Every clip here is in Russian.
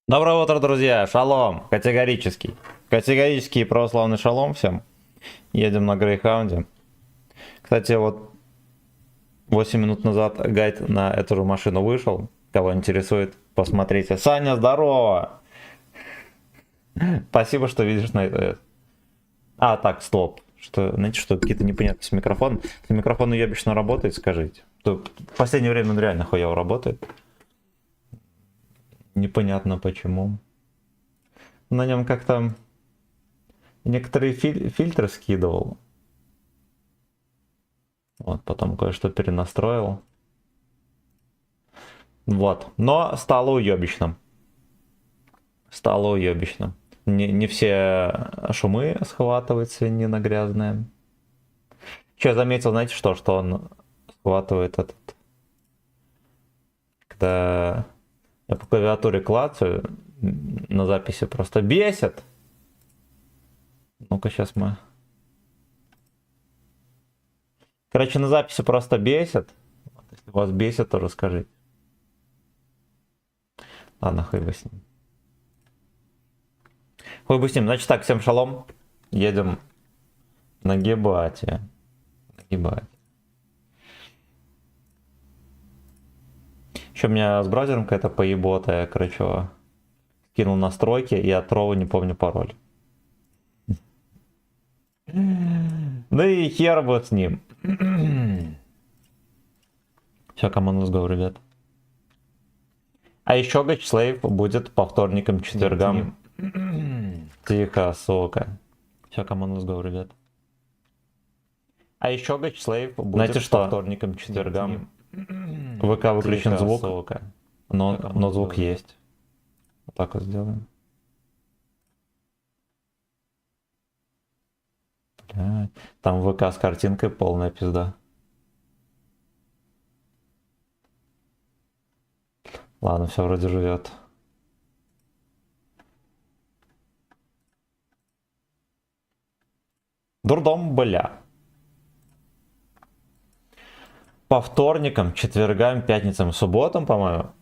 Доброе утро, друзья! Шалом! Категорический. Категорический православный шалом всем. Едем на Грейхаунде. Кстати, вот 8 минут назад гайд на эту же машину вышел. Кого интересует, посмотрите. Саня, здорово! Спасибо, что видишь на это. А, так, стоп. Что, знаете, что какие-то непонятные с микрофоном. Микрофон уебищно работает, скажите. В последнее время он реально хуево работает. Непонятно почему. На нем как-то некоторые фильтры скидывал. Вот, потом кое-что перенастроил. Вот. Но стало уебищным. Стало уебищным. Не все шумы схватывает свинина грязная. Еще я заметил, знаете что? Что он схватывает этот... Когда я по клавиатуре клацаю, на записи просто бесит. Ну-ка, сейчас мы... Короче, на записи просто бесит. Вот, если вас бесит, то расскажите. Ладно, хуй бы с ним. Хуй бы с ним. Значит так, всем шалом. Едем на Гебате. Нагибать. Еще у меня с браузером какая-то поебота, я, короче, кинул настройки и от Роу не помню пароль. Ну и хер бы с ним. Все, команд go, ребят. А еще Гач Слейв будет по вторникам, четвергам. Тихо, сука. Все, команд go, ребят. А еще Гач Слейв будет, знаете что, по вторникам, четвергам. ВК выключен звук, сука. Но звук есть. Вот так вот сделаем. Блядь. Там ВК с картинкой полная пизда. Ладно, все вроде живет. Дурдом, бля. По вторникам, четвергам, пятницам и субботам, по-моему,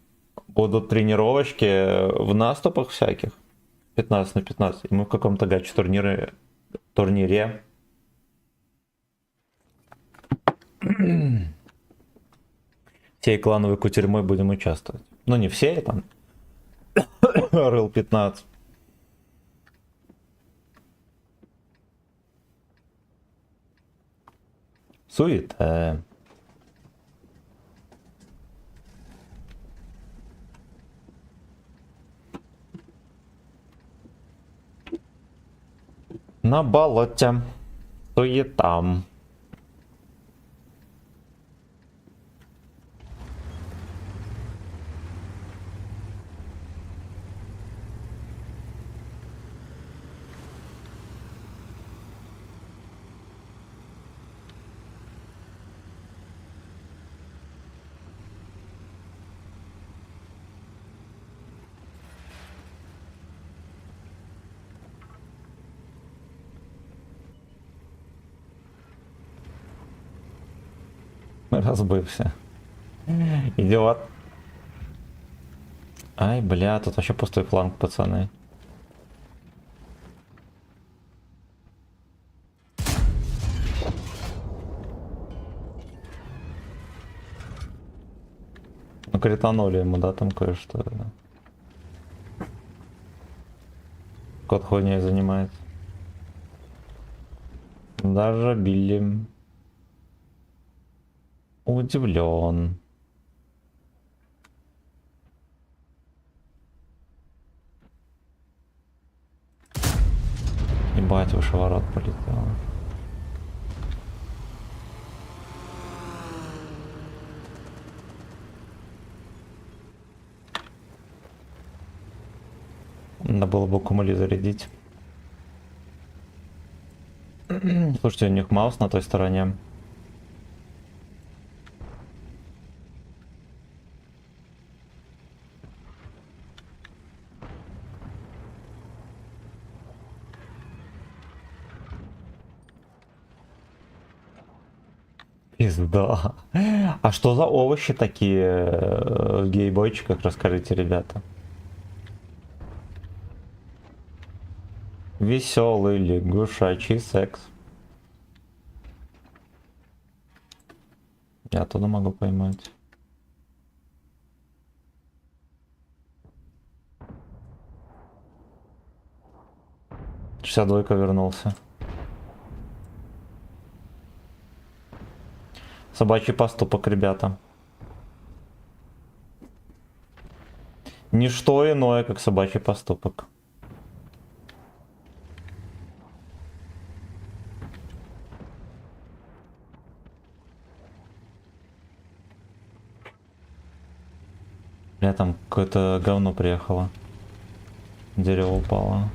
будут тренировочки в наступах всяких. 15 на 15. И мы в каком-то гаче турнире. Всей клановой кутерьмой будем участвовать. Ну не все, там. РЛ 15. Суета. На болоте. Суетам. Разбывся. Идиот. Ай, бля, тут вообще пустой фланг, пацаны. Ну, кританули ему, да, там кое-что. Кот хуйней занимается. Даже Билли удивлен. Ебать, выше ворот полетело. Надо было бы кумули зарядить. Слушайте, у них маус на той стороне. Пизда. А что за овощи такие в гейбойчиках, расскажите, ребята. Веселый лягушачий секс. Я оттуда могу поймать. Шестьдесят двойка вернулся. Собачий поступок, ребята. Ничто иное, как собачий поступок. Бля, там какое-то говно приехало. Дерево упало.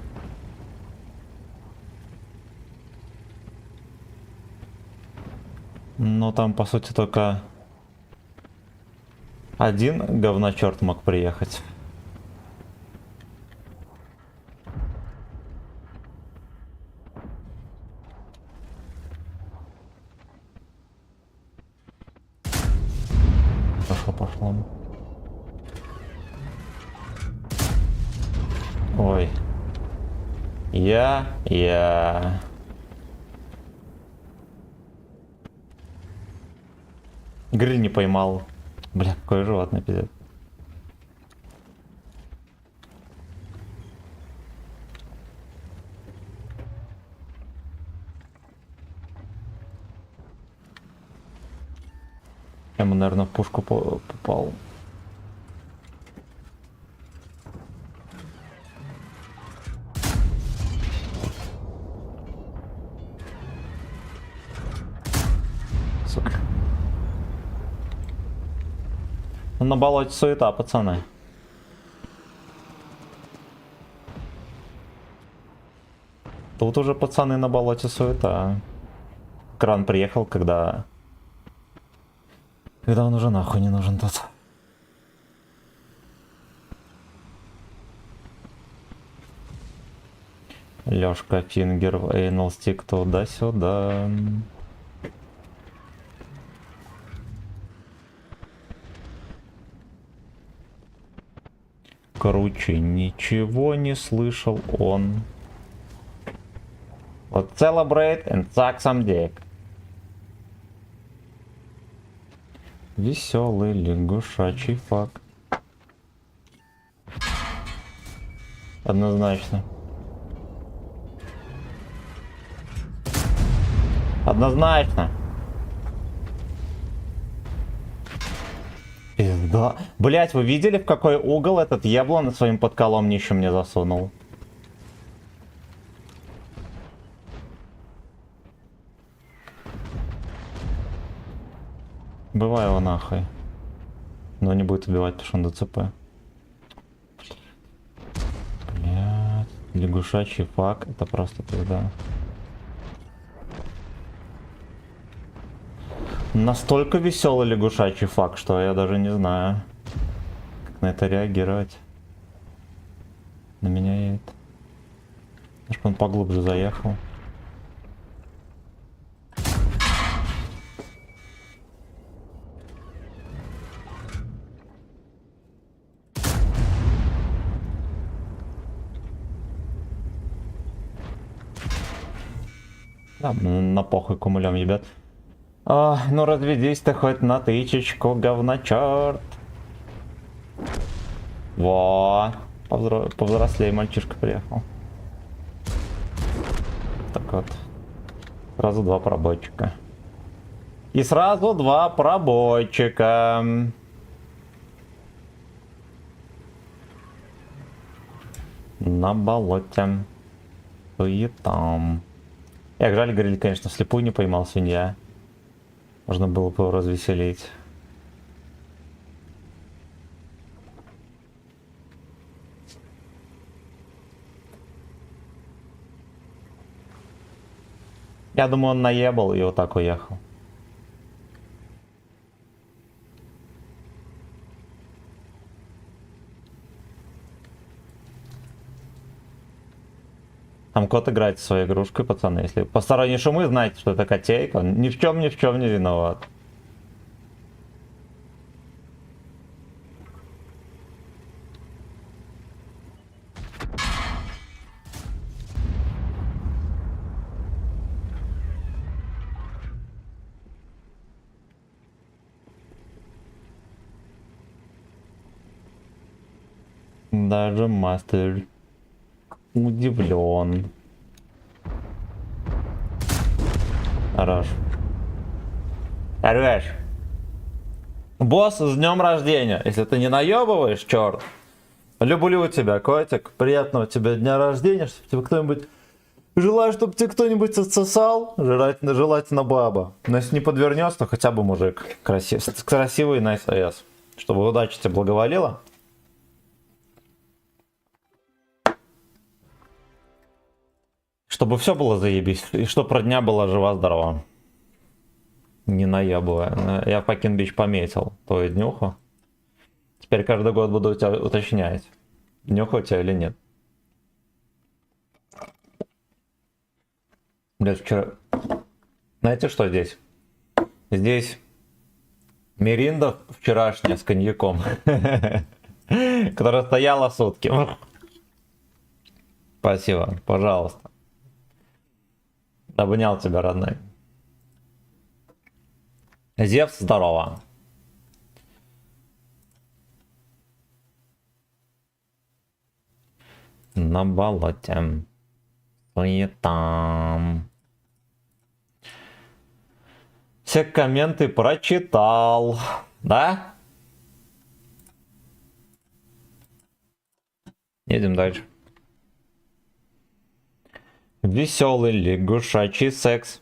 Но там, по сути, только один говночерт мог приехать. Пошло. Ой. Я. Гриль не поймал. Бля, какое животное, пиздец. Я ему, наверное, в пушку попал. Сука. На болоте суета, пацаны. Тут уже, пацаны, на болоте суета. Кран приехал, когда он уже нахуй не нужен тут. Лёшка, фингер, эйнал стик туда-сюда. Короче, ничего не слышал он. Вот celebrate and suck some dick. Веселый лягушачий факт. Однозначно. Однозначно. Пизда. Блять, вы видели, в какой угол этот еблан своим подколом нищим мне засунул? Бывай его нахуй. Но не будет убивать, потому что он ДЦП. Блять. Лягушачий фак. Это просто пизда. Настолько веселый лягушачий факт, что я даже не знаю, как на это реагировать. На меня едет. Может, он поглубже заехал. Да, на похуй кумулем, ребят. Ну разведись ты хоть на тычечку, говночерт. Во, повзрослей мальчишка приехал. Так вот. Сразу два пробойчика. И сразу два пробойчика. На болоте. Суетам. Эх, жаль, говорили, конечно, вслепую не поймал свинья. Можно было бы его развеселить. Я думаю, он наебал и вот так уехал. Там кот играет со своей игрушкой, пацаны. Если посторонние шумы, знаете, что это котейка. Он ни в чем не виноват. Даже мастер удивлен. Хорош. Хорош. Босс, с днем рождения. Если ты не наебываешь, черт. Люблю тебя, котик. Приятного тебе дня рождения, чтобы тебе кто-нибудь... Желаю, чтобы тебе кто-нибудь отсосал. Желательно баба. Но если не подвернется, то хотя бы мужик. Красивый на СС. Чтобы удача тебе благоволила. Чтобы все было заебись. И чтобы родня была жива-здорова. Не наебывая. Я Fucking Bitch пометил твою днюху. Теперь каждый год буду у тебя уточнять, днюха у тебя или нет. Блядь, вчера... Знаете, что здесь? Здесь Миринда вчерашняя с коньяком, которая стояла сутки. Спасибо, пожалуйста. Обнял тебя, родной. Зевс, здорово. На болоте. Там. Все комменты прочитал. Да? Едем дальше. Веселый лягушачий секс.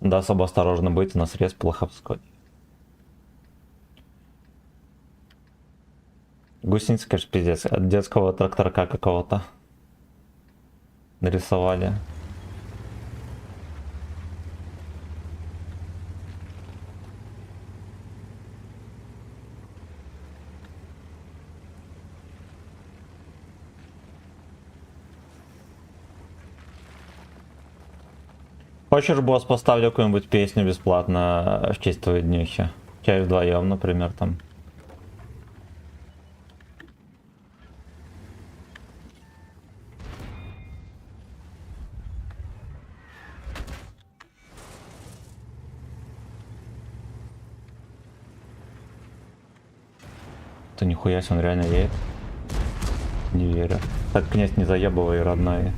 Да, особо осторожно быть, на срез Плоховской. Гусеница, конечно, пиздец. От детского тракторка какого-то нарисовали. Хочешь, босс, поставлю какую-нибудь песню бесплатно в честь твоей днюхи? Чай вдвоем, например, там. Да нихуя себе, он реально едет. Не верю. Так, князь, не заебывай, родная.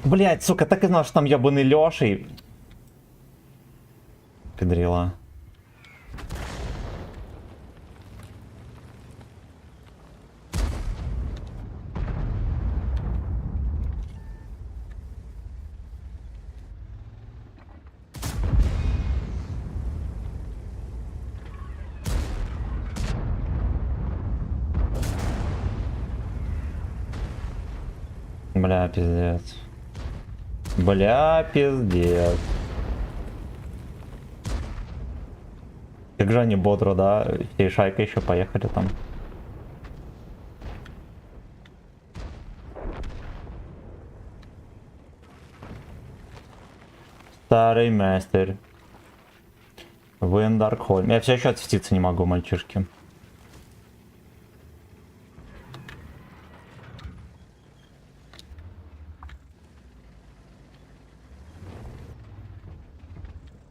Блять, сука, так и знал, что там ебаный Лешей. Педрила. Бля, пиздец. Бля, пиздец. Как же они бодро, да? Всей шайкой еще поехали там. Старый мастер. Вендаркхольм. Я все еще отсветиться не могу, мальчишки.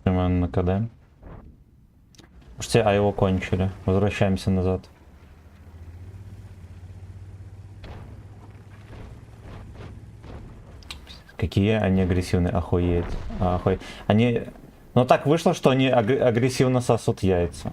На КД. Слушайте, а его кончили. Возвращаемся назад. Какие они агрессивные, охуеть. Они... Ну так вышло, что они агрессивно сосут яйца.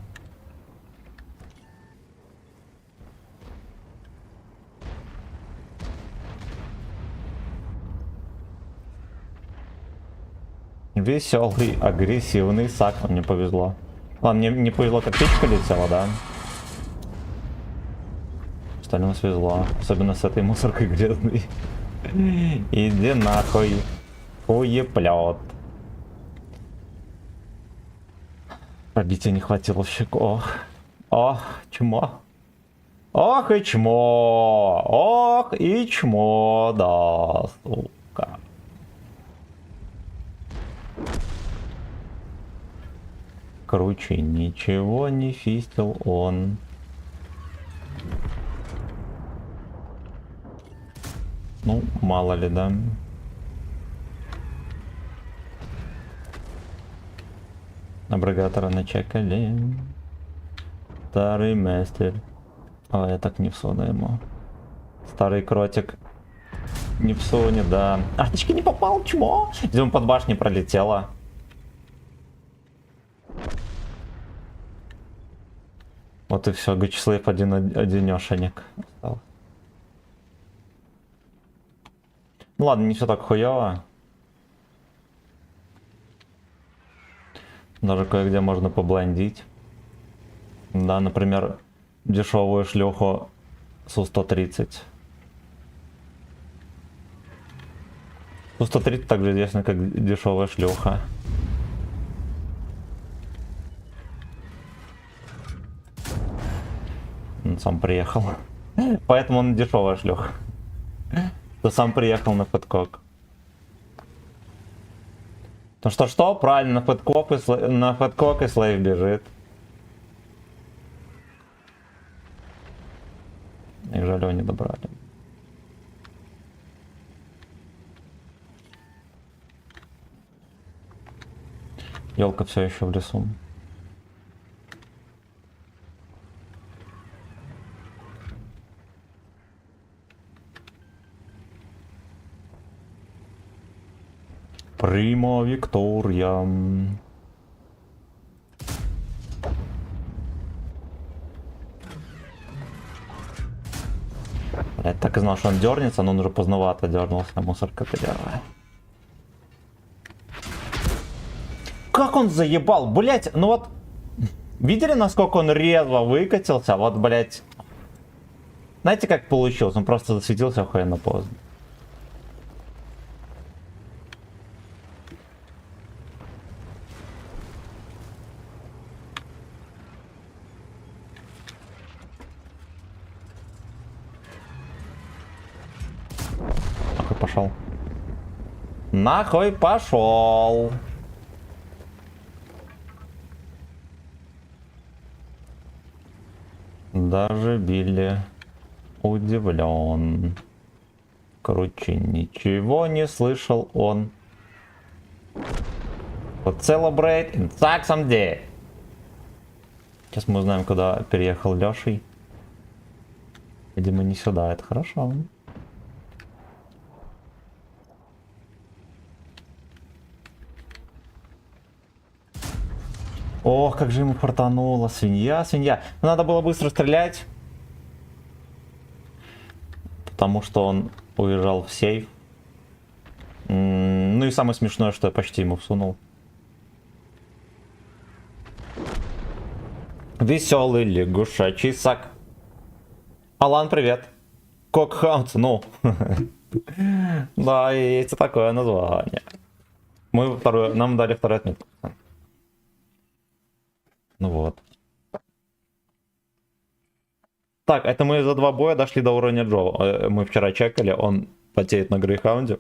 Веселый, агрессивный сак. Мне повезло. Ладно, мне не повезло, как птичка летела, да? Остальным свезло. Особенно с этой мусоркой грязной. Иди нахуй. Хуеплет. Пробития не хватило в щеку. Ох, чмо. Ох и чмо! Ох и чмо, да, сука. Круче ничего не фистил он. Ну, мало ли, да. Абрагатора начекали. Старый мастер. А я так не всуну ему. Старый кротик. Не всунет, да. Арточки не попал, чмо? Видимо, под башней пролетела. Вот и все, Гачслейв одинешенек. Ну ладно, не все так хуево. Даже кое-где можно побландить. Да, например, дешевую шлюху Су-130. Су-130 также известна как дешевая шлюха. Он сам приехал. Поэтому он дешевая шлюха. Ты сам приехал на фэткок. Ну что? Правильно, на фэткок и слейв бежит. Их жаль, его не добрали. Елка все еще в лесу. Прима Виктория. Я так и знал, что он дернется, но он уже поздновато дернулся, мусорка ты первая. Как он заебал, блять, ну вот, видели, насколько он резво выкатился, вот, блять. Знаете, как получилось, он просто засветился охуенно поздно. Нахуй пошел. Нахуй пошел. Даже Билли удивлен. Короче, ничего не слышал он. Вот celebrate and suck some dick. Сейчас мы узнаем, куда переехал Лешей. Видимо, не сюда, это хорошо. Ох, как же ему фартануло. Свинья. Надо было быстро стрелять. Потому что он уезжал в сейф. Ну и самое смешное, что я почти ему всунул. Веселый лягушачий сак. Алан, привет. Кокхаунт, ну. Да, есть такое название. Нам дали второй отметку. Ну вот. Так, это мы за 2 боя дошли до уровня Джо. Мы вчера чекали, он потеет на Грейхаунде.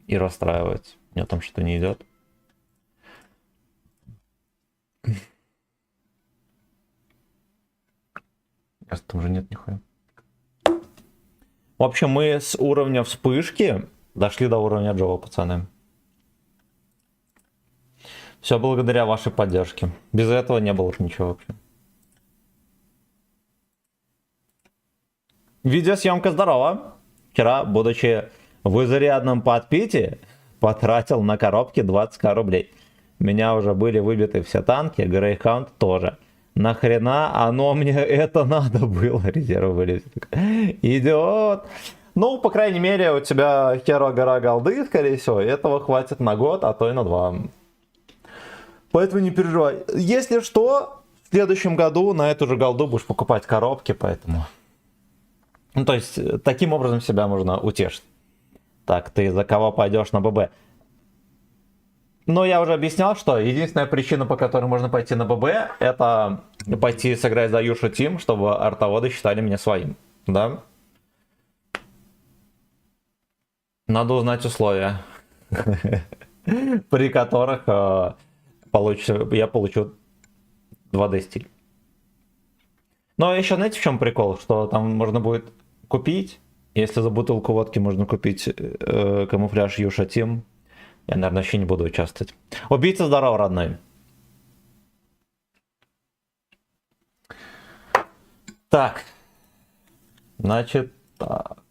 И расстраивается. У него там что-то не идет. Там уже нет нихуя. В общем, мы с уровня вспышки дошли до уровня Джо, пацаны. Все благодаря вашей поддержке. Без этого не было бы ничего вообще. Видеосъемка здорова. Вчера, будучи в изрядном подпитии, потратил на коробки 20 рублей. Меня уже были выбиты все танки, Грейхаунд тоже. Нахрена оно мне это надо было? Резервы были. Идиот. Ну, по крайней мере, у тебя хера гора голды, скорее всего. Этого хватит на год, а то и на 2. Поэтому не переживай. Если что, в следующем году на эту же голду будешь покупать коробки, поэтому... Ну, то есть, таким образом себя можно утешить. Так, ты за кого пойдешь на ББ? Но я уже объяснял, что единственная причина, по которой можно пойти на ББ, это пойти сыграть за Юшу Тим, чтобы артоводы считали меня своим. Да? Надо узнать условия, при которых я получу 2D стиль. Но еще знаете, в чем прикол? Что там можно будет купить, если за бутылку водки можно купить камуфляж Юша Тим. Я, наверное, вообще не буду участвовать. Убийца здоров, родной. Так. Значит так.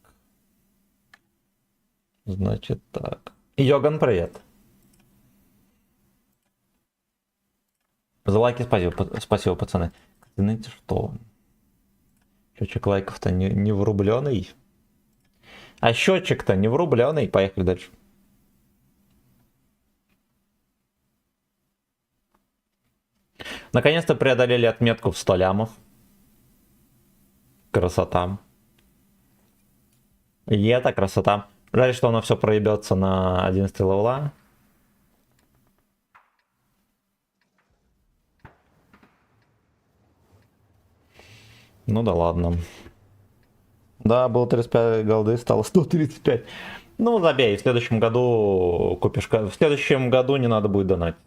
Йоган, привет. За лайки спасибо, пацаны. Знаете что? Счетчик лайков-то не врубленый. А счетчик-то не врубленый. Поехали дальше. Наконец-то преодолели отметку в 100 лямов. Красота. И это красота. Жаль, что оно все проебется на 11 левела. Ну да ладно. Да, было 35 голды, стало 135. Ну забей, в следующем году купишь... В следующем году не надо будет донатить.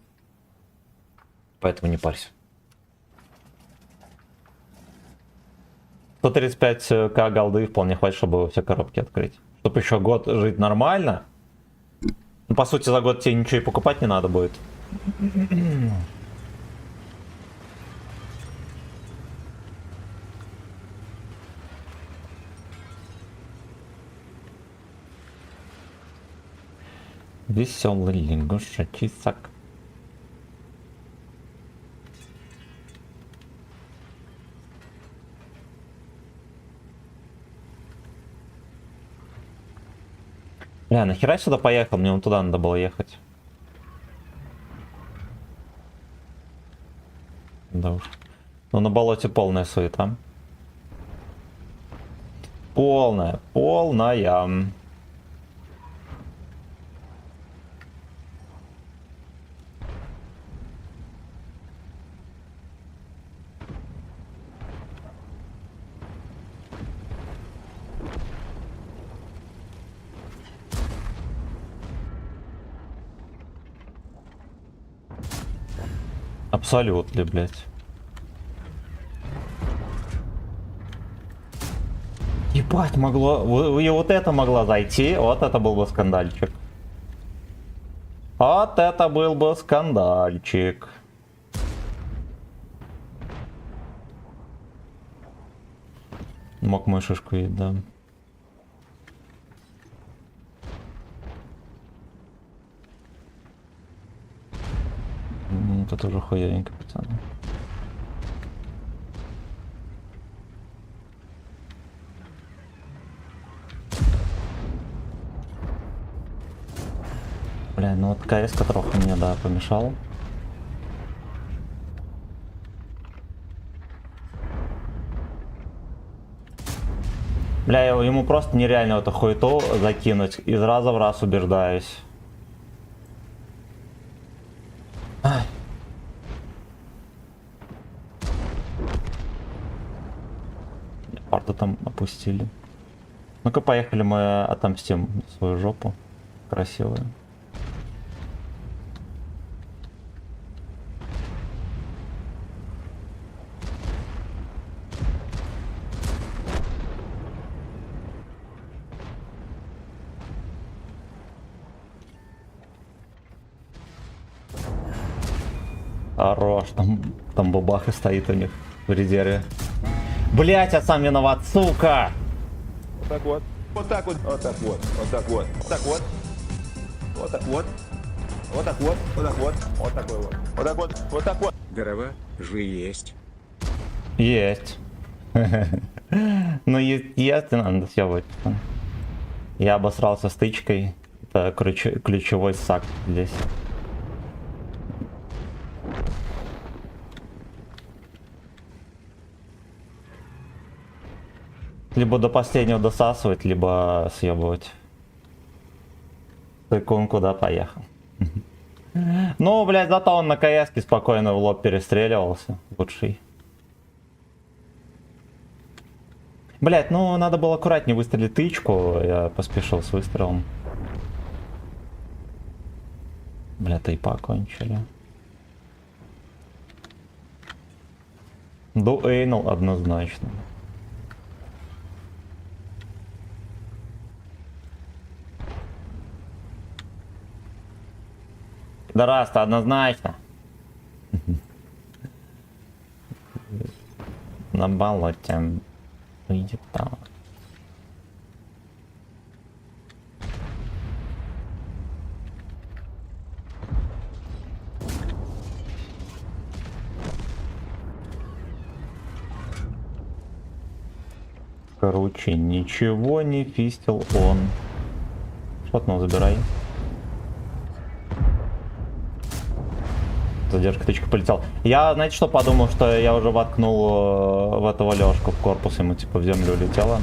Поэтому не парься. 135к голды вполне хватит, чтобы все коробки открыть. Чтобы еще год жить нормально. Ну, по сути, за год тебе ничего и покупать не надо будет. Веселый лягушачий чисак. Бля, нахера я сюда поехал? Мне вон туда надо было ехать. Да уж. Ну на болоте полная суета. Полная. Абсолютно, блядь. Ебать, могло... И вот это могло зайти. Вот это был бы скандальчик. Вот это был бы скандальчик. Мог мою шишку видеть, да. Это тоже хуевенько, пацаны. Бля, ну вот КС-ка трохи мне, да, помешал. Бля, ему просто нереально эту хуету закинуть. Из раза в раз убеждаюсь. Ай. Парту там опустили. Ну-ка, поехали, мы отомстим свою жопу. Красивую. Хорош, там бабаха стоит у них в резерве. Блять, я сам виноват, сука! Вот так вот. Вот так вот. Вот так вот. Вот так вот. Вот так вот. Вот так вот. Вот так вот. Вот так вот. Вот такой вот. Вот так вот. Вот так вот. Дрова же есть. Есть. Ну, есть, надо съебать. Я обосрался стычкой. Это ключевой сак здесь. Либо до последнего досасывать, либо съебывать. Тайкун куда поехал. Ну, блядь, зато он на КСке спокойно в лоб перестреливался. Лучший. Блядь, ну надо было аккуратнее выстрелить тычку. Я поспешил с выстрелом. Бля, тайпа кончили. Дуэйнул однозначно. Да раз-то однозначно. На болоте. Выйдет там. Короче, ничего не фистил он. Шотнул, забирай. Задержка, тычка полетел. Я, знаете, что подумал, что я уже воткнул в этого Лёшку в корпус, ему типа в землю улетело.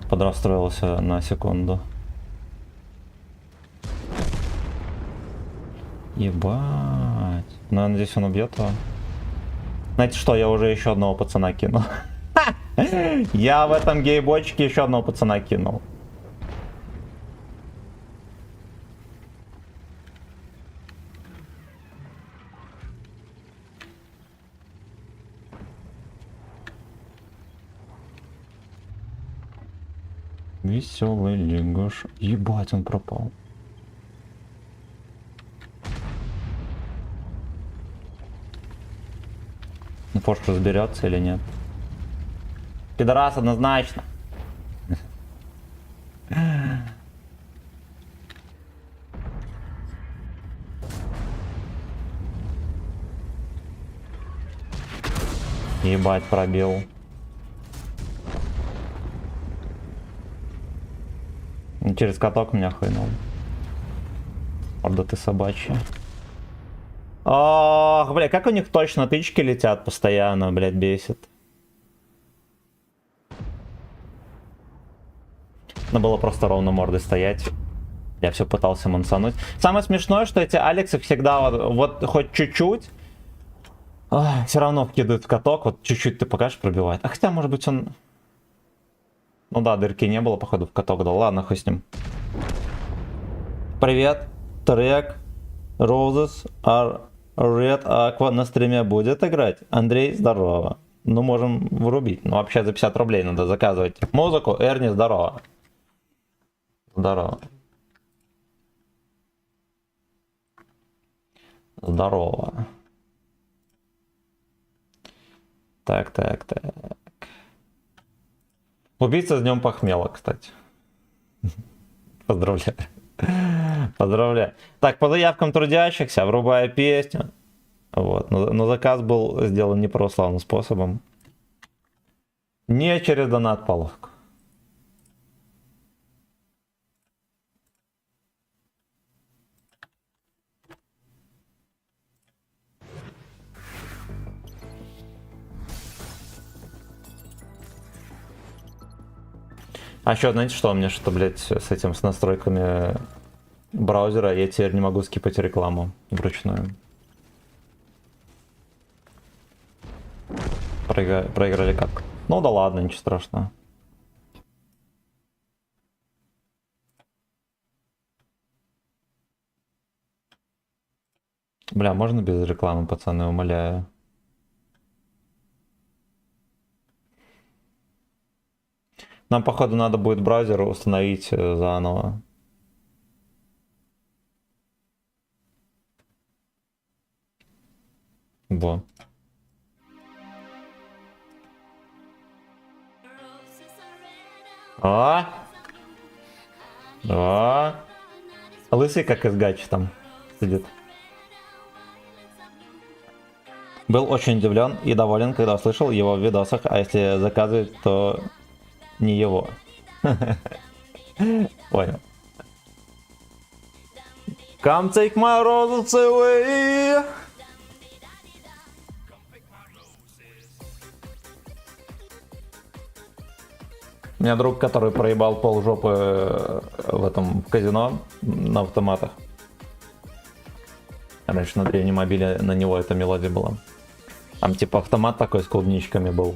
Подрастроился на секунду. Ебать. Ну, надеюсь, он убьет его. Знаете что, я уже еще одного пацана кинул. Я в этом гейбочке еще одного пацана кинул. Веселый лягуш. Ебать, он пропал. Ну, Фош разберется или нет? Пидорас однозначно. Ебать, пробил. Через каток меня хлынул. Морда ты собачья. Ох, бля, как у них точно тычки летят постоянно, блядь, бесит. Надо было просто ровно мордой стоять. Я все пытался мансануть. Самое смешное, что эти Алексы всегда вот хоть чуть-чуть все равно вкидывают в каток. Вот чуть-чуть ты покажешь, пробивает. А хотя, может быть, он... Ну да, дырки не было, походу, в каток дал. Ладно, хуй с ним. Привет, трек Roses are Red Aqua на стриме будет играть? Андрей, здорово. Ну, можем врубить. Ну, вообще за 50 рублей надо заказывать музыку. Эрни, здорово. Здорово. Здорово. Так. Убийца с днем похмела, кстати. Поздравляю. Поздравляю. Так, по заявкам трудящихся, врубая песню. Вот. Но заказ был сделан неправославным способом. Не через донат половку. А еще, знаете что, у меня что, блядь, с этим, с настройками браузера, я теперь не могу скипать рекламу вручную. Проиграли как? Ну да ладно, ничего страшного. Бля, можно без рекламы, пацаны, умоляю. Нам, походу, надо будет браузер установить заново. Во. Лысый как из гачи там сидит. Был очень удивлен и доволен, когда услышал его в видосах, а если заказывать, то не его. Понял. Come take my roses away. У меня друг, который проебал полжопы в этом казино на автоматах. Раньше на древнем мобиле на него эта мелодия была. Там типа автомат такой с клубничками был.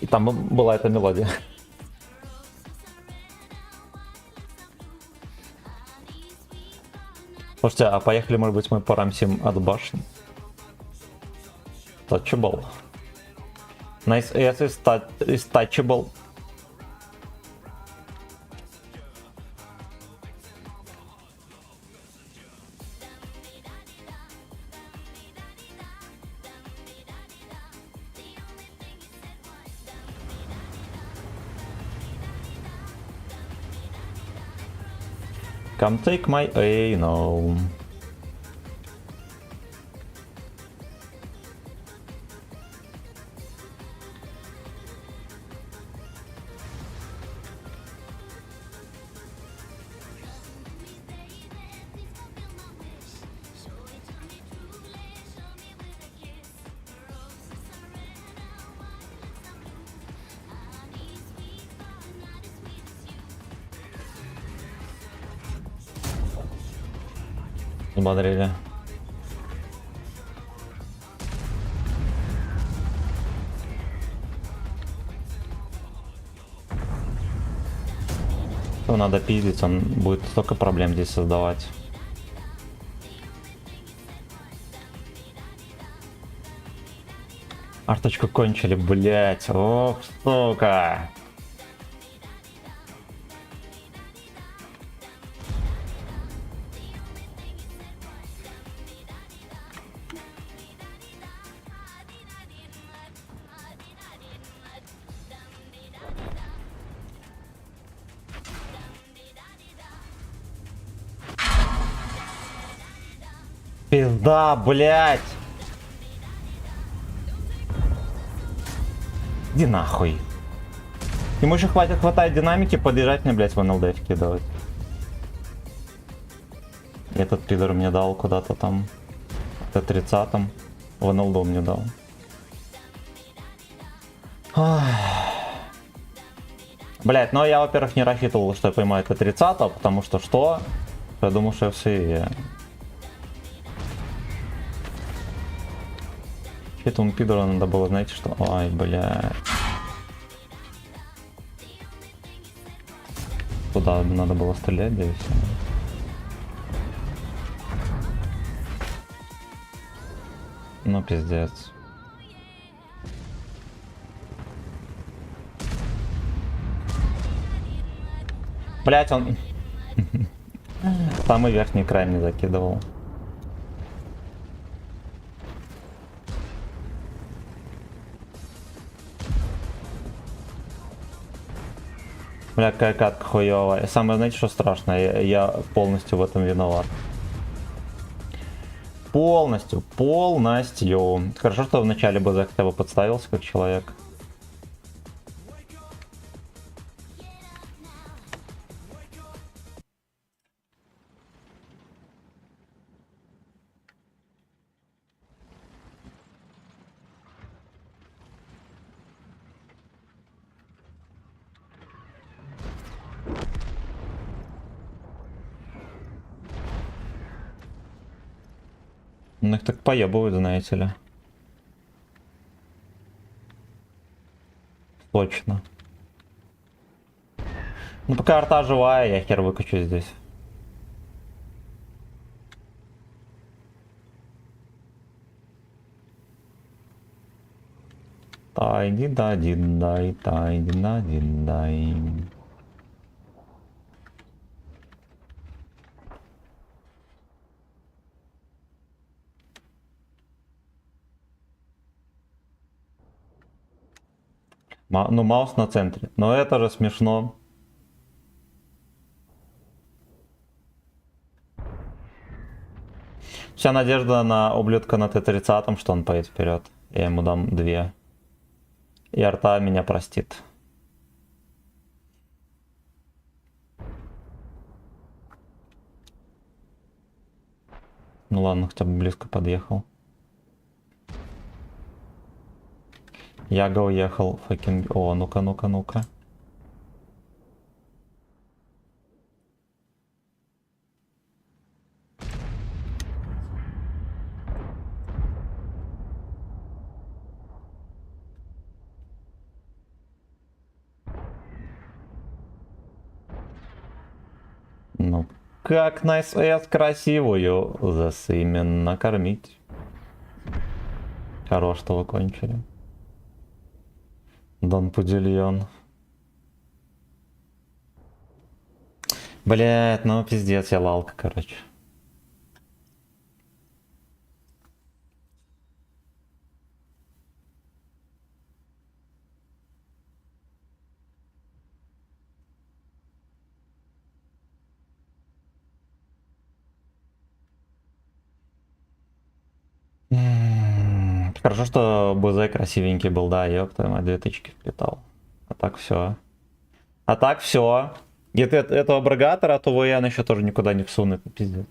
И там была эта мелодия. Слушайте, а поехали, может быть, мы порамсим от башни? Touchable. Nice S is touchable. Come take my A, no. Смотрели. Его надо пиздить, он будет столько проблем здесь создавать. Арточку кончили, блять. Ох, сука. Пизда, блять. Иди нахуй. Ему еще хватает динамики подъезжать мне, блять, в НЛД вкидывать. Этот пидор мне дал куда-то там. Т-30 в НЛД мне дал. Блять, ну я, во-первых, не рассчитывал, что я поймаю Т-30, потому что что? Я думал, что я все... Этому пидору надо было, знаете что? Ай, бля. Туда надо было стрелять, да и все. Ну, пиздец. Блять, он... Самый верхний край мне закидывал. Бля, какая катка хуёвая. Самое, знаете, что страшное? Я полностью в этом виноват. Полностью. Хорошо, что вначале бы хотя бы подставился как человек. Ну их так поебывают, знаете ли. Точно. Ну пока арта живая, я хер выкачу здесь. Тай-ди-да-ди-дай, тай-ди-да-ди-дай. Ну, маус на центре. Но это же смешно. Вся надежда на ублюдка на Т-30, что он поедет вперед. Я ему дам 2. И арта меня простит. Ну ладно, хотя бы близко подъехал. Яга уехал, факинг... О, ну-ка, ну-ка, ну-ка. Ну, как на СС красивую ЗС именно кормить. Хорош, что вы кончили. Дон Пудильон. Блять, ну пиздец, я лалка, короче. Хорошо, что БЗ красивенький был, да, ёб твою мать, 2 тычки вплетал. А так все. А так все. И этого бригатора, то ВН еще тоже никуда не всунет, пиздец.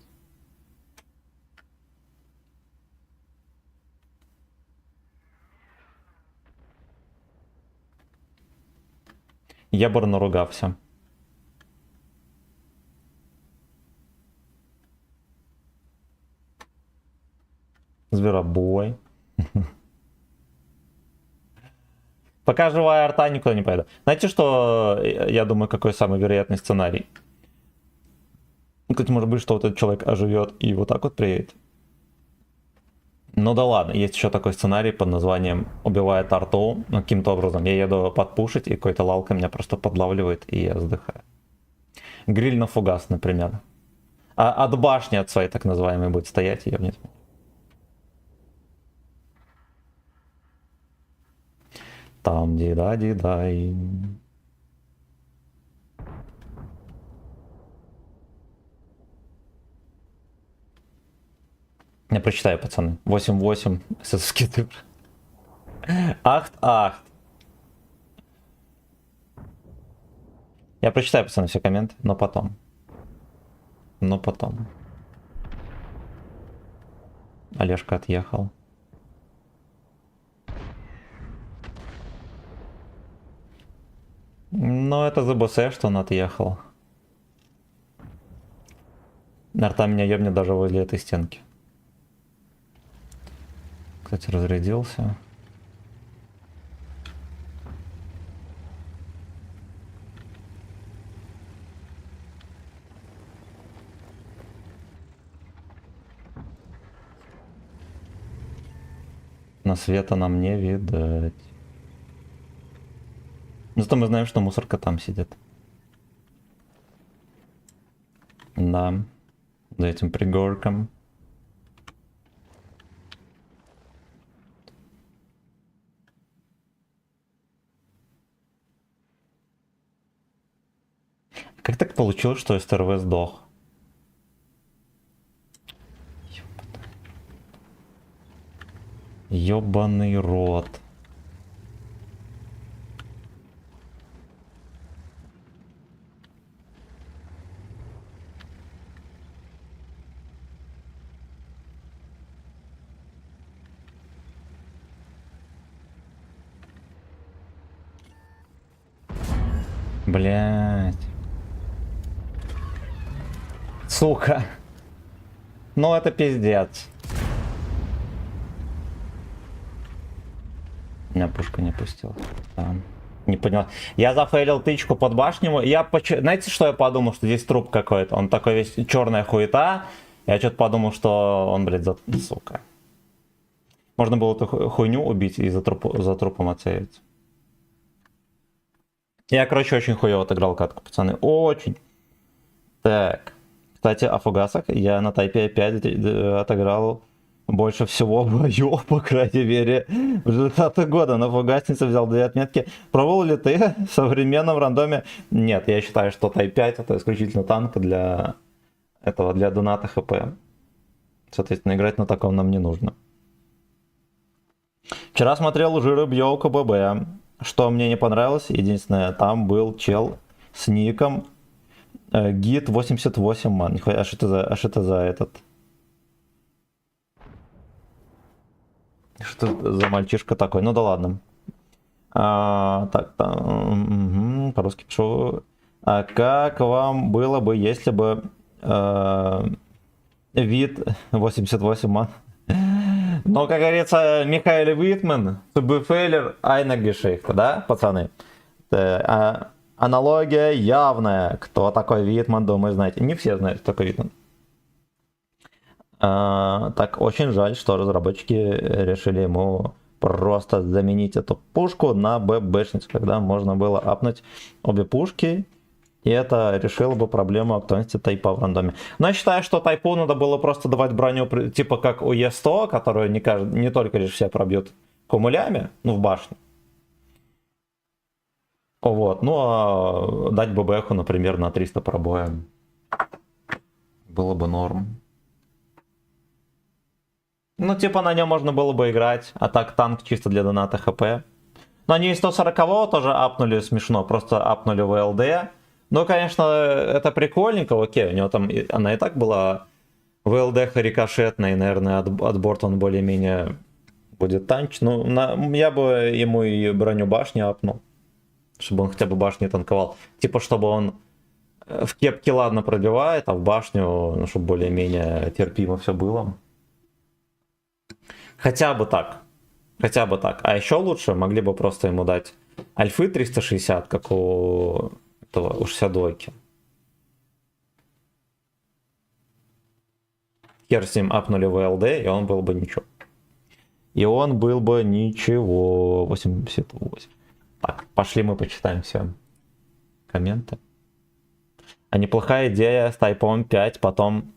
Ебор наругався. Зверобой. Пока живая арта, никуда не пойду. Знаете, что, я думаю, какой самый вероятный сценарий? Кстати, может быть, что вот этот человек оживет и вот так вот приедет. Ну да ладно, есть еще такой сценарий под названием «Убивает арту». Ну, каким-то образом я еду подпушить, и какой-то лалка меня просто подлавливает, и я вздыхаю. Гриль на фугас, например. А от башни от своей так называемой будет стоять, и я вниз. Там дида-дидай. Я прочитаю, пацаны. 8-8. СССРские цифры. Ахт-ахт. Я прочитаю, пацаны, все комменты, но потом. Но потом. Олежка отъехал. Ну, это ЗБС, что он отъехал. Арта меня ебнет даже возле этой стенки. Кстати, разрядился. На света нам не видать. Зато мы знаем, что мусорка там сидит. Да. За этим пригорком. Как так получилось, что СТРВ сдох? Ёбаный рот. Блять. Сука. Ну это пиздец. Меня пушка не пустила. Там. Не понял. Я зафейлил тычку под башню. Знаете, что я подумал? Что здесь труп какой-то. Он такой весь черная хуета. Я что-то подумал, что он, блядь, сука. Можно было эту хуйню убить и за трупом отсеяться. Я, короче, очень хуево отыграл катку, пацаны. Очень. Так. Кстати, о фугасах. Я на тайпе 5 отыграл больше всего боев, по крайней мере, в 20 года. На фугаснице взял 2 отметки. Пробовал ли ты в современном рандоме? Нет, я считаю, что тайп 5 это исключительно танк для этого, для доната хп. Соответственно, играть на таком нам не нужно. Вчера смотрел Жеребьевку ББ. Что мне не понравилось, единственное, там был чел с ником Гид 88 ман. Нихуя, аж это за этот. Что за мальчишка такой? Ну да ладно. Так, по-русски пишу. А как вам было бы, если бы вид 88 ман? Но, как говорится, Михаил Витман, Субфейлер, Айна Гешейхта, да, пацаны? Аналогия явная. Кто такой Витман, думаю, знаете. Не все знают, кто такой Витман. Так, очень жаль, что разработчики решили ему просто заменить эту пушку на ББшницу, когда можно было апнуть обе пушки, и это решило бы проблему актуальности тайпа в рандоме. Но я считаю, что тайпу надо было просто давать броню, типа как у Е100, которую не только лишь все пробьют кумулями, ну в башне. Вот, ну а дать ББху, например, на 300 пробоя было бы норм. Ну, типа, на нем можно было бы играть, а так танк чисто для доната хп. Но они 140-го тоже апнули смешно, просто апнули ВЛД. Ну, конечно, это прикольненько, окей, у него там, она и так была ВЛД рикошетная, и, наверное, от борта он более-менее будет танч. Ну, я бы ему и броню башни апнул, чтобы он хотя бы башни танковал. Типа, чтобы он в кепке ладно пробивает, а в башню, ну, чтобы более-менее терпимо все было. Хотя бы так. Хотя бы так. А еще лучше могли бы просто ему дать альфы 360, как у этого, у 62-ки. Хер с ним апнули ВЛД, и он был бы ничего. И он был бы ничего. 88. Так, пошли мы почитаем все комменты. А неплохая идея с тайпом 5, потом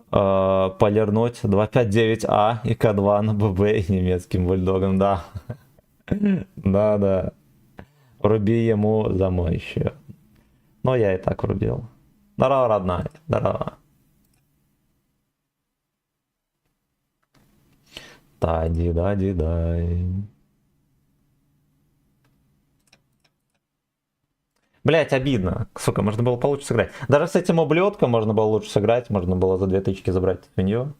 полирнуть 259А и К2 на ББ и немецким бульдогом, да. Да. Руби ему за мой счет. Но я и так рубил. Здорово, родная, здорово. Дай. Блять, обидно. Сука, можно было получше сыграть. Даже с этим ублюдком можно было лучше сыграть. Можно было за 2 тычки забрать свинью.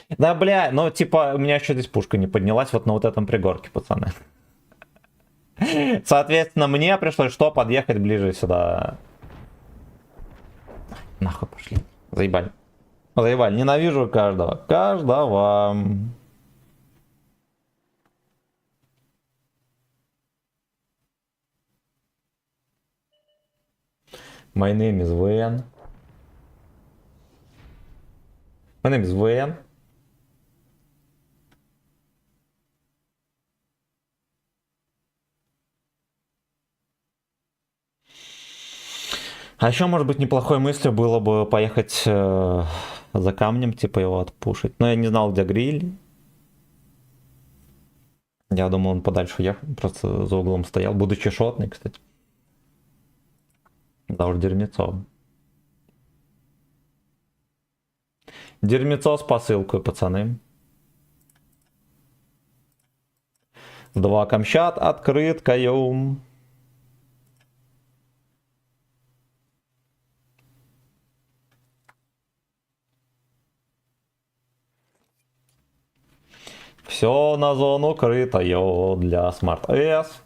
Да, бля, ну типа у меня еще здесь пушка не поднялась вот на вот этом пригорке, пацаны. Соответственно, мне пришлось что? Подъехать ближе сюда. Нахуй пошли. Заебали. Заебали. Ненавижу каждого. Каждого. My name is VN. My name is VN. А еще, может быть, неплохой мыслью было бы поехать за камнем, типа его отпушить. Но я не знал, где гриль. Я думал, он подальше уехал, просто за углом стоял, будучи шотный, кстати. Да уж, дерьмецо. Дерьмецо с посылкой, пацаны. 2 камчат открыткою. Все на зону крытое для Smart S.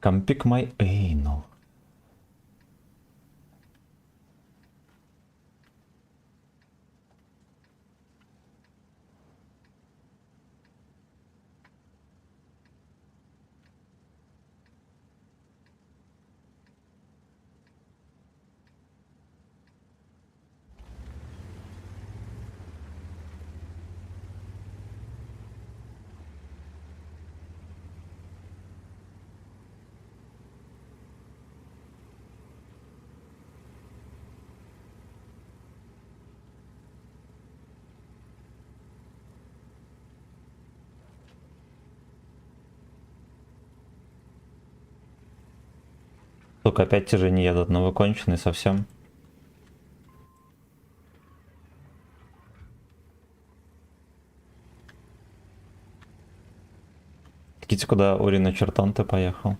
Come pick my anal. Сука, опять те же не едут, но вы конченые совсем. Такие, куда Урина Чертон ты поехал?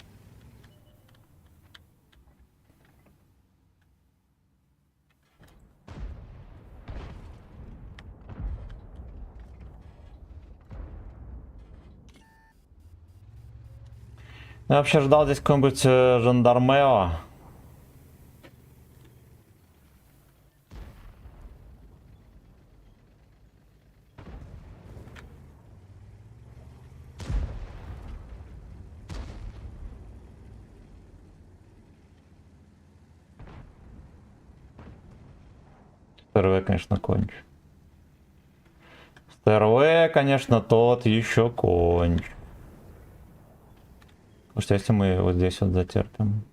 Я вообще ждал здесь какой-нибудь жандармео. СТРВ, конечно, конч. СТРВ, конечно, тот еще конч. Потому что если мы вот здесь вот затерпим.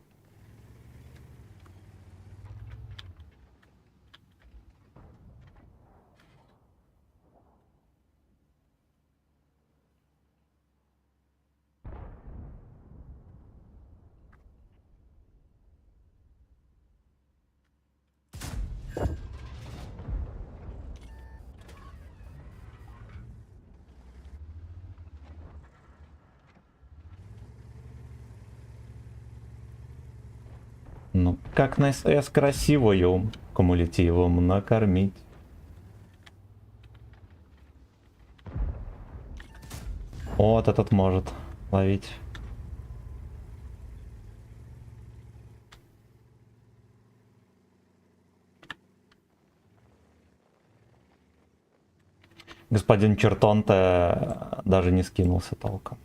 Ну, как на СС красивую кумулятивом накормить. Вот этот может ловить. Господин Чертон-то даже не скинулся толком.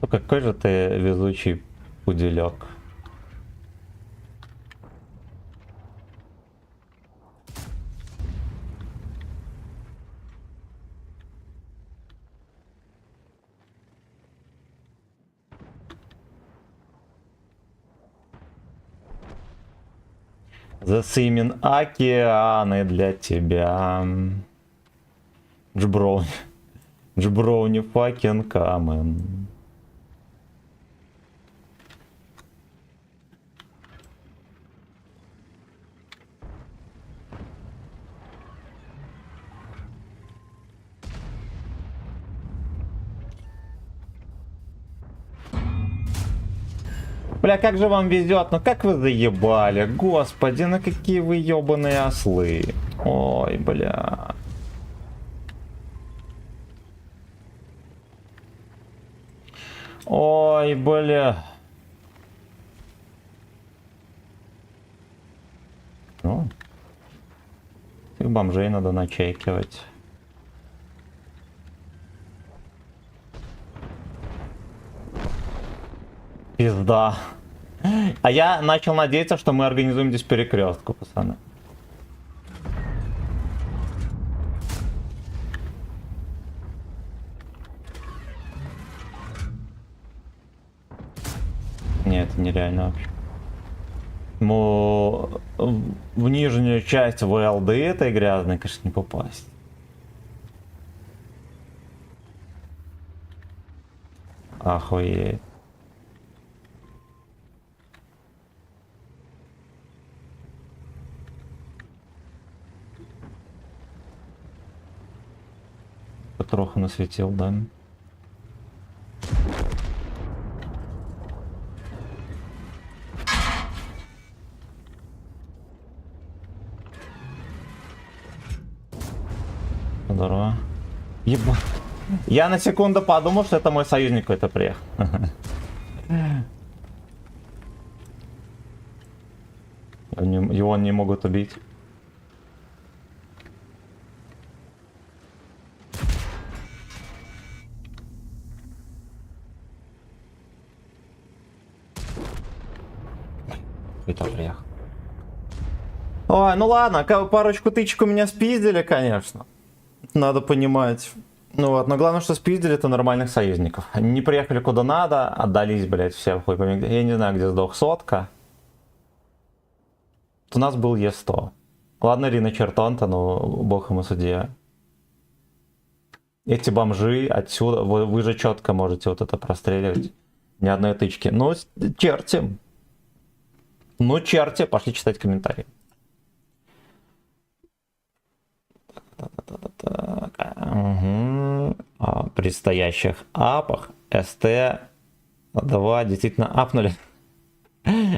Ну какой же ты везучий пуделек. Засымен океаны для тебя. Джброуни. Джброуни fucking камен. Бля, как же вам везет, ну как вы заебали, господи, ну какие вы ебаные ослы. Ой, бля. Ой, бля. Ну, их бомжей надо начекивать. Пизда. А я начал надеяться, что мы организуем здесь перекрестку, пацаны. Нет, это нереально вообще. Ну, в нижнюю часть ВЛД этой грязной, конечно, не попасть. Охуеть. Трохи насветил, да? Здорово. Ебать. Я на секунду подумал, что это мой союзник какой-то приехал. Его не могут убить. Это приехал. Ой, ну ладно, парочку тычек у меня спиздили, конечно. Надо понимать. Ну вот, но главное, что спиздили-то нормальных союзников. Они не приехали куда надо, отдались, блядь, все в хуй пойми. Я не знаю, где сдох сотка. У нас был Е100. Ладно, Рина Чертон-то, но бог ему судья. Эти бомжи отсюда, вы же четко можете вот это простреливать. Ни одной тычки. Ну, черти. Ну, черти, пошли читать комментарии. Так. Угу. О предстоящих апах СТ-2 действительно апнули.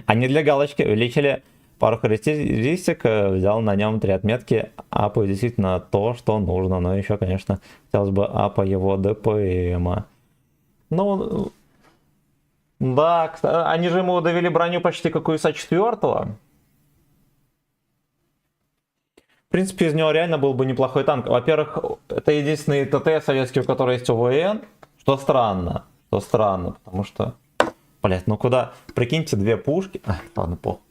Они для галочки увеличили пару характеристик, взял на нем 3 отметки, апаю действительно то, что нужно. Но еще, конечно, хотелось бы апа его ДПМа. Ну, да, они же ему довели броню почти как у ИСа-4. В принципе, из него реально был бы неплохой танк. Во-первых, это единственный ТТ советский, у которого есть ОВН, что странно, потому что, блять, ну куда, прикиньте, 2 пушки, ладно, пол.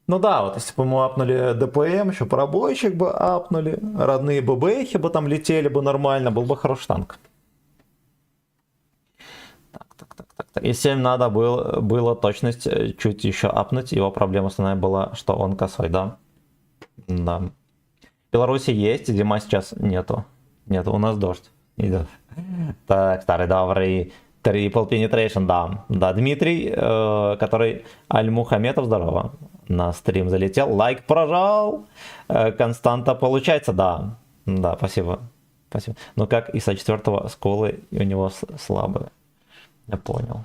Ну да, вот если бы мы апнули ДПМ, еще пробойщик бы апнули, родные ББХи бы там летели бы нормально, был бы хороший танк. Так. И 7 надо было точность чуть еще апнуть, его проблема основная была, что он косой, да? Да. В Беларуси есть, зима сейчас нету. Нету, у нас дождь идет. Так, старый добрый Triple Penetration, да. Да, Дмитрий, который Аль-Мухаметов, здорово. На стрим залетел, лайк прожал. Константа получается, да. Да, спасибо. Спасибо. Но как ИСа-4 сколы у него слабые. Я понял.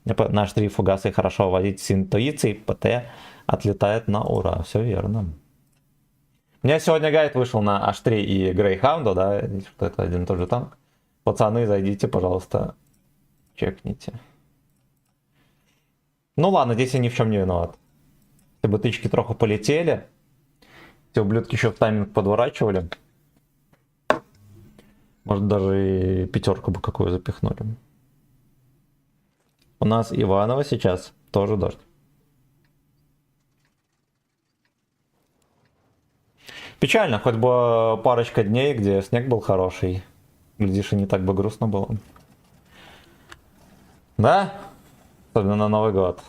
Наш 3 фугасы хорошо водить с интуицией, ПТ отлетает на ура. Все верно. У меня сегодня гайд вышел на H3 и Greyhound, да, что это один и тот же танк. Пацаны, зайдите, пожалуйста, чекните. Ну ладно, здесь я ни в чем не виноват. Если бы тычки троху полетели, все ублюдки еще в тайминг подворачивали, может даже и 5 бы какую запихнули. У нас Иваново сейчас тоже дождь. Печально, хоть бы парочка дней, где снег был хороший. Глядишь, и не так бы грустно было. Да? Особенно на Новый год.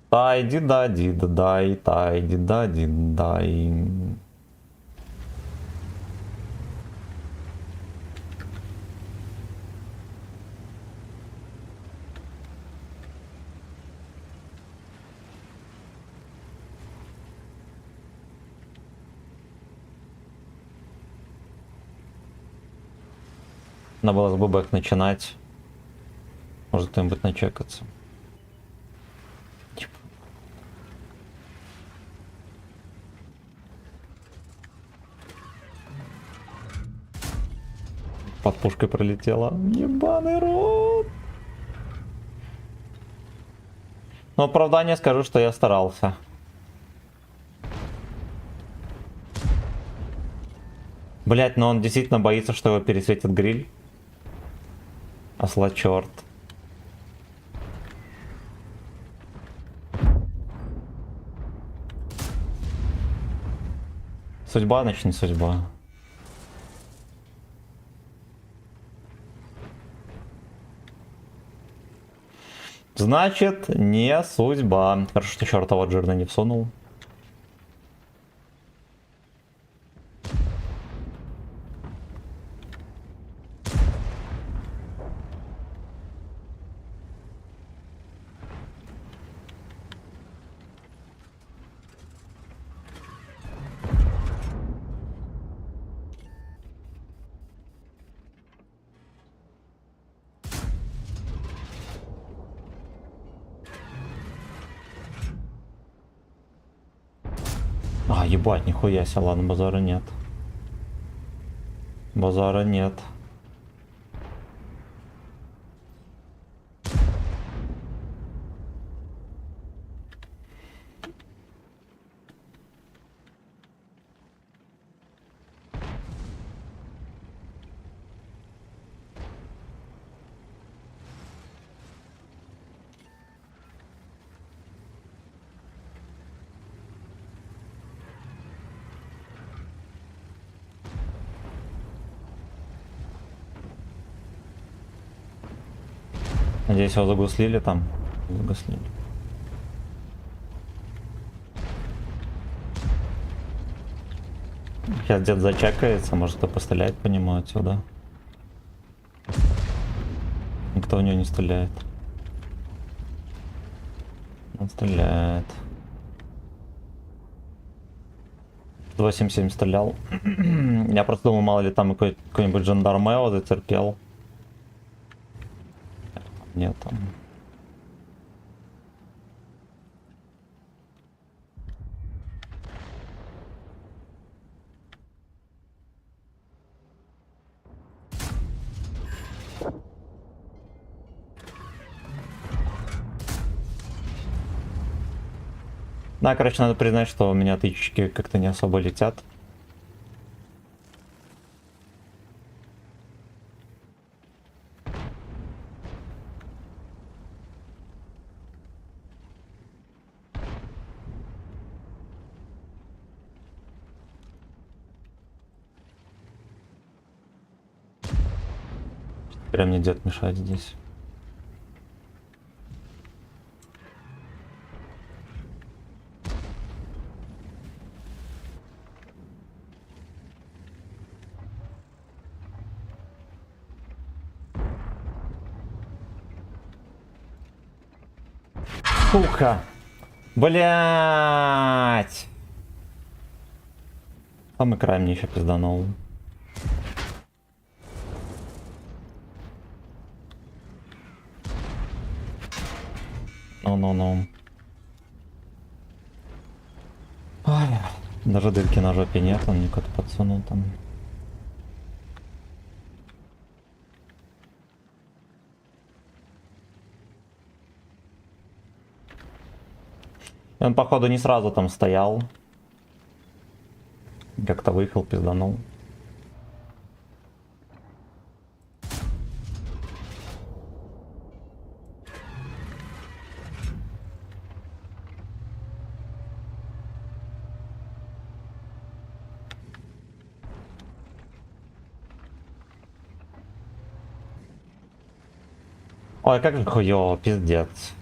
Тай-ди-да-ди-да-дай, тай-ди-да-ди-дай. Надо было с ББК начинать. Может кто-нибудь начекаться. Под пушкой пролетела. Ебаный рот. Но оправдание скажу, что я старался. Блять, но он действительно боится, что его пересветит гриль. Осла черт. Судьба, значит, не судьба. Значит, не судьба. Хорошо, что чертова жирно не всунул. А, ебать, нихуя себе, ладно, базара нет. Базара нет. Надеюсь, его загуслили там. Загуслили. Сейчас дед зачекается, может кто постреляет по нему отсюда. Никто в него не стреляет. Он стреляет. 8-7 стрелял. Я просто думал, мало ли там какой-нибудь жандармео затерпел. Нет там. Да, короче, надо признать, что у меня тычки как-то не особо летят. Прям мне дед мешает здесь. Сука! Блять! Самый край мне еще пизданул. Ну-ну-ну. Ой, даже дырки на жопе нет, он мне куда-то подсунул там. И он, походу, не сразу там стоял. Как-то выехал, пизданул. Ой, как же хуёво, пиздец.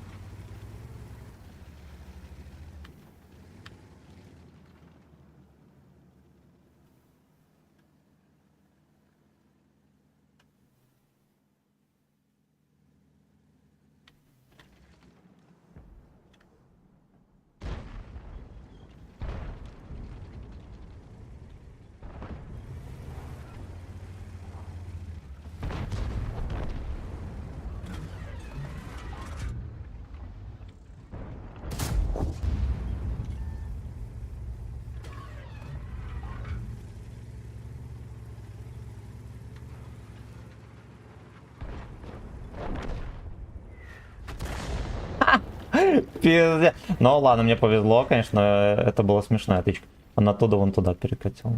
Пиздец. Ну ладно, мне повезло, конечно, это была смешная тычка. Он оттуда вон туда перекатил.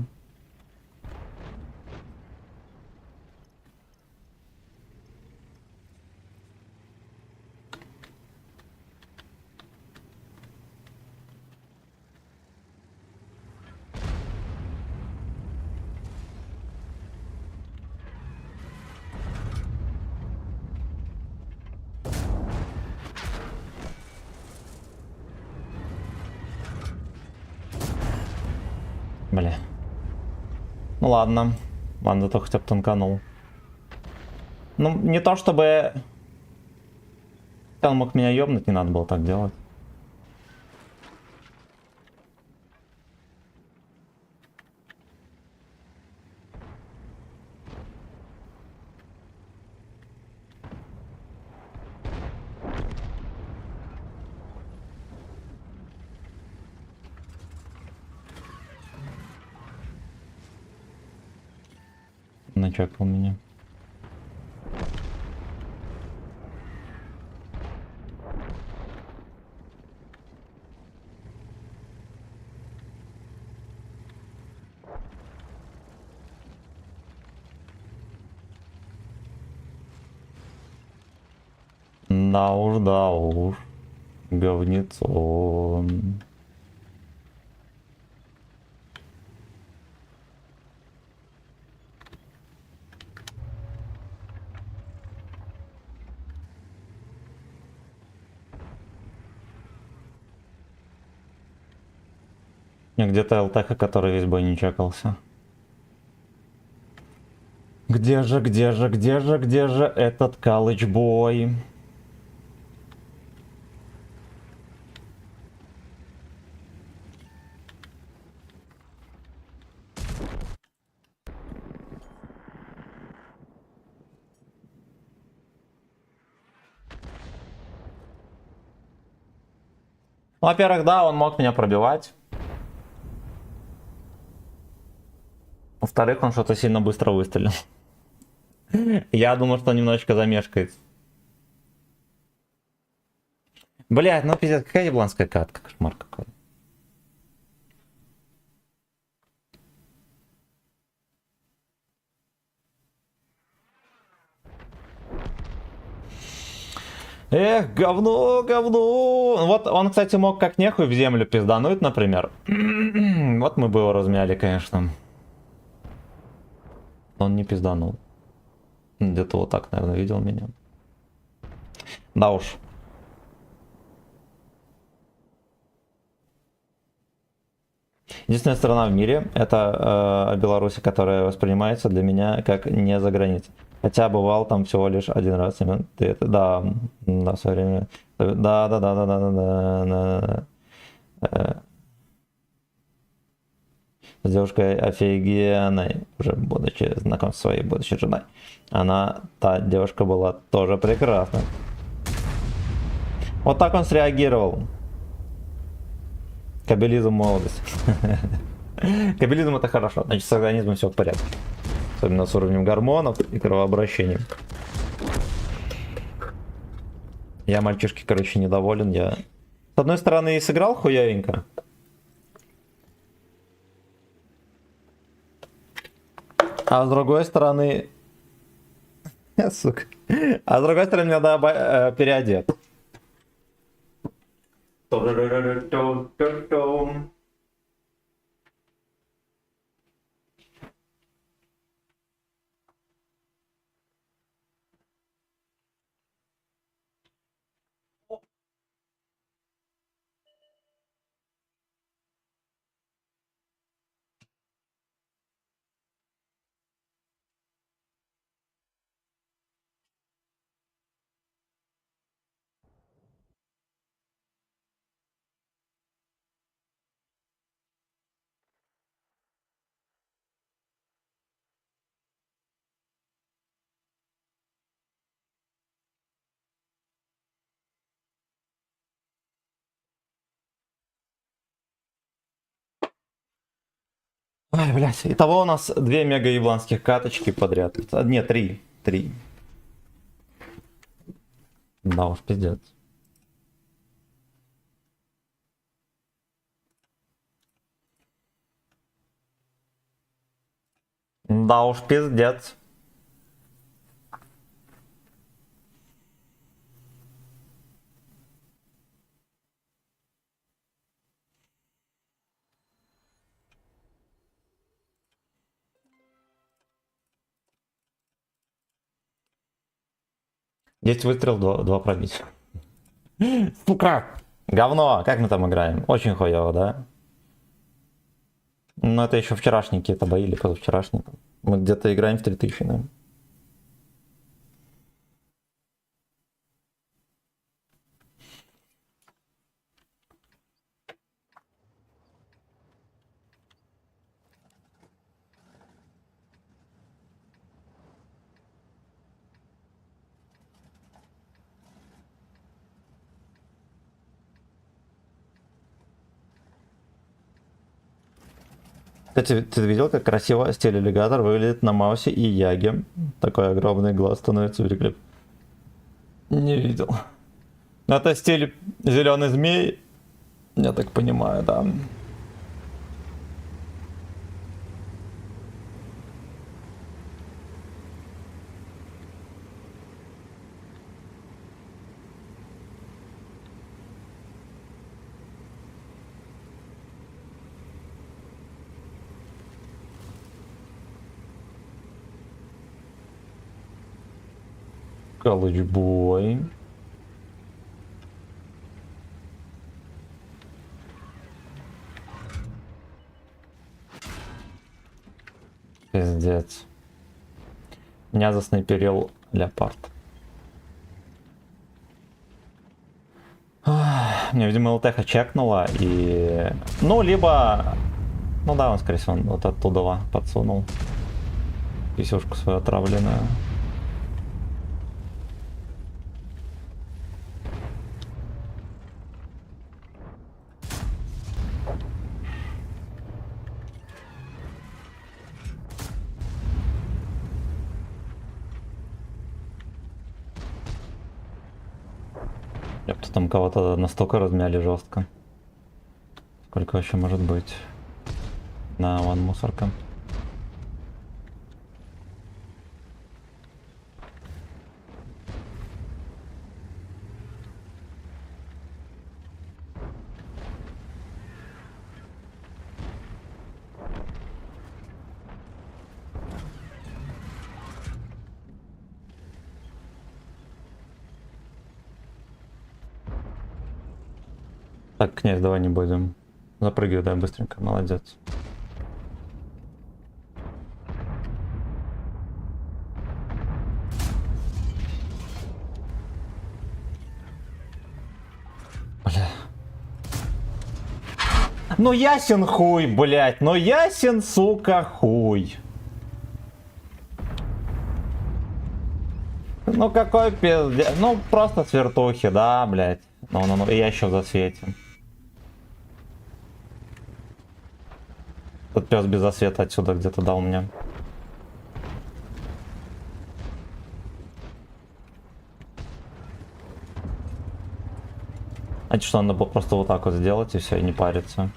Бля. Ну ладно. Ладно, зато хотя бы танканул. Ну, не то чтобы... Он мог меня ёбнуть, не надо было так делать. Начекал меня. Да уж. Говнецо. Где-то ЛТХ, который весь бой не чекался. Где же этот калыч бой? Ну, во-первых, да, он мог меня пробивать. Во-вторых, он что-то сильно быстро выстрелил. Я думал, что он немножечко замешкается. Блять, ну пиздец, какая ебланская катка, кошмар какой. Эх, говно, говно. Вот он, кстати, мог как нехуй в землю пиздануть, например. Вот мы бы его размяли, конечно. Он не пизданул. Где-то вот так, наверное, видел меня. Да уж. Единственная страна в мире, это Беларусь, которая воспринимается для меня как не за границей. Хотя бывал там всего лишь один раз. Да, да, в свое время. Да, да, да, да, да, да, да, да. С девушкой офигенной, уже будучи знаком с своей будущей женой. Та девушка была тоже прекрасна. Вот так он среагировал. Кабелизм молодость. Кабелизм это хорошо, значит с организмом все в порядке. Особенно с уровнем гормонов и кровообращением. Я мальчишки, короче, недоволен. Я с одной стороны и сыграл хуевенько. А с другой стороны... Сука. А с другой стороны мне надо переодет. Ой, блядь. Итого у нас 2 мега-ебланских каточки подряд. Нет, 3. 3. Да уж, пиздец. Да уж, пиздец. Есть выстрел, 2 пробить. Сука! Говно! Как мы там играем? Очень хуёво, да? Ну это еще вчерашние какие-то бои или позавчерашние. Мы где-то играем в 3000, наверное. Кстати, ты видел, как красиво стиль-аллигатор выглядит на Маусе и Яге? Такой огромный глаз становится великолепным. Не видел. Это стиль зеленый змей, я так понимаю, да. Калычбой. Пиздец. Меня заснайперил леопард. Мне, видимо, ЛТХ чекнула и... Ну, либо... Ну да, он, скорее всего, он вот оттуда подсунул. Писюшку свою отравленную. Ёпта, там кого-то настолько размяли жестко. Сколько вообще может быть? На ван мусорка. Так, князь, давай не будем. Запрыгивай, да, быстренько, молодец. Бля. Ну ясен хуй, блять, ну ясен, сука, хуй. Ну какой пиздец, ну просто свертухи, да, блять. Ну, и я еще в засвете. Тут пес без засвета отсюда где-то дал мне. А что, надо было просто вот так вот сделать и все, и не париться.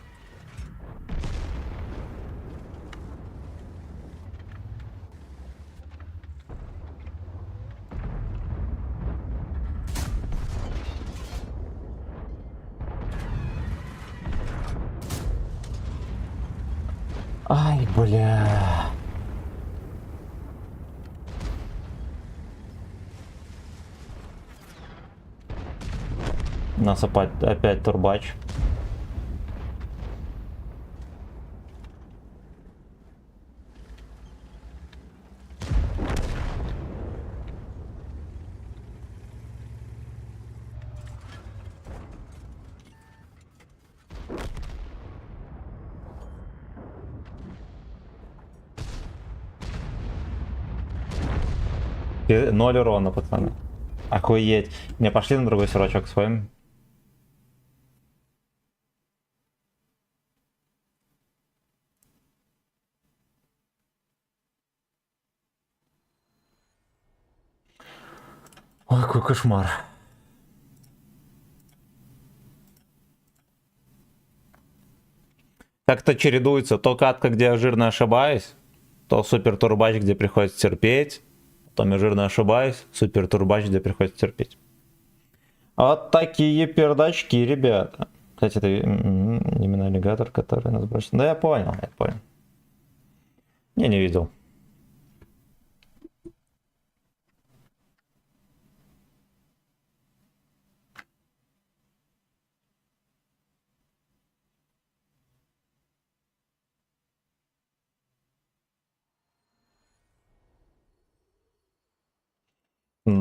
Ай, бля. Нас опять турбач. И 0 урона, пацаны. Охуеть. Не, пошли на другой сервачок своим. Ой, какой кошмар. Как-то чередуется то катка, где я жирно ошибаюсь, то супер турбач, где приходится терпеть, потом я жирно ошибаюсь, супер турбач, где приходится терпеть. Вот такие пердачки, ребята. Кстати, это именно аллигатор, который нас бросил. Да я понял, я понял. Я не видел.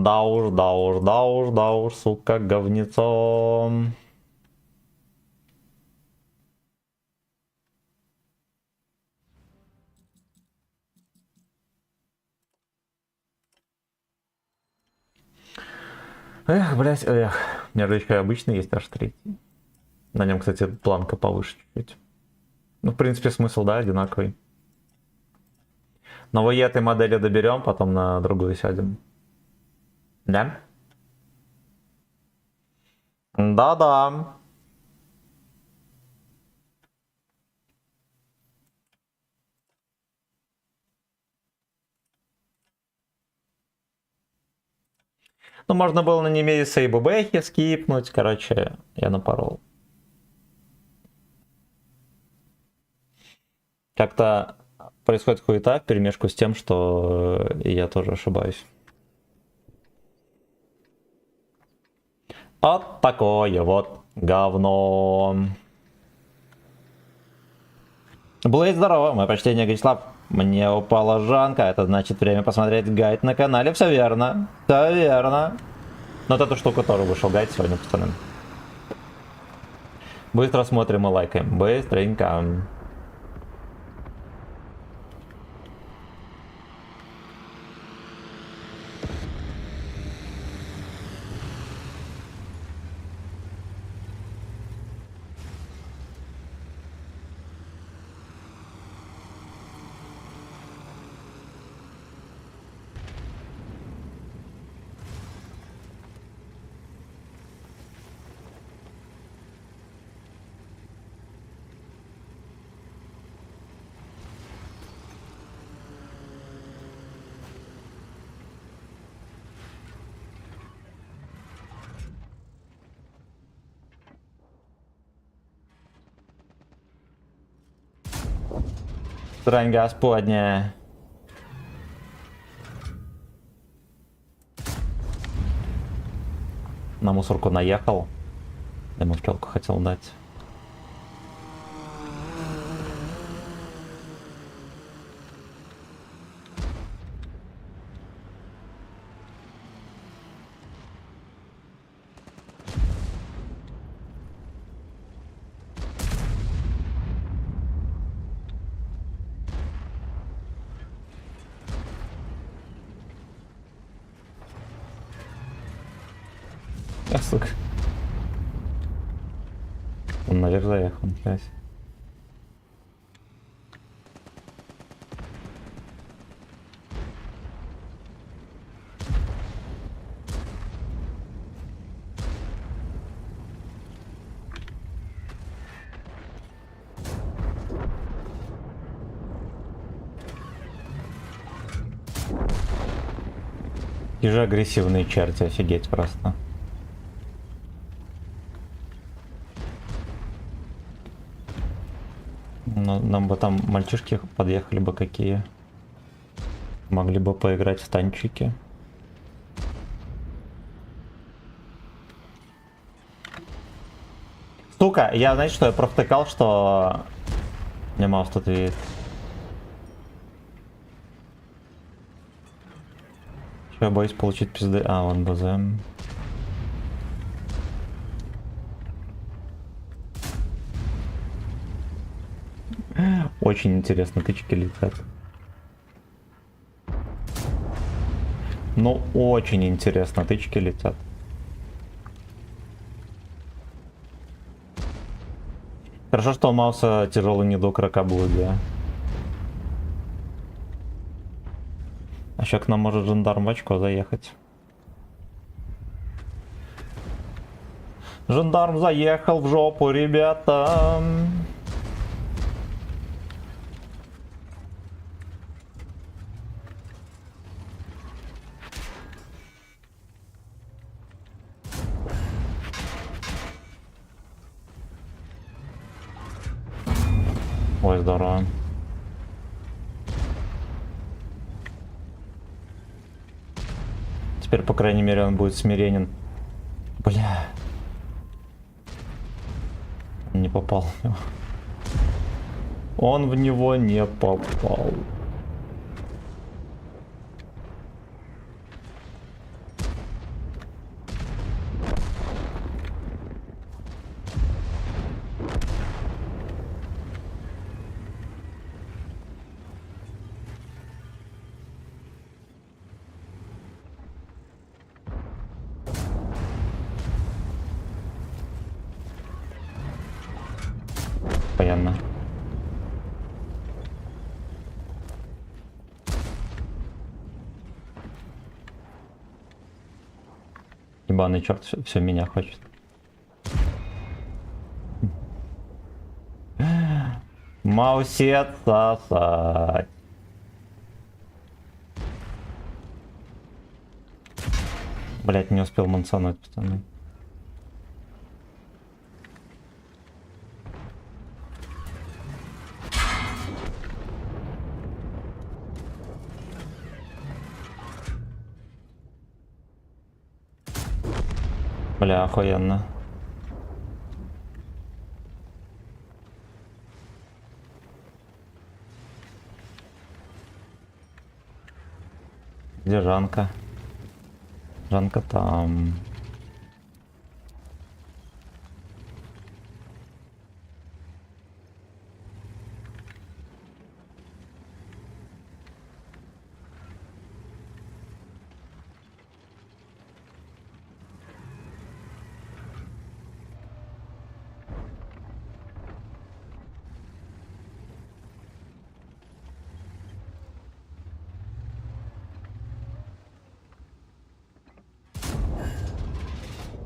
Да уж, сука, говнецо. Эх, блять, эх. У меня же еще и обычный есть аж 3. На нем, кстати, планка повыше чуть-чуть. Ну, в принципе, смысл, да, одинаковый. Но вы этой модели доберем, потом на другую сядем. Да? Да-да. Ну, можно было на Немезиса и ББХи скипнуть, короче, я напорол. Как-то происходит хуета в перемешку с тем, что я тоже ошибаюсь. Вот такое вот говно. Блейд, здорово, мое почтение, Грислав. Мне упала жанка, это значит время посмотреть гайд на канале. Все верно, все верно. Но вот эту штуку тоже вышел гайд сегодня, пацаны. Быстро смотрим и лайкаем, быстренько. Срань господня. На мусорку наехал. Ему в телку хотел дать. А, сука. Он наверх заехал, нифига себе. И же агрессивные черти, офигеть просто. Нам бы там мальчишки подъехали бы какие. Могли бы поиграть в танчики. Сука, я, знаете, что я провтыкал, что... Мне маус тут видит. Что я боюсь получить пизды. А, вон БЗМ. Очень интересно, тычки летят. Ну, очень интересно, тычки летят. Хорошо, что у Мауса тяжелый недуг ракоблудия. А еще к нам может жандарм в очко заехать. Жандарм заехал в жопу, ребята. Ой, здорово. Теперь, по крайней мере, он будет смиренен. Бля. Не попал в него. Он в него не попал. Понятно. Ебаный черт все меня хочет. Маусет сосать. Блять, не успел мансануть, пацаны. Бля, охуенно. Где Жанка? Жанка там.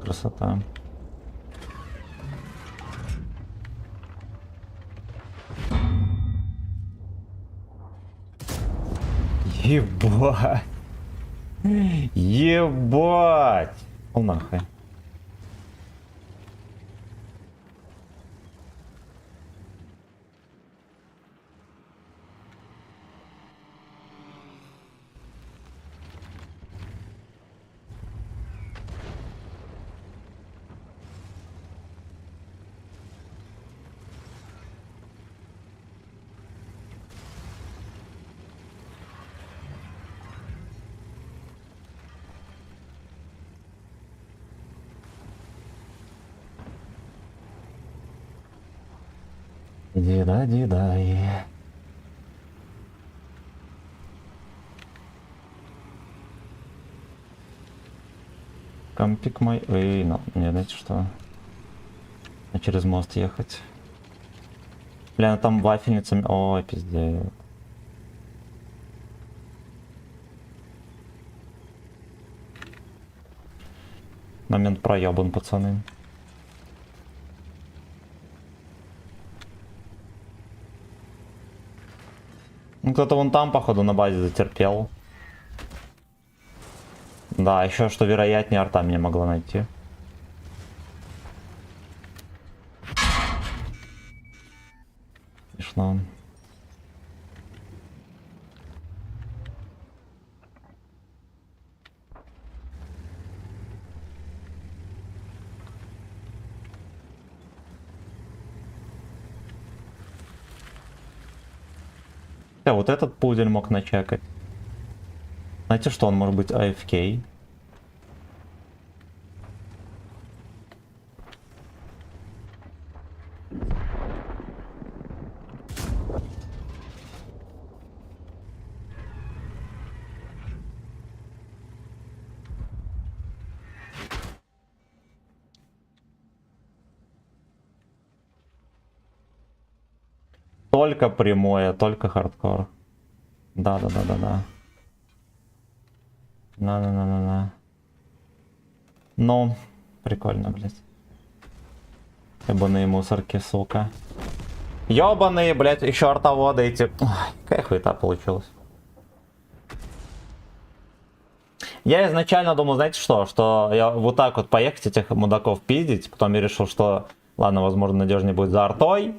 Красота. Ебать. Ебать. Пол нахуй. Дида-дидай. Кампик мой... Эй, ну, не, знаете что? А через мост ехать. Бля, ну там вафельницами... Ой, пиздец. Момент проебан, пацаны. Ну, кто-то вон там, походу, на базе затерпел. Да, еще что вероятнее, арта меня могла найти. Смешно. Вот этот пудель мог начекать. Знаете что, он может быть AFK. Только прямое, только хардкор. Да. На. Ну, прикольно, блядь. Ебаные мусорки, сука. Ёбаные, блядь, еще артоводы эти. Ой, какая хуета получилась. Я изначально думал, знаете что? Что я вот так вот поехать этих мудаков пиздить. Потом я решил, что, ладно, возможно, надежнее будет за артой.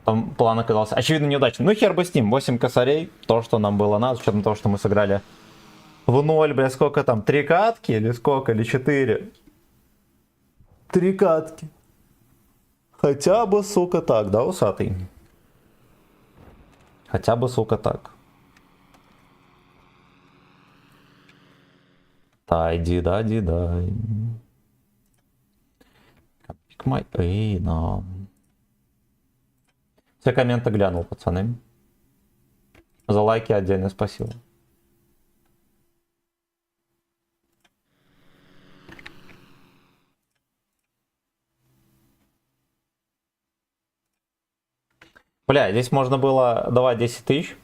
Там план оказался очевидно неудачным. Ну хер бы с ним, 8 косарей. То, что нам было надо, с учетом того, что мы сыграли в 0, бля, сколько там? 3 катки или сколько? Или 4? 3 катки. Хотя бы, сука, так, да, усатый? Хотя бы, сука, так. Дай, дидай. Эй, на. Все комменты глянул, пацаны. За лайки отдельно спасибо. Бля, здесь можно было давать 10 тысяч.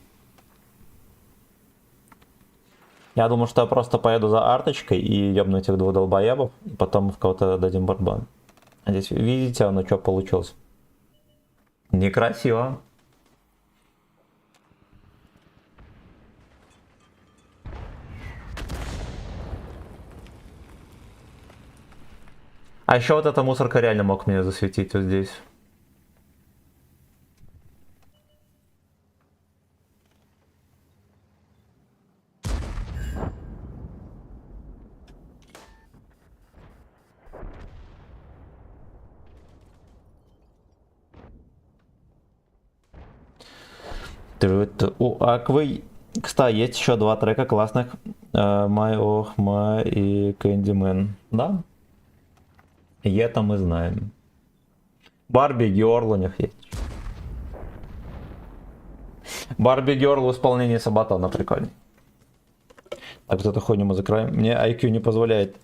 Я думаю, что я просто поеду за арточкой и ебну этих двух долбоебов. И потом в кого-то дадим барбан. А здесь, видите, оно что получилось? Некрасиво. А еще вот эта мусорка реально мог меня засветить вот здесь. У Аквы, кстати, есть еще 2 трека классных. My Oh My и Candyman. Да? И это мы знаем. Барби Герл у них есть. Барби Герл в исполнении Сабатона прикольный. Так, вот эту хуйню мы закроем. Мне IQ не позволяет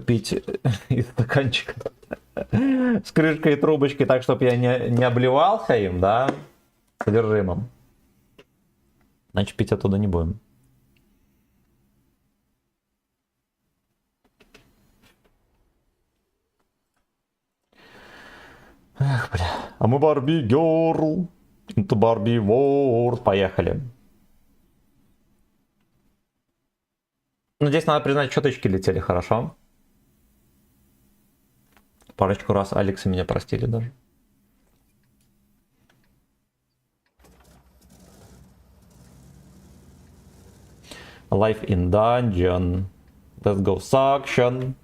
пить из стаканчика с крышкой и трубочкой, так, чтобы я не обливался им, да, содержимым. Значит, пить оттуда не будем. Эх, бля. А мы Барби Герл. Это Барби Ворд. Поехали. Ну, здесь надо признать, шуточки летели хорошо. Парочку раз Алекса меня простили даже. Life in Dungeon. Let's go Suction.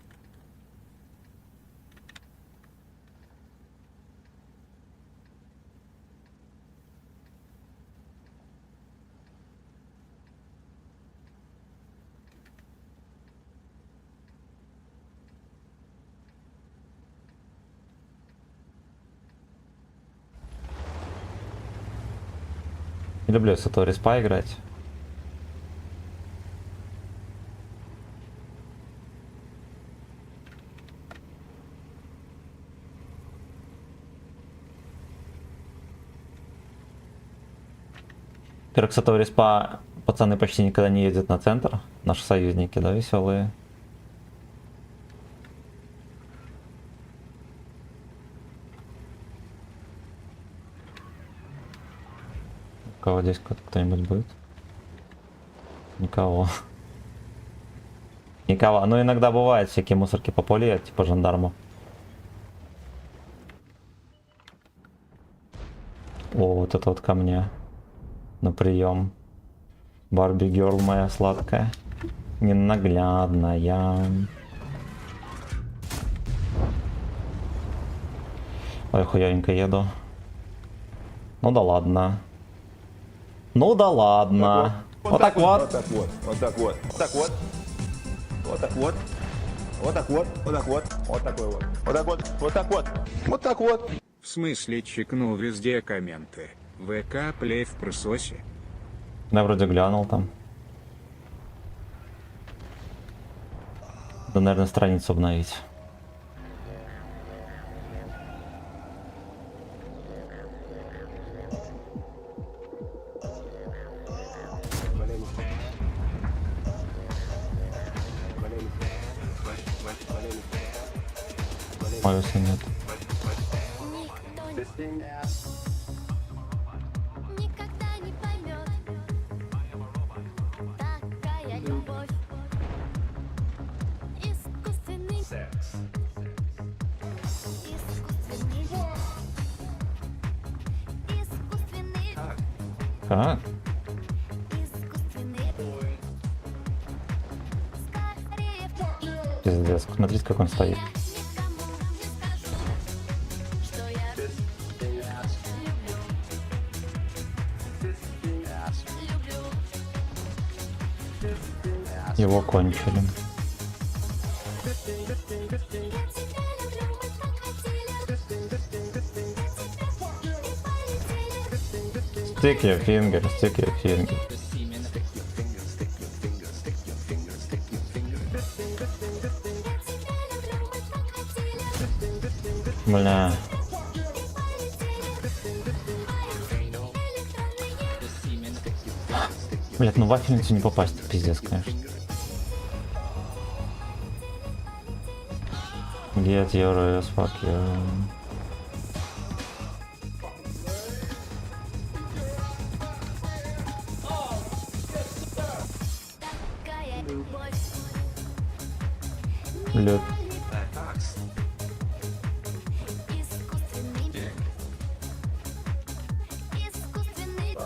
Люблю с этого респа играть. Во-первых, с этого респа пацаны почти никогда не ездят на центр. Наши союзники, да, веселые. У кого здесь кто-нибудь будет? Никого. Никого. Но иногда бывают всякие мусорки по полю, типа жандарму. О, вот это вот ко мне. На прием. Барби Герл моя сладкая. Ненаглядная. Ой, хуёвенько еду. Ну да ладно. Ну да ладно. Вот так вот. Вот так вот. Вот так вот. Вот так вот. Вот так вот. Вот так вот. Вот так вот. Вот такой вот. Вот так вот. Вот так вот. Вот так вот. В смысле чекнул везде комменты. ВК плей в прососе. Я вроде глянул там. Да, наверное, страницу обновить. Ой, если нет. Никогда не поймет такая любовь. Искусственный секс. Искусственный. Искусственный. Как? Искусственный. Скорее в Пиздец, смотрите, как он стоит. никому не скажу, что я люблю. Его кончили. Stick your finger, stick your finger. Бля. Блять, ну в вафельницу не попасть, это пиздец, конечно. Get your ass, fuck you. Такая любовь. Блядь. Искусственный. Искусственный.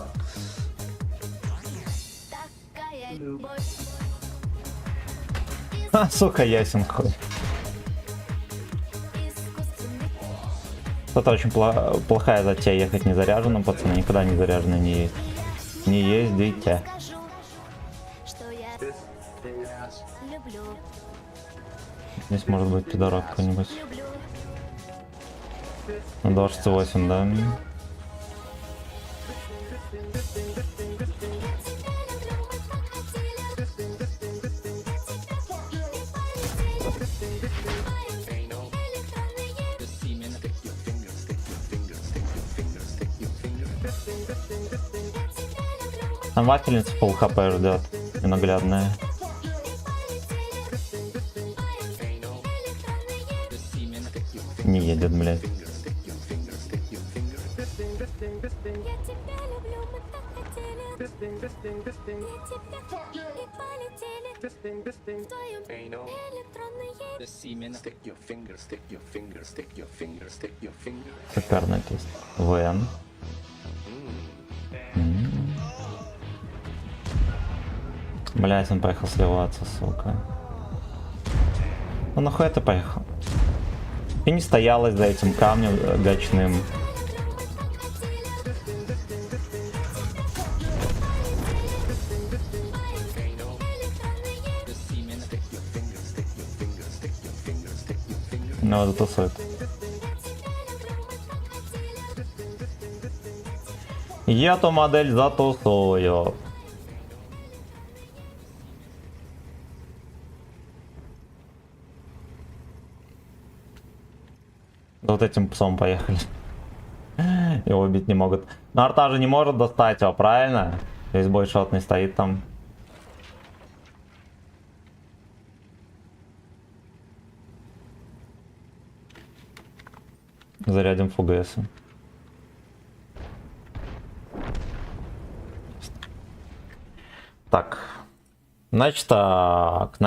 Такая любовь. А, сука, ясен хуй. Искусственный. Это очень плохая затея ехать незаряженным, пацаны. Никогда не заряженный не ездите. Скажу, что я люблю. Здесь может быть пидорок какой-нибудь. Люблю. На 28, да? Там вафельница пол хп ждет. Ненаглядная. Не едет, блядь. Я тебя люблю, мы так хотели. Я тебя и полетели. В твоем электронный Шикарная песня. ВН. Блять, он поехал сливаться, сука. Ну нахуй ты поехал? Ты не стоялась за этим камнем гачным. Ну, вот тусует. Эту модель затусую. Вот этим псом поехали. Его убить не могут. Но арта же не может достать его, правильно? Весь бой шотный стоит там. Зарядим ФУГС. Так. Значит так.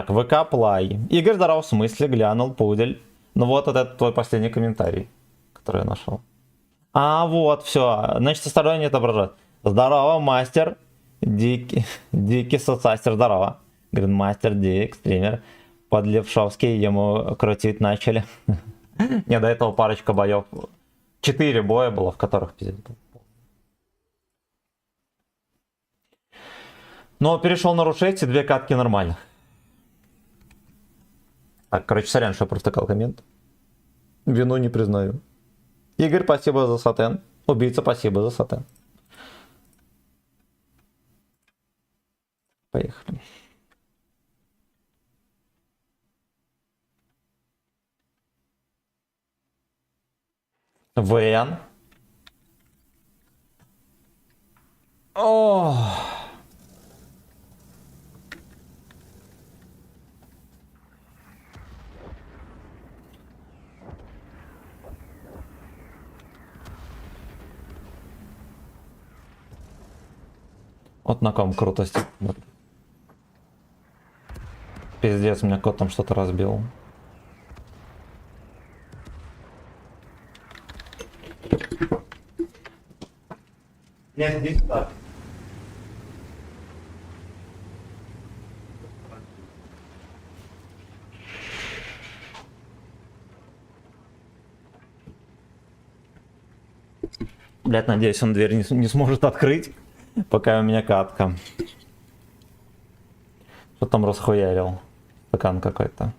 ВК Плай. Игорь, здорово, в смысле, глянул, пудель. Ну вот этот твой последний комментарий, который я нашел. А, вот, все. Значит, сторонний отображает. Здорово, мастер. Дикий соцастер, здорово. Гринмастер, Дик, стример. Подлевшовский, ему крутить начали. Не, до этого парочка боев. 4 боя было, в которых пиздец был. Но перешел на рушете, 2 катки нормально. Так, короче, сорян, что я провтыкал коммент. Вину не признаю. Игорь, спасибо за сатен. Убийца, спасибо за сатен. Поехали. ВН. О. Вот на ком крутость. Вот. Пиздец, меня кот там что-то разбил. Нет, здесь так. Блять, надеюсь, он дверь не сможет открыть, пока у меня катка. Что там расхуярил? Стакан какой-то.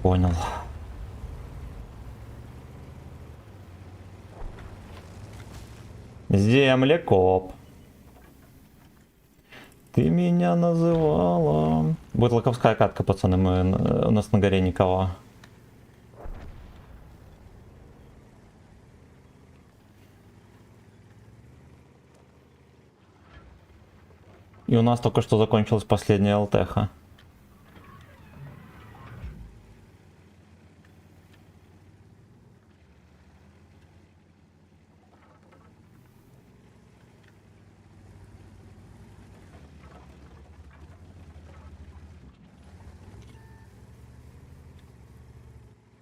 Понял. Землекоп. Ты меня называла. Будет лаковская катка, пацаны, у нас на горе никого. И у нас только что закончилась последняя ЛТХ.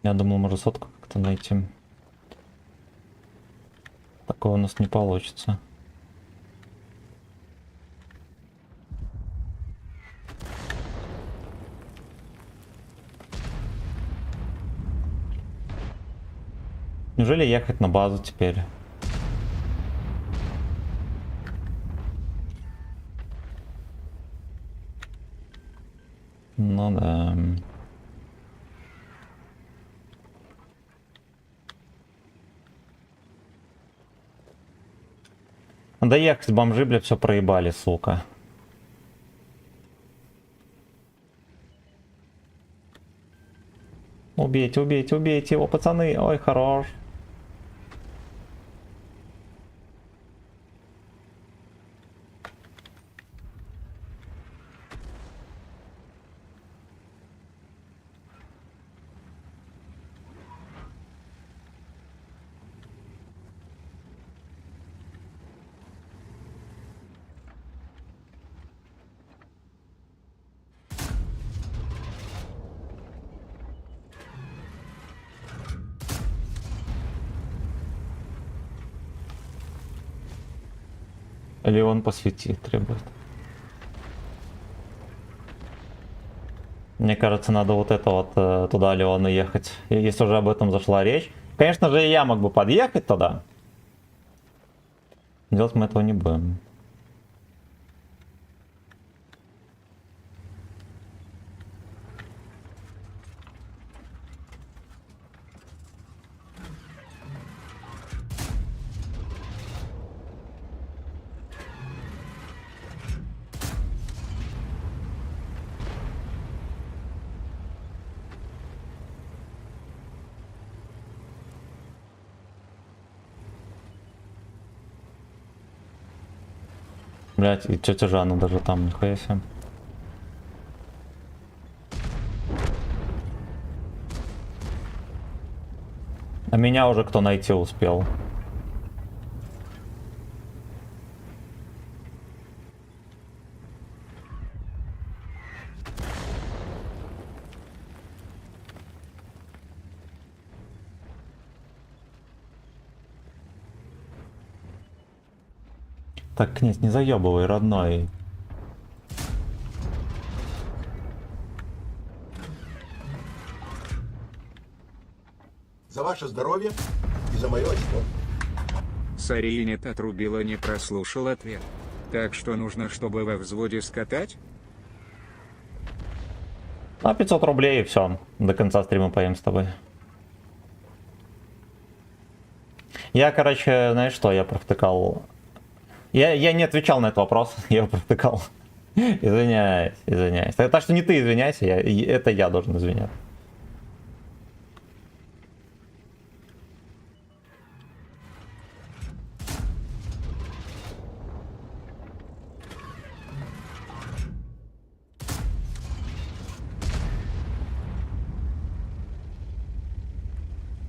Я думал, может сотку как-то найти. Такого у нас не получится. Неужели ехать на базу теперь? Ну да. Надо ехать, бомжи, блядь, все проебали, сука. Убейте, убейте, убейте его, пацаны. Ой, хорош. Или он посвети требует. Мне кажется, надо вот это вот туда, Леона, ехать. Если уже об этом зашла речь. Конечно же, и я мог бы подъехать туда. Делать мы этого не будем. Блять, и тетя Жанна даже там, нихуя себе. А меня уже кто найти успел. Так, князь, не заебывай, родной. За ваше здоровье и за мое очко. Саринет отрубила, не прослушал ответ. Так что нужно, чтобы во взводе скатать? А 500 рублей и все. До конца стрима поем с тобой. Я, короче, знаешь что, я провтыкал. Я не отвечал на этот вопрос, я его провтыкал. Извиняюсь, извиняюсь. Так что не ты извиняйся, это я должен извиняться.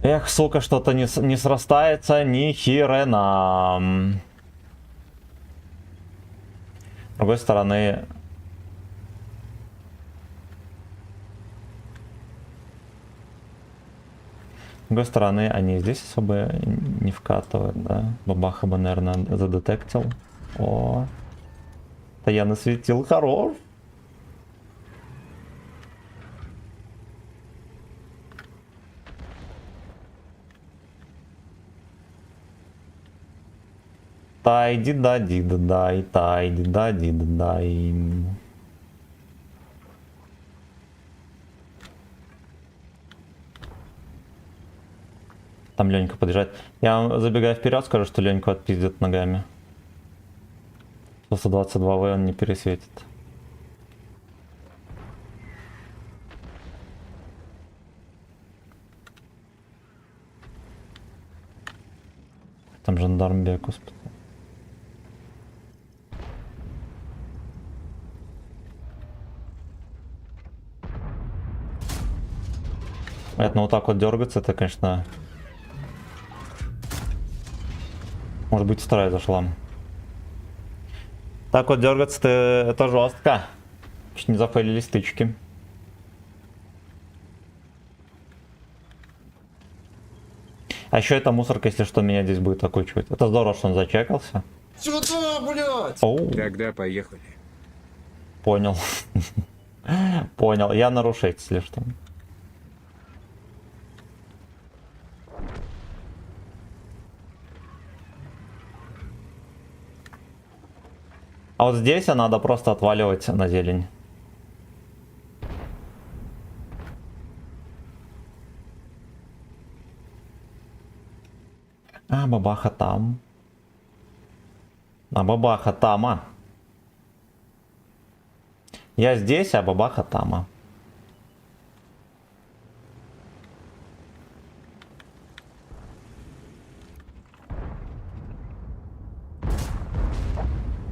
Эх, сука, что-то не срастается ни херена. С другой стороны... С другой стороны, они здесь особо не вкатывают, да? Бабаха бы, наверное, задетектил. О, да я насветил, хорош. Тай-ди-да-ди-да-дай, тай-ди-да-ди-да-дай. Там Ленька подъезжает. Я вам, забегая вперед, скажу, что Леньку отпиздят ногами. 122В он не пересветит. Там жандарм бег, господи. Это, ну вот так вот дергаться, это, конечно... Может быть, вторая зашла. Так вот дергаться, это жестко. Чуть не зафейлили стычки. А еще эта мусорка, если что, меня здесь будет окучивать. Это здорово, что он зачекался. Сюда, блядь! Оу, Тогда поехали. понял. Понял. Я нарушитель, если что. А вот здесь надо просто отваливать на зелень. А, бабаха там. А бабаха тама. Я здесь, а бабаха тама.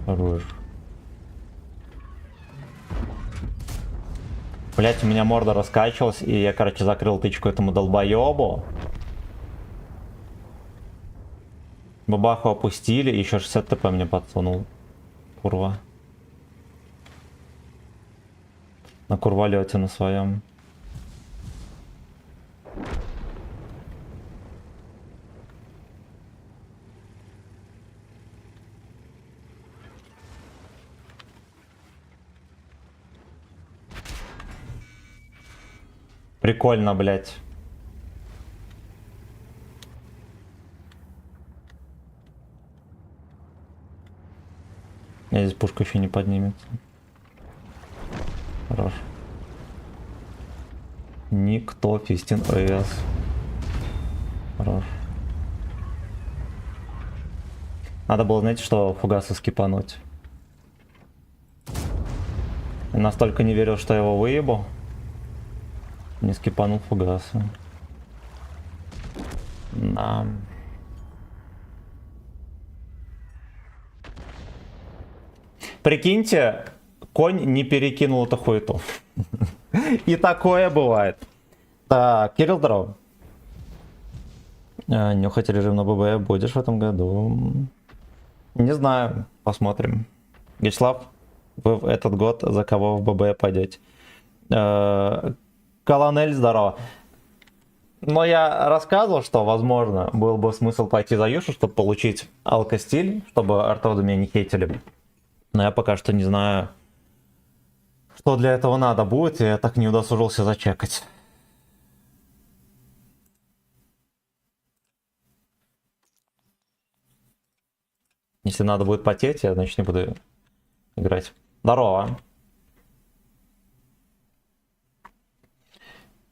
Хорош. Блять, у меня морда раскачивалась, и я, короче, закрыл тычку этому долбоебу. Бабаху опустили, еще 60 ТП мне подсунул. Курва. На курвалете на своем. Прикольно, блядь. Здесь пушка еще не поднимется. Хорош. Никто, Фистин ОС. Хорош. Надо было, знаете, что фугасы скипануть. Я настолько не верил, что я его выебу. Не скипанул фугасы. Да. Прикиньте, конь не перекинул эту хуету. И такое бывает. Так, Кирилл, здорово. Нюхать режим на ББ будешь в этом году? Не знаю, посмотрим. Вячеслав, вы в этот год за кого в ББ пойдете? Колонель, здорово. Но я рассказывал, что, возможно, был бы смысл пойти за Юшу, чтобы получить алкостиль, чтобы артоды меня не хейтили. Но я пока что не знаю, что для этого надо будет, и я так не удосужился зачекать. Если надо будет потеть, я, значит, не буду играть. Здорово.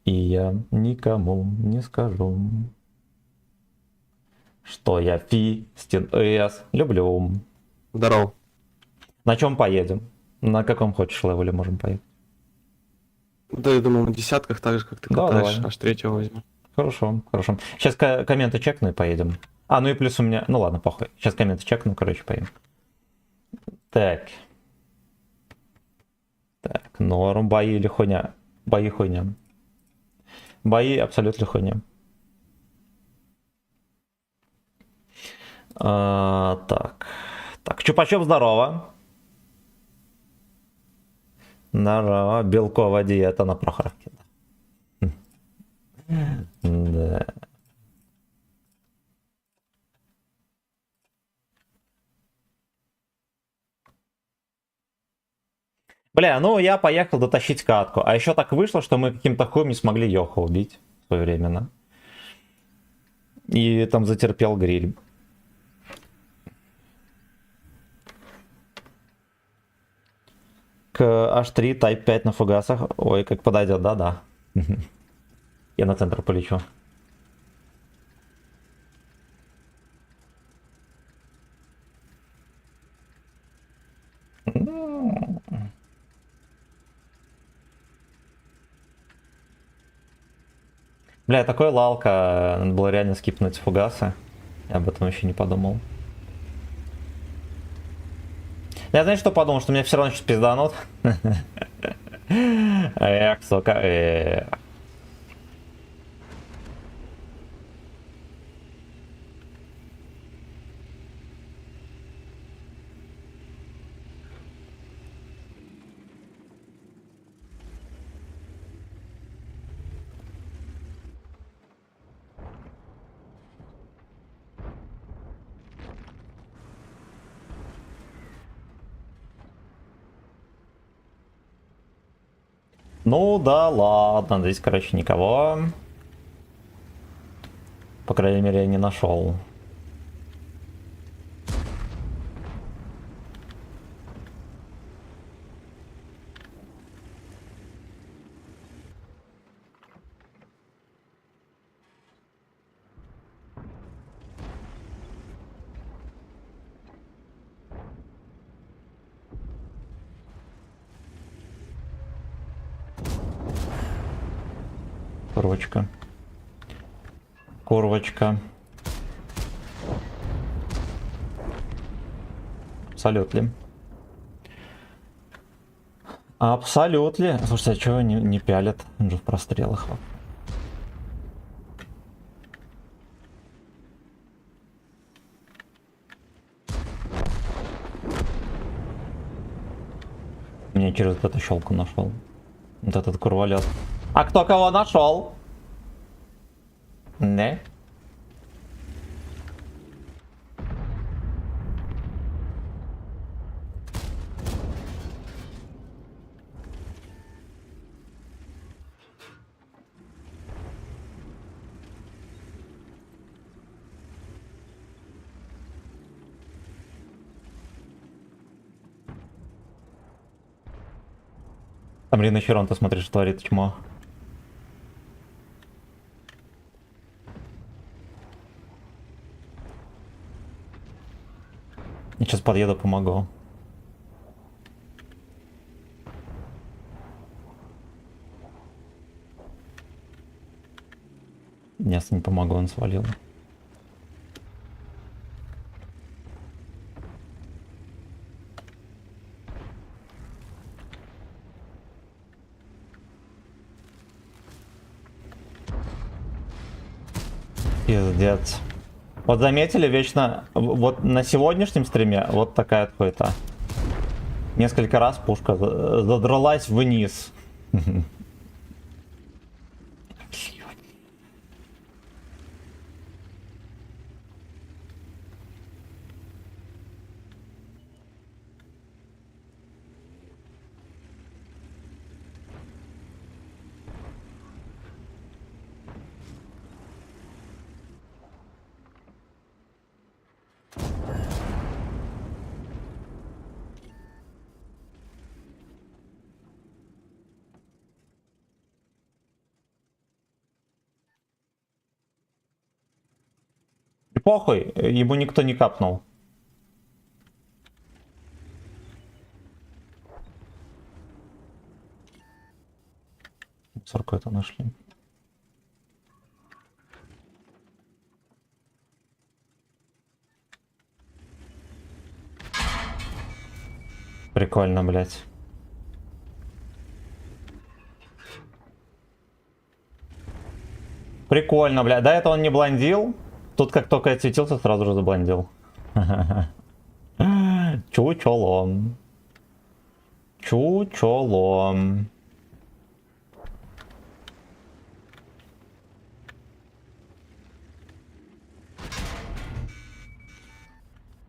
И я никому не скажу, что я Фистин ОС люблю. Здорово. На чем поедем? На каком хочешь левеле можем поехать? Да, я думал, на десятках, так же, как ты Да, катаешь, давай. аж третьего возьму. Хорошо, хорошо. Сейчас комменты чекну и поедем. А, ну и плюс у меня... Ну ладно, похуй. Сейчас комменты чекну, короче, поедем. Так. Так, норм. Бои или хуйня? Бои хуйня. Бои абсолютно хуйня. Так. Так, Чупачоп, здорово. Здорово. Белковая диета на Прохоровке. Да. Бля, ну я поехал дотащить катку. А еще так вышло, что мы каким-то хуем не смогли Йоха убить своевременно. И там затерпел гриль. К H3 Type 5 на фугасах. Ой, как подойдет, да-да. Я на центр полечу. Бля, такой лалка, надо было реально скипнуть фугасы. Я об этом еще не подумал. Я знаешь, что подумал? Что меня все равно сейчас пизданут. Эх, сука, эх. Ну да ладно, здесь, короче, никого. По крайней мере, я не нашел. Курвочка. Курвочка. Абсолютно. Абсолютно. Слушайте, а чего не пялят? Он же в прострелах. Мне через вот эту щелку нашел. Вот этот курвалет. А кто кого нашел? Не? Там Рина Черон, ты смотришь, что творит чмо. Я сейчас подъеду, помогу. Нет, не помогу, он свалил. Пиздец. Вот заметили, вечно, вот на сегодняшнем стриме вот такая хуета. Несколько раз пушка задралась вниз. И похуй, ему никто не капнул. Мусорку это нашли. Прикольно, блядь. Прикольно, блядь. До этого он не блондил. Тут как только я светился, сразу же заблондил. Чучелом. Чучелом.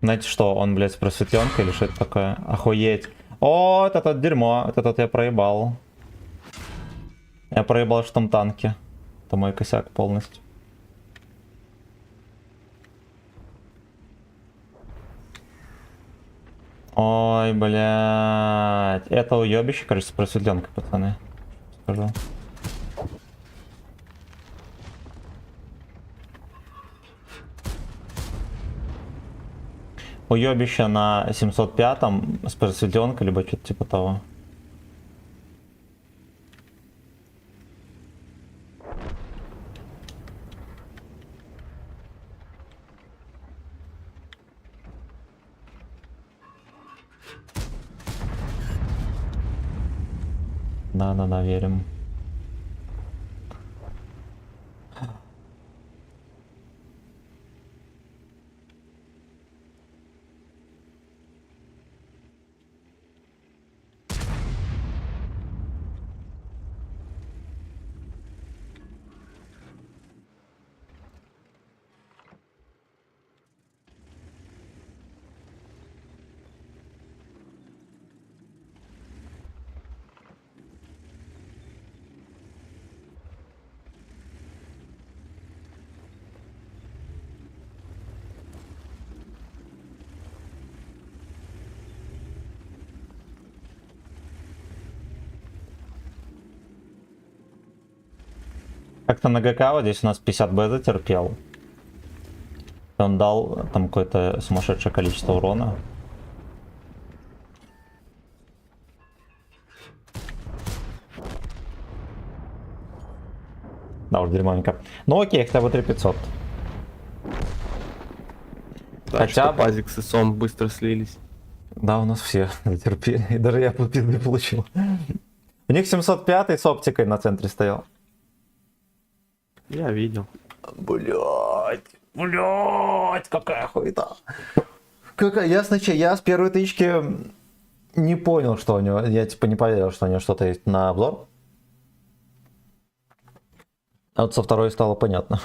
Знаете что, он, блядь, с просветленкой или что это такое? Охуеть. О, это тот дерьмо. Это тот я проебал. Я проебал в том танке. Это мой косяк полностью. Ой, блядь. Это уебище, кажется, с просветленкой, пацаны. Скажу. Уебище на 705-м с просветленкой, либо что-то типа того. Да, верим. Как-то на ГК вот здесь у нас 50 Б затерпел. Он дал там какое-то сумасшедшее количество урона. Да, уж дерьмовенько. Ну окей, хотя бы 3500. Да, Хотя что бы. Пазик с Исом быстро слились. Да, у нас все затерпели. И даже я пизды получил. У них 705 с оптикой на центре стоял. Я видел. Блять, какая хуйта. Какая, я с первой тычки не понял, что у него, я типа не поверил, что у него что-то есть на обзор. А вот со второй стало понятно.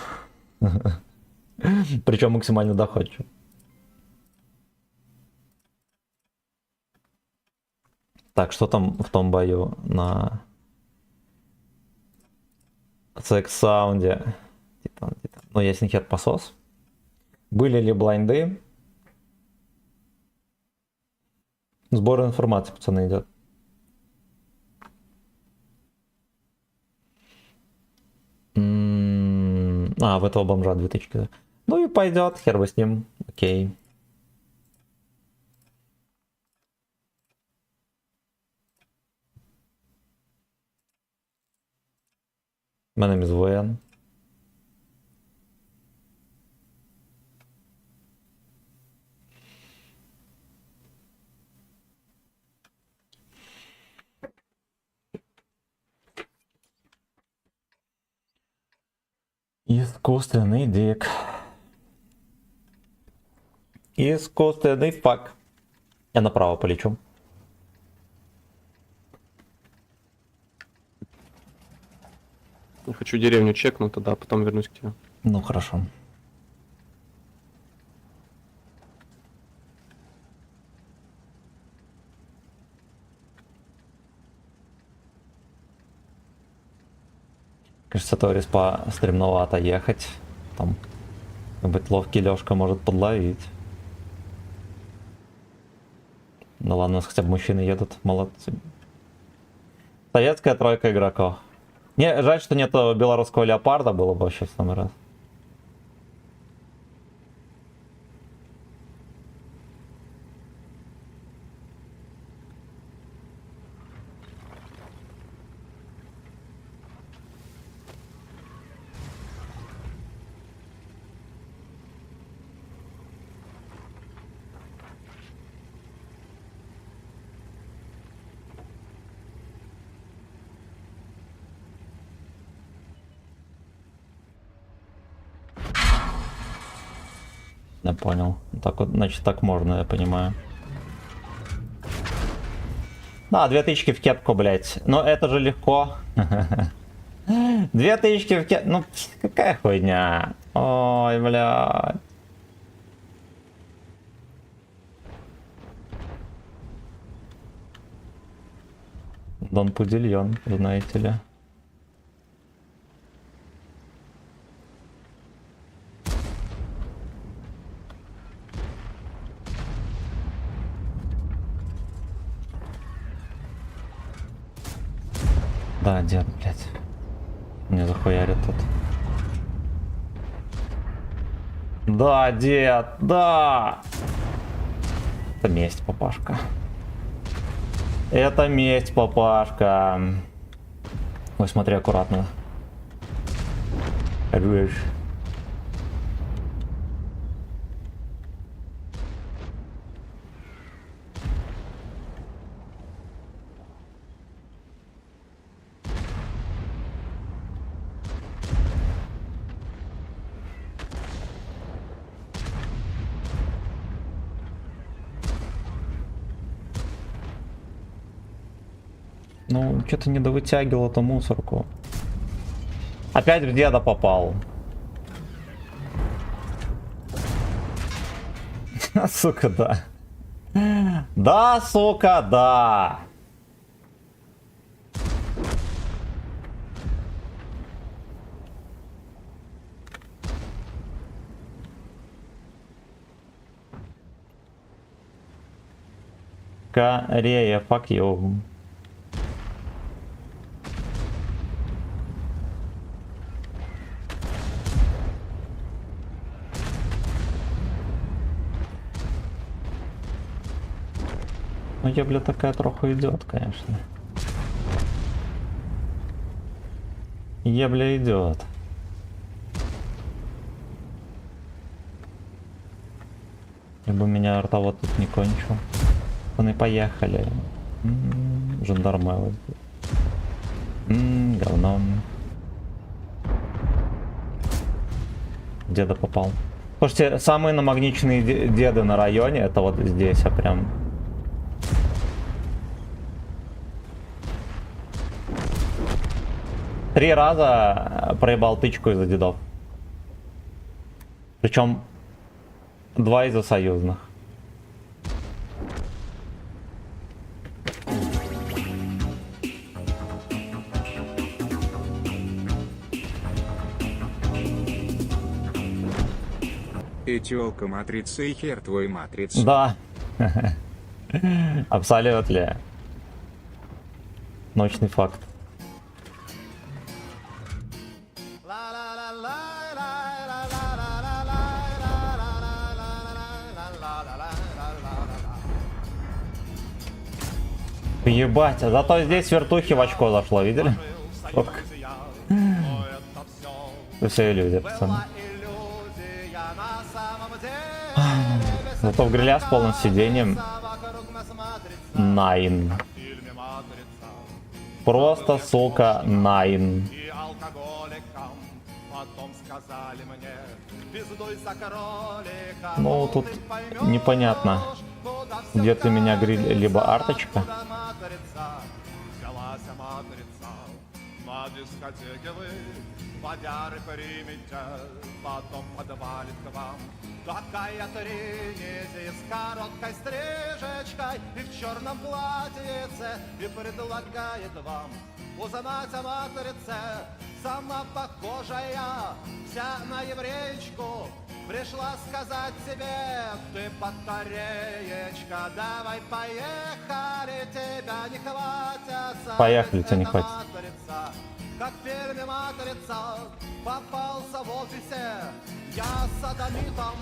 Причем максимально доходчиво. Так, что там в том бою на секс-саунде? Титан. Ну, ясен хер посос. Были ли блайнды? Сбор информации, пацаны, идет. А, в этого бомжа 2 тычки. Да. Ну и пойдет, хер бы с ним. Окей. My name is Воен. Искусственный дик. Искусственный фак. Я направо полечу. Я хочу деревню чекнуть тогда, а потом вернусь к тебе. Ну хорошо. Кажется, то респа стремновато ехать. Там, может быть, ловкий Лёшка может подловить. Ну ладно, у нас хотя бы мужчины едут, молодцы. Советская тройка игроков. Не, жаль, что нету белорусского леопарда, было бы вообще в самый раз. Я понял. Так вот, значит, так можно, я понимаю. Да, 2 тычки в кепку, блять. Но это же легко. 2 тычки в кепку. Ну, какая хуйня. Ой, блядь. Дон Пудильон, знаете ли. Да, дед, блядь. Мне захуярит тут. Да, дед, да! Это месть, папашка. Это месть, папашка. Ой, смотри аккуратно. Рвешь. Ну, что-то не довытягивал эту мусорку. Опять в деда попал. Сука, да. Да, сука, да. Корея, fuck you. Ну, ебля такая троху идет, конечно. Ебля идет. Либо меня ртовод тут не кончил. Мы поехали. Жандармы вот здесь. Говном. Деда попал. Слушайте, самые намагниченные деды на районе, это вот здесь, а прям... Три раза проебал тычку из-за дедов. Причем 2 из-за союзных. И тёлка матрица, и хер твой матрица. Да. Абсолютно. Научный факт. Ебать, а зато здесь вертухи в очко зашло, видели? Фотка. Все иллюзия, пацаны. Зато в гриля с полным сиденьем. Найн. Просто, сука, найн. Ну, тут непонятно, где ты меня гриль, либо арточка. Водяры примите, потом подвалит к вам. Такая тринити с короткой стрижечкой и в черном платьице и предлагает вам узнать о матрице. Сама похожая, вся на евреечку, пришла сказать тебе, ты батареечка, давай поехали, тебя не хватятся. Поехали, тебя не хватит. Как в фильме «Матрица» попался в офисе я садомитом,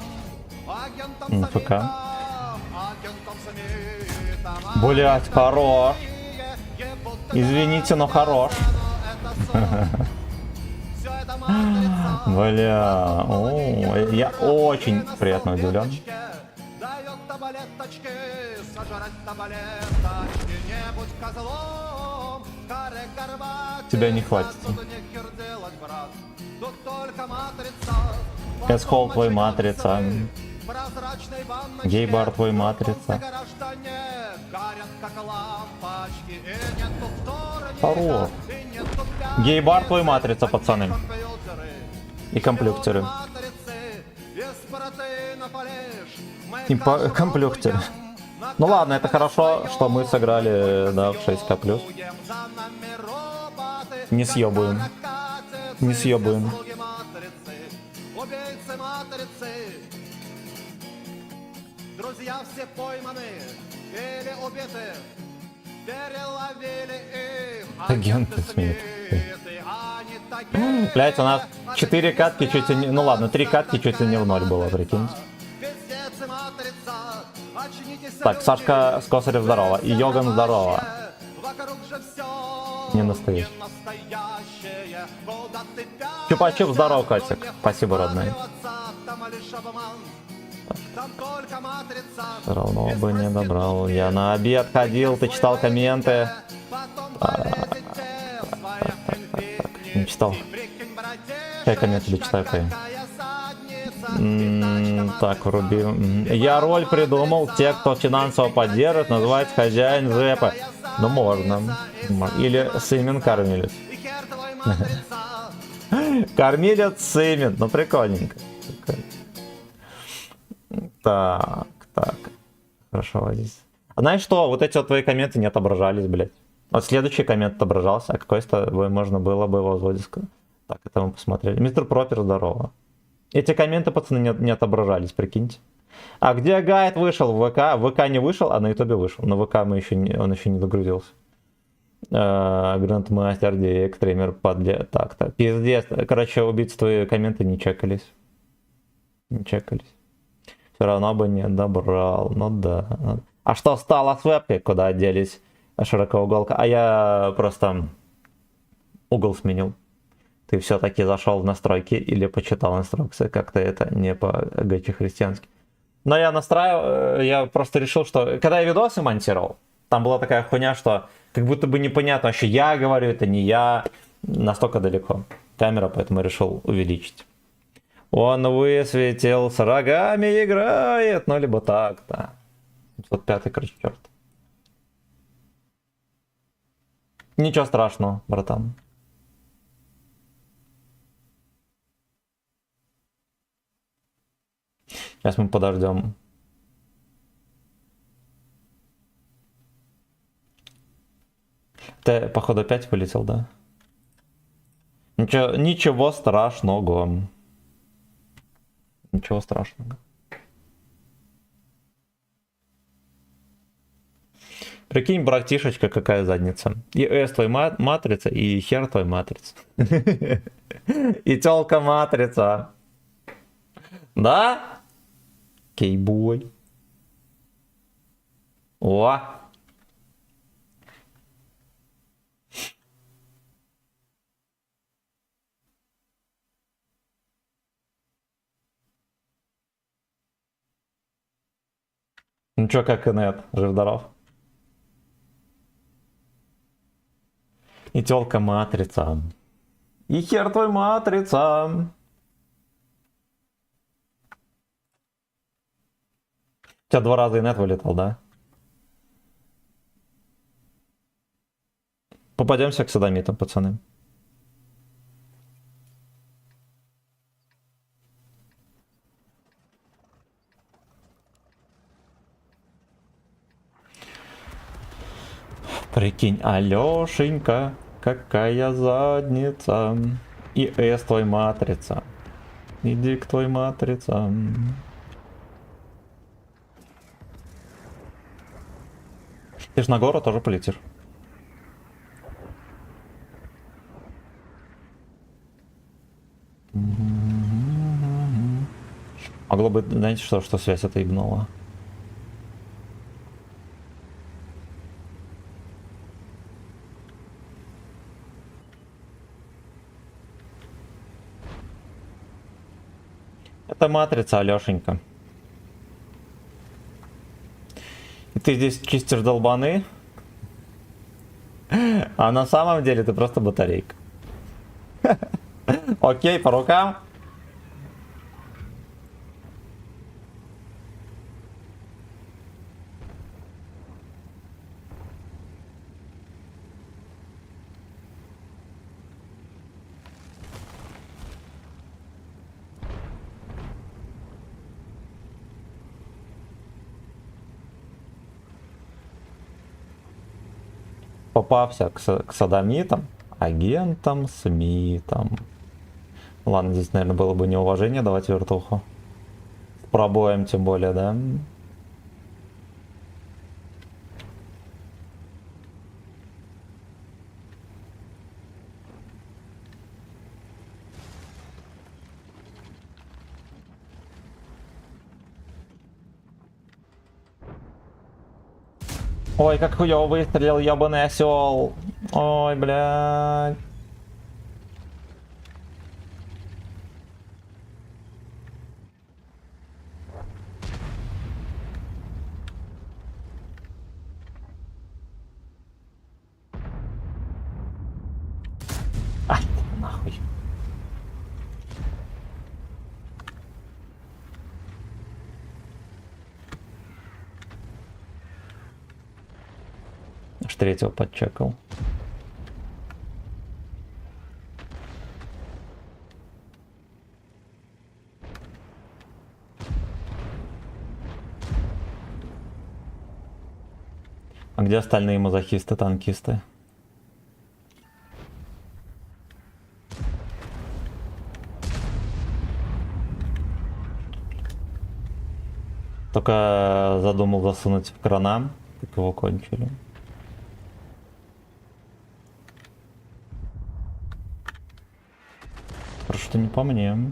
агентом ФК. агентом Смитом. Блять, хорош. Извините, но хорош. Бля, о, я очень приятно удивлен. Дает таблеточки, сожрать таблеточки, не будь козлом, каре горбатый. Тебя не хватит. Кэсхол твой матрица. Гей-бар твой матрица. Хорош. Гей-бар твой матрица, пацаны. И комплюктеры. И комплюктеры. Ну ладно, это хорошо, что мы сыграли, да, в 6К+. Не съебуем. Не съебуем. Друзья все пойманы или убиты, переловили их. Агенты сменят. Блять, у нас 4 катки чуть ли не... Ну ладно, 3 катки чуть ли не в 0 было, прикиньте. Так, Сашка с Косарев здорово. И Йоган здорово. Не настоящий. Чупа-чуп здорово, котик. Спасибо, родной. Все равно бы не добрал. Я на обед ходил, ты читал комменты. Не читал. Я комменты дочитаю, Кай. Так, вруби. Я роль придумал. Те, кто финансово поддержит, называется хозяин рэпа. Ну, можно. Или Сымин кормилец. Кормилец Сымин. Ну, прикольненько. Так. Хорошо, здесь. А знаешь что? Вот эти вот твои комменты не отображались, блядь. Вот следующий коммент отображался, а какой-то можно было бы его взводить. Так, это мы посмотрели. Мистер Пропер, здорово. Эти комменты, пацаны, не отображались, прикиньте. А где гайд вышел? В ВК? В ВК не вышел, а на Ютубе вышел. На ВК он еще не догрузился. Грандмастер, экстремер, подле... Так. Пиздец. Короче, убийцы, твои комменты не чекались. Все равно бы не добрал. Ну да. А что стало с вебкой? Куда делись широкоуголка? А я просто угол сменил. Ты все-таки зашел в настройки или почитал инструкции? Как-то это не по-гачи-христиански. Но я настраивал, я просто решил, что... Когда я видосы монтировал, там была такая хуйня, что как будто бы непонятно, вообще я говорю, это не я. Настолько далеко камера, поэтому решил увеличить. Он высветил, с рогами играет, ну либо так, да. 705, короче, черт. Ничего страшного, братан. Сейчас мы подождем. Ты, походу, опять вылетел, да? Ничего страшного. Ничего страшного. Прикинь, братишечка, какая задница. И S твой матрица, и хер твой матрица. И тёлка матрица. Да? Кейбой. О! Ну чё, как Инет, жив-здоров. И тёлка матрица. И хер твой матрица. У тебя 2 раза Инет вылетал, да? Попадемся к садомитам, пацаны. Прикинь, Алёшенька, какая задница. И С твой матрица. Иди к твоей матрице. Ты ж на гору тоже полетишь. Могло быть, знаете что связь это ебнула. Это матрица, Алёшенька. И ты здесь чистишь долбаны, а на самом деле ты просто батарейка. Окей, по рукам. Попався к садомитам, агентам, Смитам. Ладно, здесь, наверное, было бы неуважение давать вертуху. С пробоем тем более, да? Ой, как хуёво выстрелил, ёбаный осёл. Ой, блядь. Ай, нахуй. Аж третьего подчекал. А где остальные мазохисты, танкисты? Только задумал засунуть в крана, как его кончили. Хорошо, что не по мне.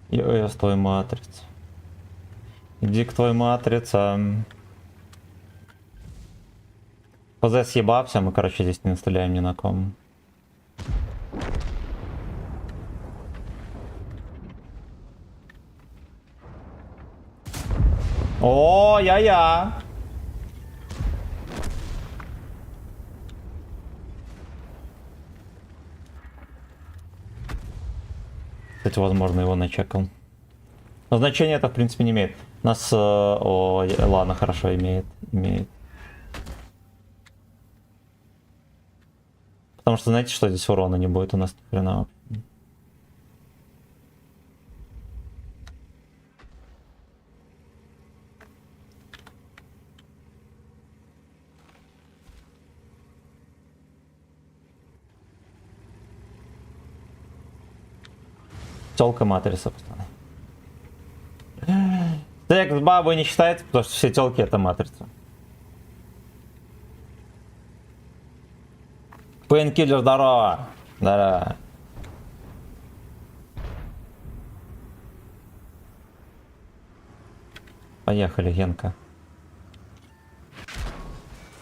Я с твоей матрицы. Иди к твоей матрице. ПЗ съебався, мы, короче, здесь не стреляем ни на ком. О, я-я! Кстати, возможно, его начекал. Но значение это, в принципе, не имеет. Нас... О, ладно, хорошо, имеет. Потому что знаете, что здесь урона не будет у нас ни хрена. Тёлка матрица, пацаны. Секс с бабой не считается, потому что все тёлки это матрица. Пейнкиллер, здорово! Здорово. Поехали, Генка.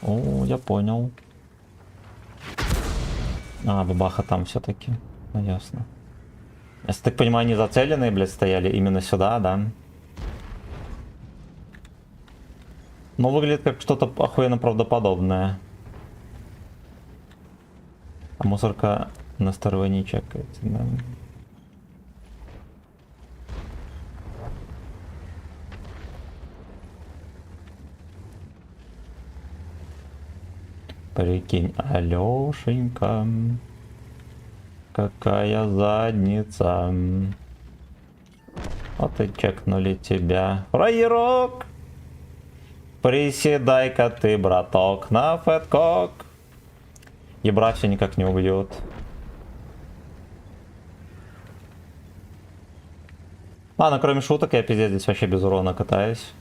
О, я понял. А, бабаха там все-таки. Ну, ясно. Если так понимаю, они зацеленные, блядь, стояли именно сюда, да? Ну, выглядит как что-то охуенно правдоподобное. А мусорка на второй не чекается, да? Прикинь, Алёшенька, какая задница. Вот и чекнули тебя. Фраерок! Приседай-ка ты, браток, на фэткок. Ебра все никак не убьет. Ладно, кроме шуток, я пиздец здесь вообще без урона катаюсь.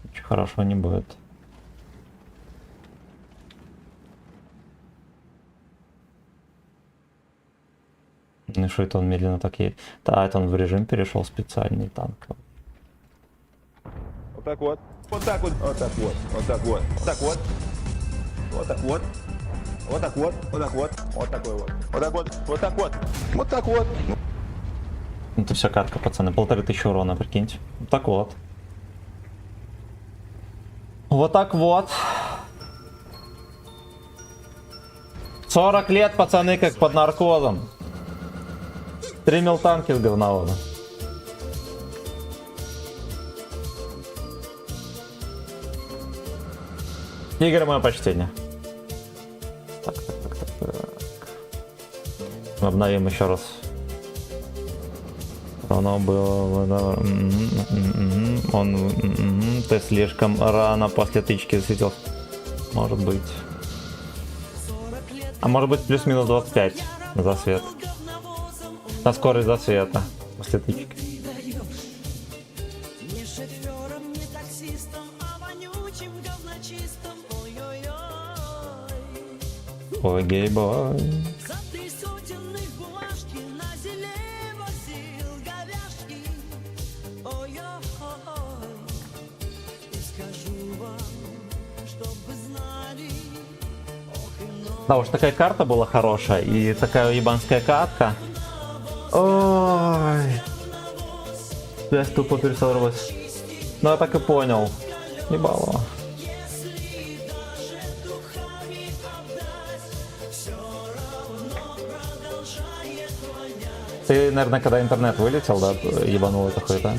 Ничего хорошего не будет. Ну что это он медленно так едет? Да, это он в режим перешел специальный танк. Вот так вот. Вот так вот. Вот так вот. Вот так вот. Вот так вот. Вот так вот. Вот так вот. Вот так вот. Вот такой вот. Вот так вот. Вот так вот. Вот так вот. Это все катка, пацаны. 1500 урона, прикиньте. Вот так вот. Вот так вот. 40 лет, пацаны, как под наркозом. Стримил танки с говновода. Игорь, мое почтение. Так. Мы обновим еще раз. Оно было... Он... Ты слишком рано после тычки засветил. Может быть. А может быть плюс-минус 25 за свет. На скорость засвета после тычки. Ой, гей-бой. Да уж, такая карта была хорошая и такая ебанская катка. Ой. Связь тупо пересорвалась. Ну я так и понял. Ебало. Ты, наверное, когда интернет вылетел, да, ебанул это хуй, да?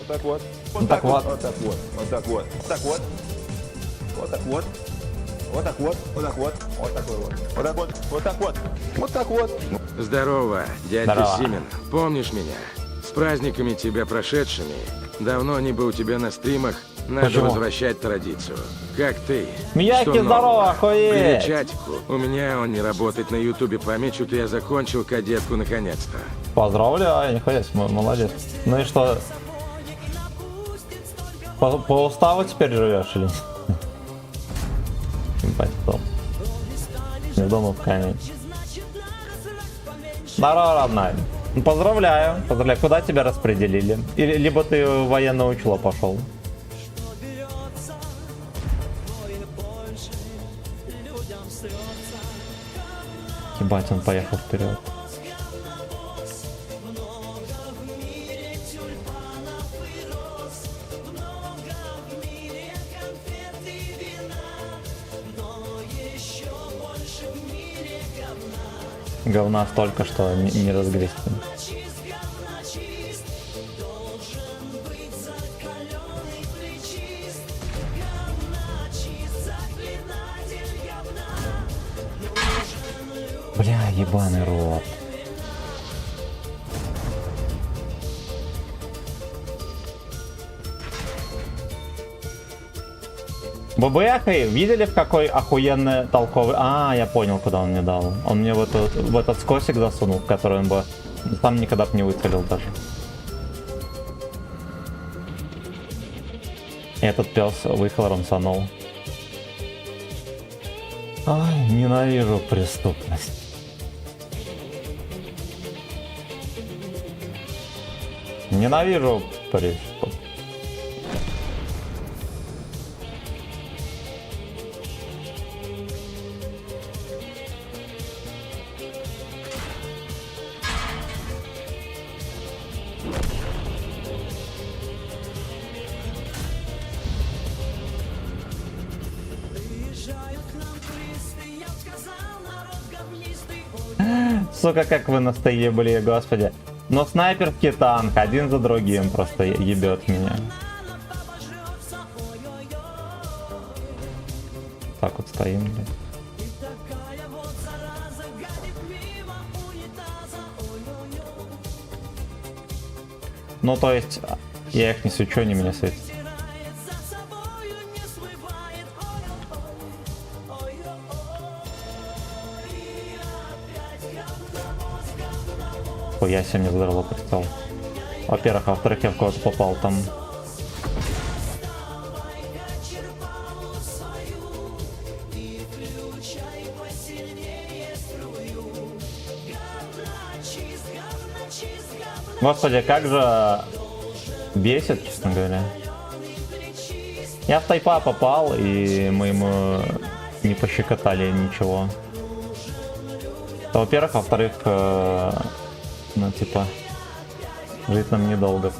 Вот так вот. Вот так вот. Вот так вот. Вот так вот. Вот так вот. Вот так вот. Вот так вот. Вот так вот. Вот такой вот. Вот так вот. Вот так вот. Вот так вот. Здорово, дядя Здорово. Симен. Помнишь меня? С праздниками тебя прошедшими. Давно не был у тебя на стримах. Надо Почему? возвращать традицию. Как ты? Мияки, Что здорово, нового? охуеть! Привет, чатику. У меня он не работает на ютубе. Помечу-то я закончил кадетку наконец-то. Поздравляю, нихуя себе, молодец. Ну и что? По уставу теперь живешь или? Ебать, дом. Не дома в камень. Здорово, родная. Ну, поздравляю, поздравляю. Куда тебя распределили? Или либо ты в военное учило пошел? Ебать, он поехал вперед. Говна столько, что не разгрести. Бля, ебаный рот. ББХ, видели, в какой охуенный толковый... А, я понял, куда он мне дал. Он мне в этот скосик засунул, в который он бы сам никогда бы не выцелил даже. И этот пес выехал, рамсанул. Ай, ненавижу преступность. Ненавижу Париж. Сука, как вы настоебали, господи. Но снайперский танк один за другим просто ебет меня. Так вот стоим, блядь. Ну, то есть, я их не свечу, они меня светят. Ой, я себе не здорово представил. Во-первых, а во-вторых, я в кого-то попал там. Господи, как же бесит, честно говоря. Я в тайпа попал, и мы ему не пощекотали ничего. Во-первых, во-вторых, ну типа, жить нам недолго.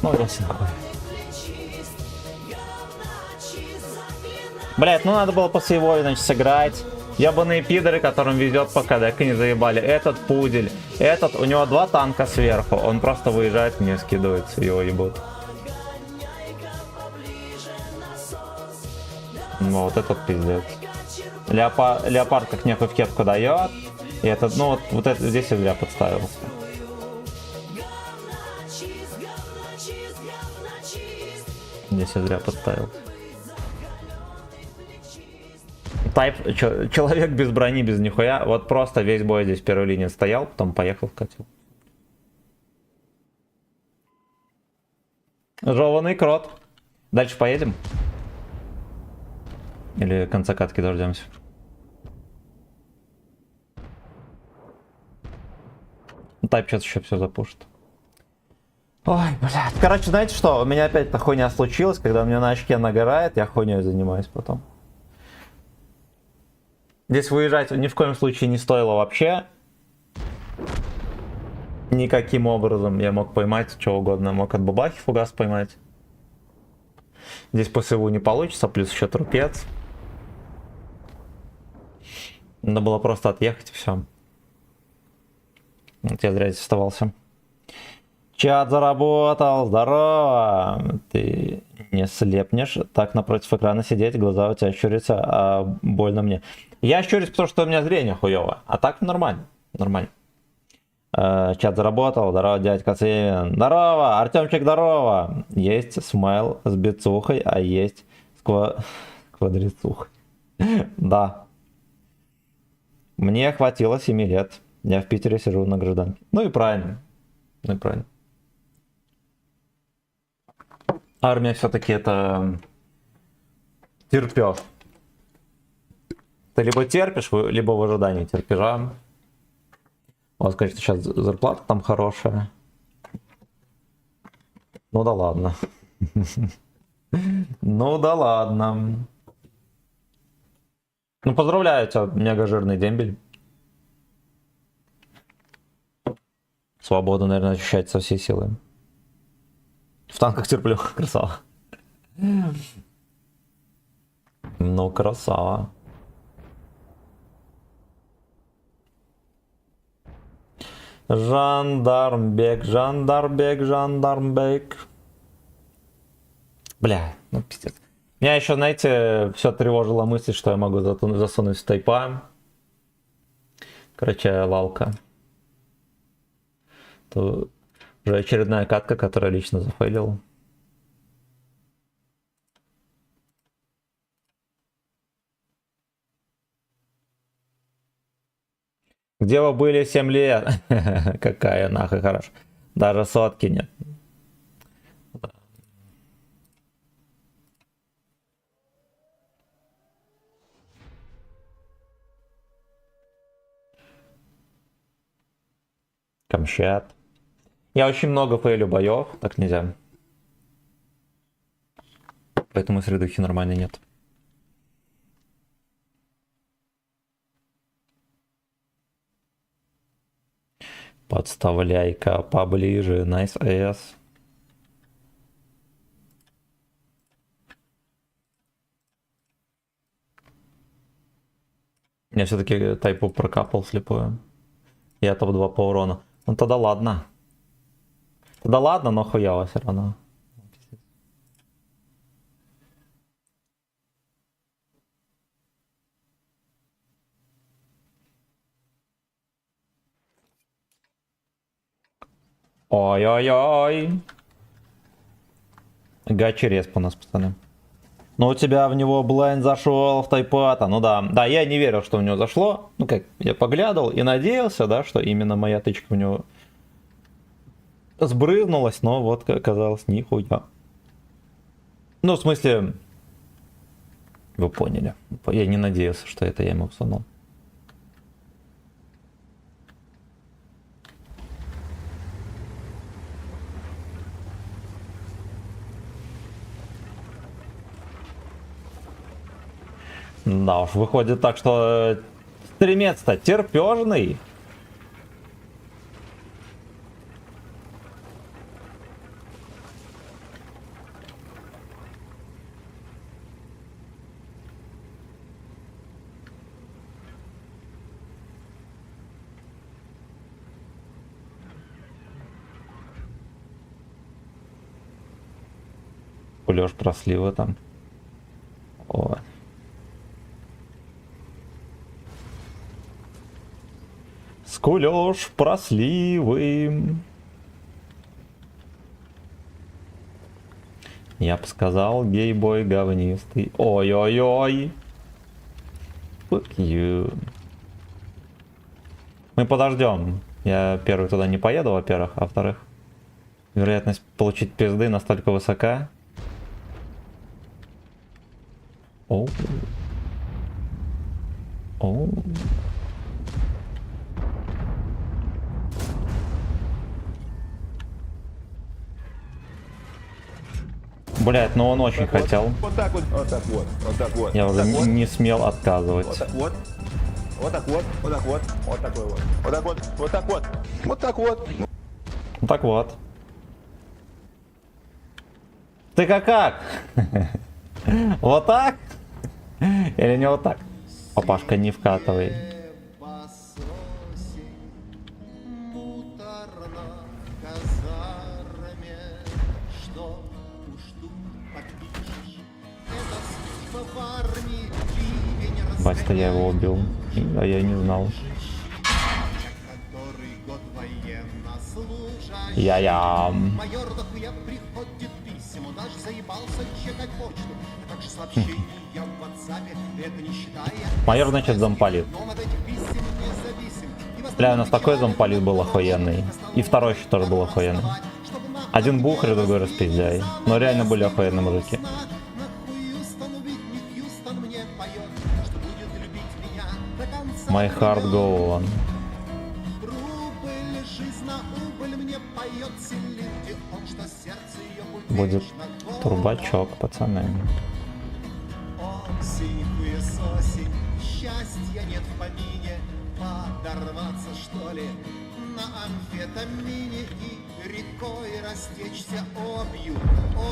Ну, я себе такой. Блять, ну надо было после его, иначе сыграть. Ебаные пидоры, которым везет по КД, не заебали. Этот пудель. Этот, у него 2 танка сверху. Он просто выезжает, мне скидывается, его ебут. Ну вот этот пиздец. Леопард как некую в кепку дает. И этот, ну вот это здесь я зря подставился. Здесь я зря подставил. Тайп, человек без брони, без нихуя. Вот просто весь бой здесь в первой линии стоял, потом поехал, вкатил. Жеванный крот. Дальше поедем? Или конца катки дождемся? Тайп сейчас еще все запушит. Ой, блядь. Короче, знаете что? У меня опять эта хуйня случилась, когда у меня на очке нагорает, я хуйней занимаюсь потом. Здесь выезжать ни в коем случае не стоило вообще. Никаким образом я мог поймать что угодно. Мог от бабахи фугас поймать. Здесь по СВУ не получится, плюс еще трупец. Надо было просто отъехать и все. Вот я зря здесь оставался. Чат заработал, здорово! Ты не слепнешь, так напротив экрана сидеть, глаза у тебя щурятся, а больно мне. Я щурюсь, потому что у меня зрение хуёво, а так нормально, нормально. Чат заработал, здорово, дядька Севин. Здорово, Артемчик, здорово! Есть смайл с бицухой, а есть с квадрицухой. Да. Мне хватило 7 лет, я в Питере сижу на гражданке. Ну и правильно, ну и правильно. Армия все-таки это терпеж. Ты либо терпишь, либо в ожидании терпежа. У вас, конечно, сейчас зарплата там хорошая. Ну да ладно. Ну да ладно. Ну поздравляю тебя, мега жирный дембель. Свободу, наверное, ощущать со всей силы. В танках терплю, красава. Ну, красава. Жандармбек, жандармбек, жандармбек. Бля, ну пиздец. Меня еще, знаете, все тревожило мысль, что я могу засунуть в тайпа. Короче, лалка. То уже очередная катка, которая лично зафейлил. Где вы были 7 лет? Какая нахуй хорош. Даже сотки нет. Камчат. Я очень много фейлю боев, так нельзя. Поэтому средухи нормально нет. Подставляй-ка поближе, найс эс. Я все-таки тайпу прокапал слепую. Я топ-2 по урону. Ну тогда ладно. Тогда ладно, но хуяво все равно. Ой-ой-ой. Гачи респ у нас, пацаны. Ну у тебя в него блайн зашел в тайпата. Ну да. Да, я не верил, что у него зашло. Ну как, я поглядывал и надеялся, да, что именно моя тычка у него сбрызнулась, но вот оказалось нихуя. Ну, в смысле, вы поняли. Я не надеялся, что это я ему всунул. Да уж, выходит так, что стремец-то терпежный. Пулёж прослива там. О. Скулёж просливы. Я бы сказал, гей-бой говнистый. Ой-ой-ой. Fuck you. Мы подождем. Я первый туда не поеду, во-первых. А во-вторых, вероятность получить пизды настолько высока. Оу. Оу. Блять, но он очень Вот, хотел. Вот так вот. Вот так вот. Вот так вот. Я Вот уже так вот. не смел Вот отказывать. так вот. Вот так вот. Вот так вот. Вот такой вот. Вот так вот. Вот так вот. Вот так вот. Ну так вот. Ты как? Вот так? Или не вот так? Папашка, не вкатывай. Бать-то я его убил. А я не знал. Я-я. Майор дохуя приходит письма, даже заебался чекать почту. А также сообщения в WhatsApp, это не считая. Майор, значит, зампалит. Но от этих писем независим. Бля, у нас такой зампалит был охуенный. И второй еще тоже был охуенный. Один бухарь, другой распиздяй. Но реально были охуенные мужики. My heart go on. Будет турбачок, пацаны. Осень, хуесосень, счастья нет в помине. Подорваться, что ли, на амфетамине и рекой растечься обью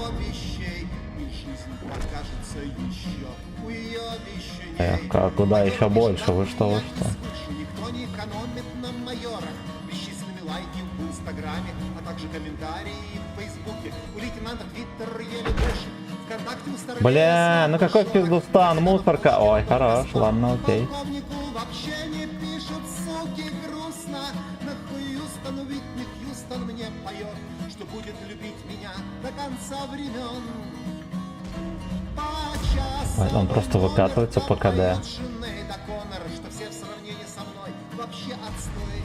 обещей. И жизнь покажется еще уебищеней. Эх, а куда еще больше? Вы что, вы что? Слышу, никто не экономит на майорах. Бесчисленные лайки в инстаграме, а также комментарии в фейсбуке. У лейтенанта твиттер еле больше. ВКонтакте у старых. Бля, ну какой пиздустан, мусорка. Ой, хорош, ладно, окей. Полковнику вообще не пишут, суки, грустно. Нахуй Хьюстон, Уитни Хьюстон мне поет, что будет любить меня до конца времен. Ой, он просто выкатывается по КД. Что все сравнении со мной вообще отстой.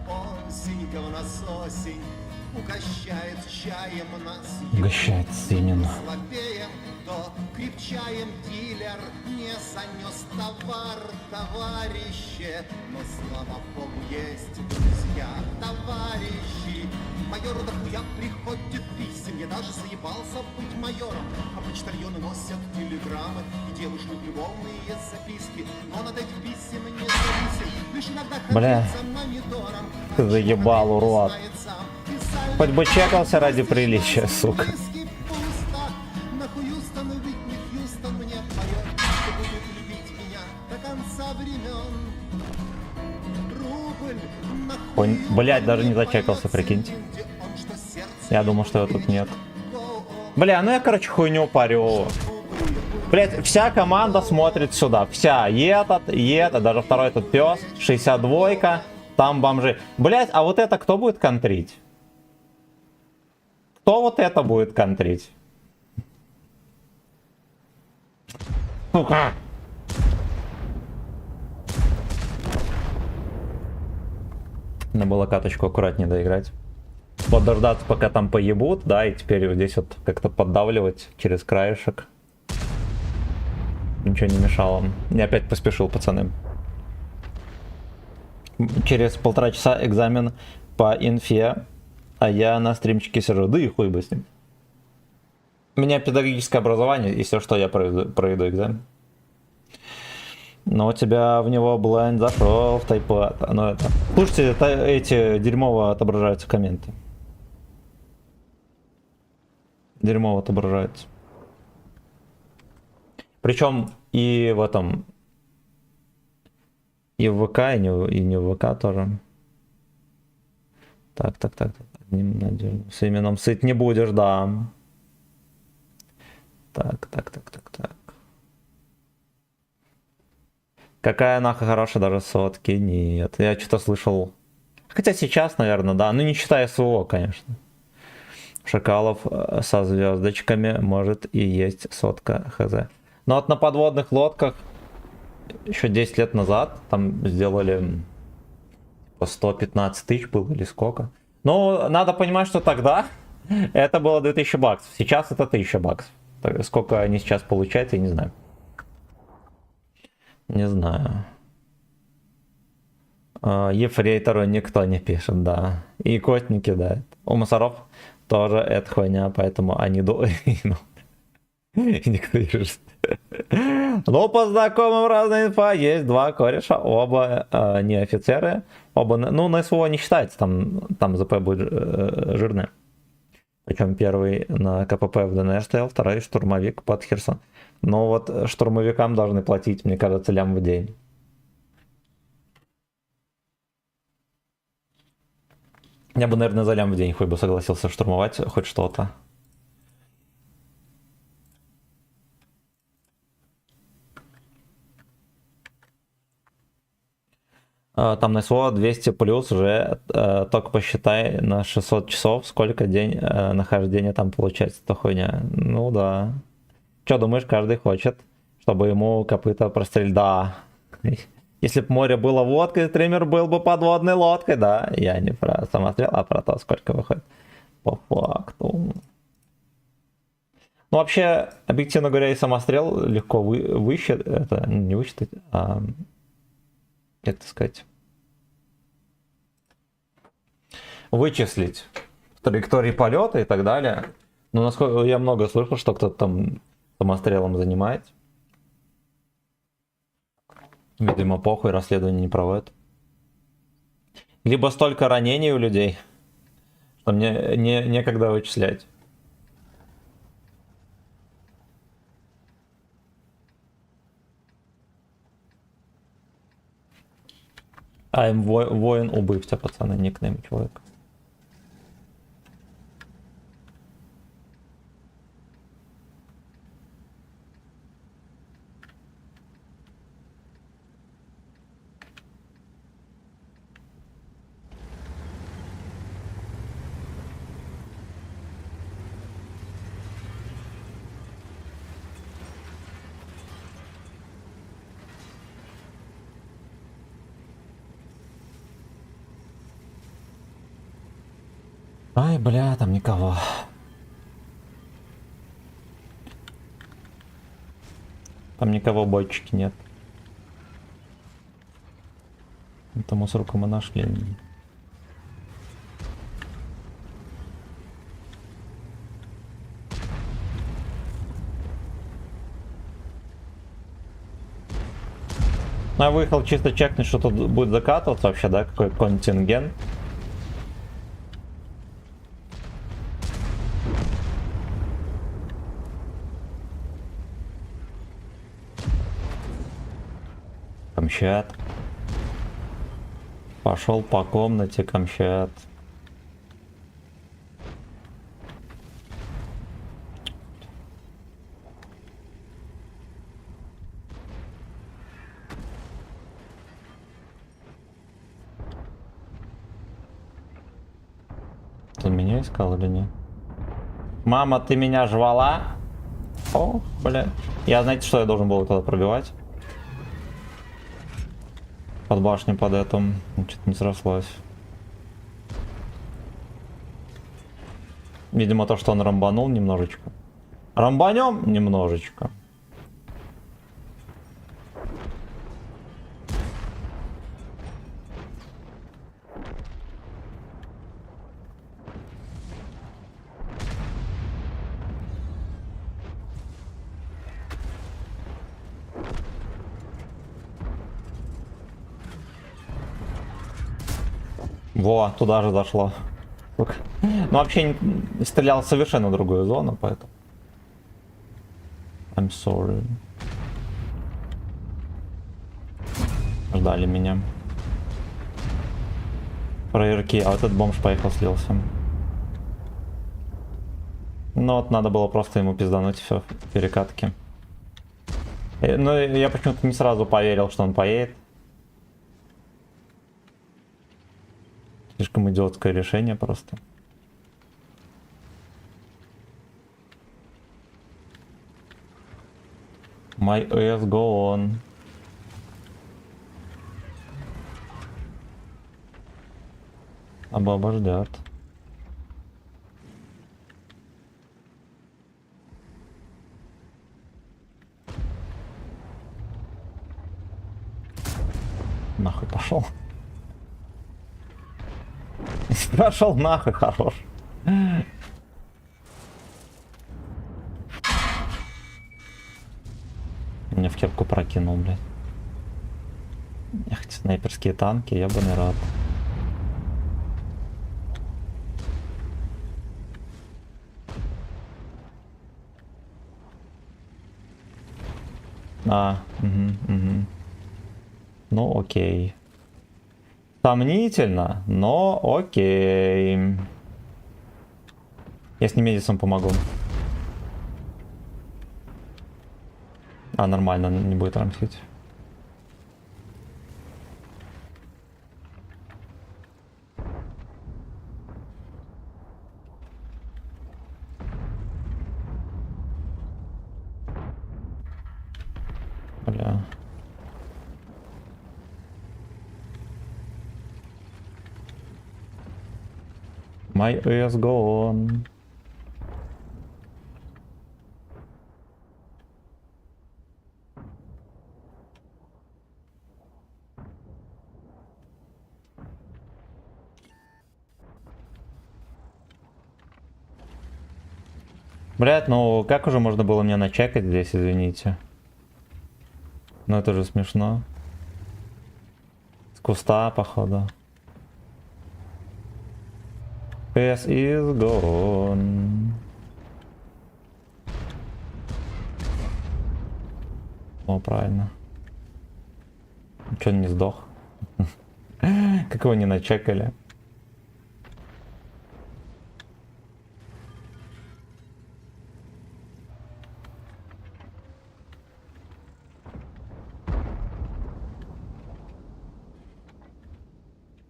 Осень, говнососень, угощает чаем нас. Угощает именно. Слабеем, то крепчаем, дилер не занес товар, товарище. Но слава богу, есть друзья, товарищи. Майору дохуя приходит писем, я даже заебался быть майором. А почтальоны носят телеграммы и девушек любовные записки. Но над этих писем не зависим, лишь иногда Бля. хранится монитором. Ты заебал, урод. Хоть бы чекался ради приличия, сука. На Хьюстон, Уитни Хьюстон мне поет, что будет любить меня до конца времен. Рубль на Он, хую блядь, даже не мне зачекался, поет прикиньте. Селин Дион, что сердце Я думал, что его тут нет. го-го. Бля, ну я, короче, хуйню парю. Блять, вся команда смотрит сюда. Вся. И этот, даже второй этот пес. 62-ка. Там бомжи. Блять, а вот это кто будет контрить? Кто вот это будет контрить? Сука. Надо было каточку аккуратнее доиграть. Подождаться, пока там поебут, да, и теперь вот здесь вот как-то поддавливать через краешек. Ничего не мешало. Я опять поспешил, пацаны. Через 1,5 часа экзамен по инфе, а я на стримчике сижу. Да и хуй бы с ним. У меня педагогическое образование, и все, что я проведу экзамен. Но у тебя в него бленд зашел в тайпад. Ну это. Слушайте, эти дерьмово отображаются комменты. Дерьмово отображаются. Причем и в этом. И в ВК, и не в ВК тоже. Так. С именем сыт не будешь, да. Так. Какая нахуй хорошая даже сотки? Нет, я что-то слышал. Хотя сейчас, наверное, да. Ну не считая СВО, конечно. Шакалов со звездочками может и есть сотка хз. Но вот на подводных лодках еще 10 лет назад там сделали по 115 тысяч было или сколько. Ну, надо понимать, что тогда это было 2000 баксов. Сейчас это 1000 баксов. Сколько они сейчас получают, я не знаю. Не знаю. Ефрейтору никто не пишет, да. И котники, да. У мусоров тоже это хуйня, поэтому они никто не пишет. Ну, по знакомым разная инфа. Есть два кореша, оба не офицеры. Оба, ну, на СВО не считается, там ЗП будет жирный. Причем первый на КПП в ДНР стоял, второй штурмовик под Херсон. Но вот штурмовикам должны платить, мне кажется, лям в день. Я бы, наверное, за лям в день хоть бы согласился штурмовать хоть что-то. Там на СВО 200 плюс уже, только посчитай на 600 часов, сколько день нахождения там получается, эта хуйня. Ну да. Че, думаешь, каждый хочет, чтобы ему копыта прострелили? Да. Если бы море было водкой, стример был бы подводной лодкой, да. Я не про самострел, а про то, сколько выходит по факту. Ну, вообще, объективно говоря, и самострел легко высчитать, это не высчитать, а, как это сказать, вычислить траектории полета и так далее. Но насколько я много слышал, что кто-то там самострелом занимается. Видимо, похуй, расследование не проводят. Либо столько ранений у людей, что мне некогда вычислять. I'm воин убивця, пацаны, никнейм человек. Ай, бля, там никого. Там никого, бойчики нет. Эту мусорку мы нашли. Ну, я выехал чисто чекнуть, что тут будет закатываться вообще, да, какой контингент. Камчат. Пошел по комнате, Камчат. Ты меня искал или нет? Мама, ты меня жвала? О, бля. Я, знаете, что я должен был тогда пробивать? Под башню, под этим. Что-то не срослось. Видимо, то, что он рамбанул немножечко. Рамбанем немножечко. Во, туда же зашло. Ну, вообще стрелял в совершенно другую зону, поэтому... I'm sorry. Ждали меня. Проверки, а вот этот бомж поехал слился. Ну вот надо было просто ему пиздануть все в перекатке. Ну я почему-то не сразу поверил, что он поедет. Слишком идиотское решение просто. My ass go on. А баба ждет. Нахуй пошел. Пошел нахуй, хорош. Меня в кепку прокинул, блядь. Эх, эти снайперские танки, я бы не рад. Угу. Ну окей. Сомнительно, но окей. Я с немедисом помогу. А, нормально, не будет рамсить. Бля. My ass go on. Блядь, ну как уже можно было меня начекать здесь, извините. Ну это же смешно. С куста, походу. PS is gone. О, правильно. Чё он не сдох? Как его не начекали?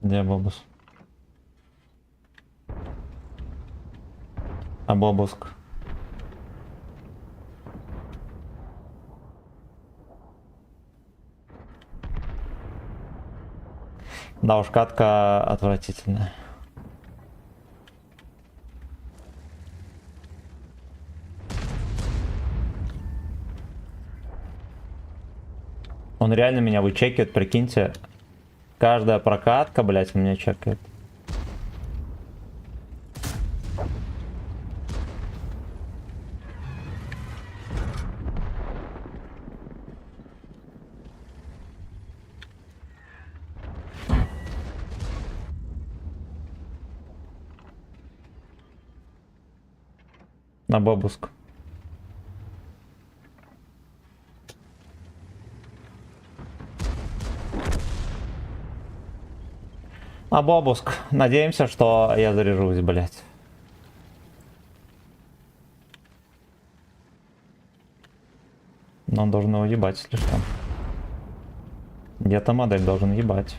Где бабус? А бабуск? Да уж, катка отвратительная. Он реально меня вычекивает, прикиньте. Каждая прокатка, блять, меня чекает. На бабуск. На бабуск. Надеемся, что я заряжусь, блять. Но он должен его ебать слишком. Где-то модель должен ебать.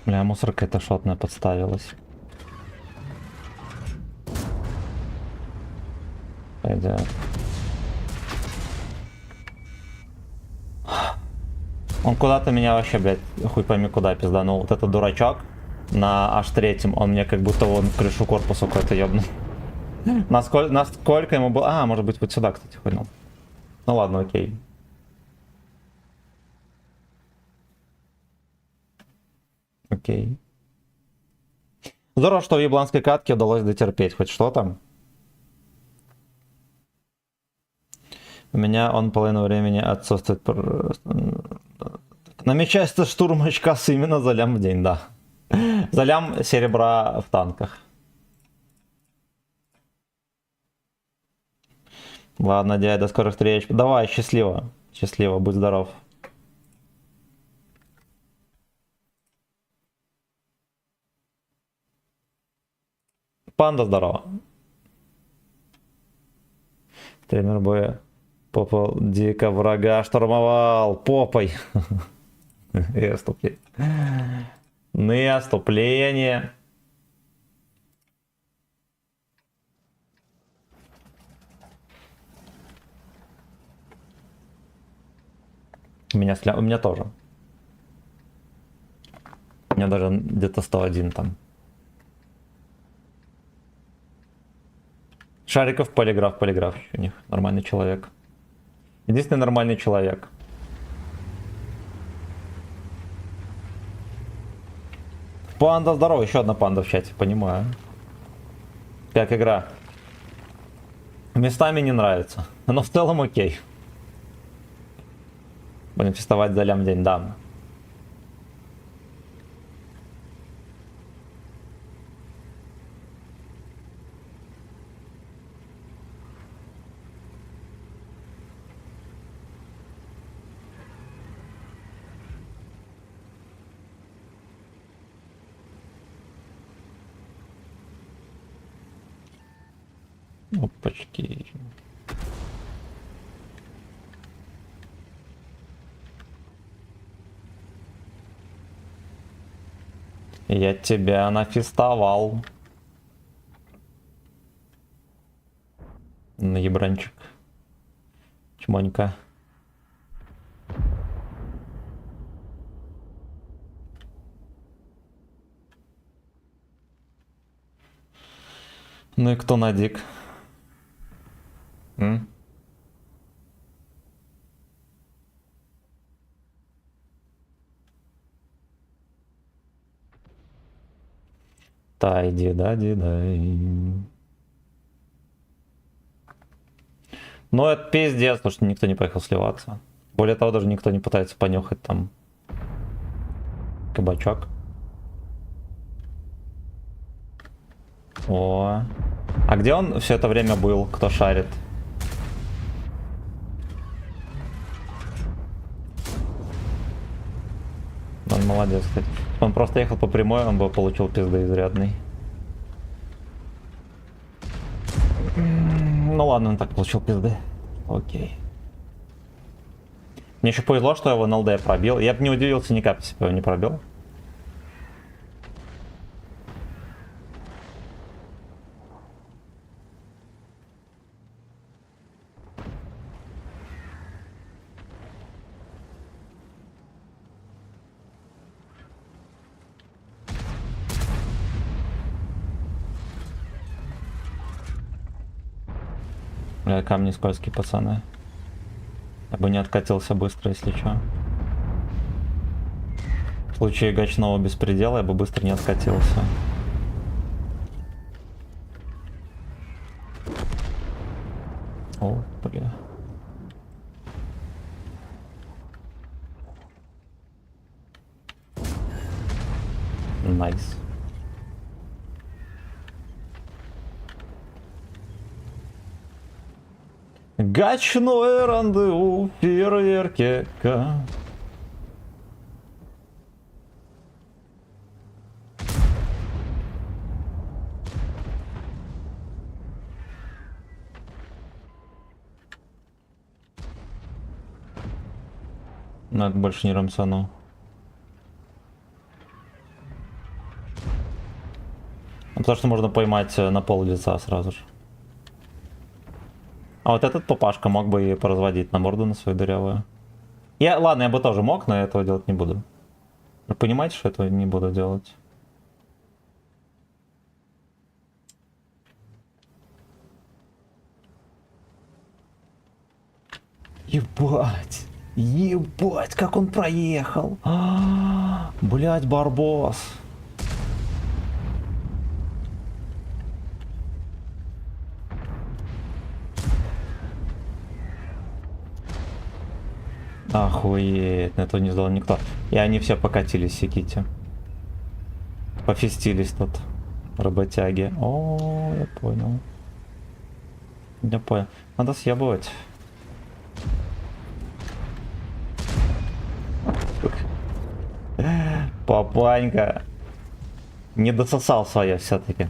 Бля, мусорка эта шотная подставилась. Пойдет. Он куда-то меня вообще, блядь, хуй пойми куда пизданул. Вот этот дурачок на H3, он мне как будто вон в крышу корпуса какой-то ёбнул. Насколько ему было... А, может быть вот сюда, кстати, хуйнул. Ну ладно, окей. Окей. Здорово, что в ебланской катке удалось дотерпеть хоть что-то. У меня он половину времени отсутствует. Намечается штурм очкас именно за лям в день, да. За лям серебра в танках. Ладно, дядя, до скорых встреч. Давай, счастливо. Счастливо, будь здоров. Панда, здорово. Тренер боя попал дико врага, штурмовал попой. И отступление. Наступление. У меня тоже. У меня даже где-то 101 там. Шариков, полиграф еще у них. Нормальный человек. Единственный нормальный человек. Панда, здорово. Еще одна панда в чате, понимаю. Как игра. Местами не нравится. Но в целом окей. Будем фестовать за лям день, да. Опачки. Я тебя нафестовал. Наебранчик. Чмонька. Ну и кто надик? Тай, дида, дидай. Ну это пиздец, потому что никто не поехал сливаться. Более того, даже никто не пытается понюхать там кабачок. О, а где он все это время был, кто шарит? Он молодец, кстати. Он просто ехал по прямой, он бы получил пизды изрядный. Ну ладно, он так получил пизды. Окей. Мне еще повезло, что я его на ЛД пробил. Я бы не удивился ни капли, если бы его не пробил. Бля, камни скользкие, пацаны. Я бы не откатился быстро, если чё. В случае гачного беспредела я бы быстро не откатился. О, бля. Найс. Гачное рандеву, фейерверки. Но это больше не рамсану. Потому что можно поймать на пол лица сразу же. А вот этот папашка мог бы и поразводить на морду на свою дырявую. Ладно, я бы тоже мог, но я этого делать не буду. Вы понимаете, что этого не буду делать? Ебать! Ебать, как он проехал! Блять, барбос! Охуеть, этого не знал никто. И они все покатились, секите. Пофестились тут. Работяги. О, я понял. Я понял. Надо съебывать. Папанька. Не дососал свое все-таки.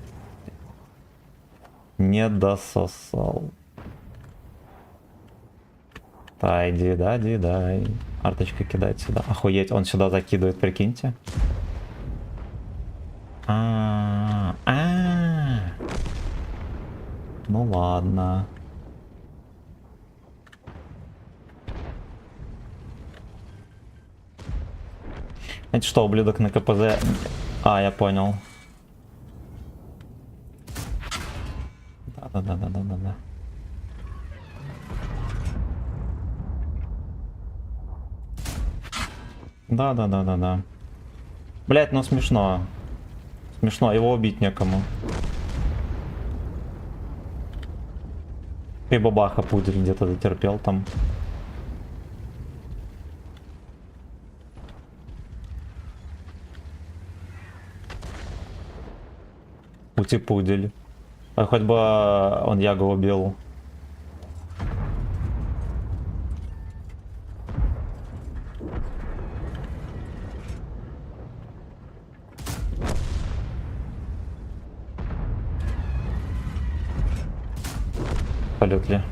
Не дососал. Дай, дай. Арточка кидает сюда. Охуеть, он сюда закидывает, прикиньте. Ну ладно. Это что, ублюдок на КПЗ? Я понял. Да. Да. Блять, ну смешно. Смешно, его убить некому. И бабаха пудель где-то дотерпел там. Пути-пудель. А хоть бы он Ягу убил. Абсолютно.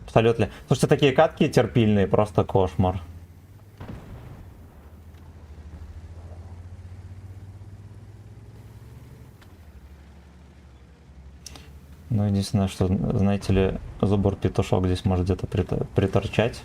Абсолютно. Слушайте, такие катки терпильные, просто кошмар. Ну, единственное, что, знаете ли, зубр-петушок здесь может где-то приторчать.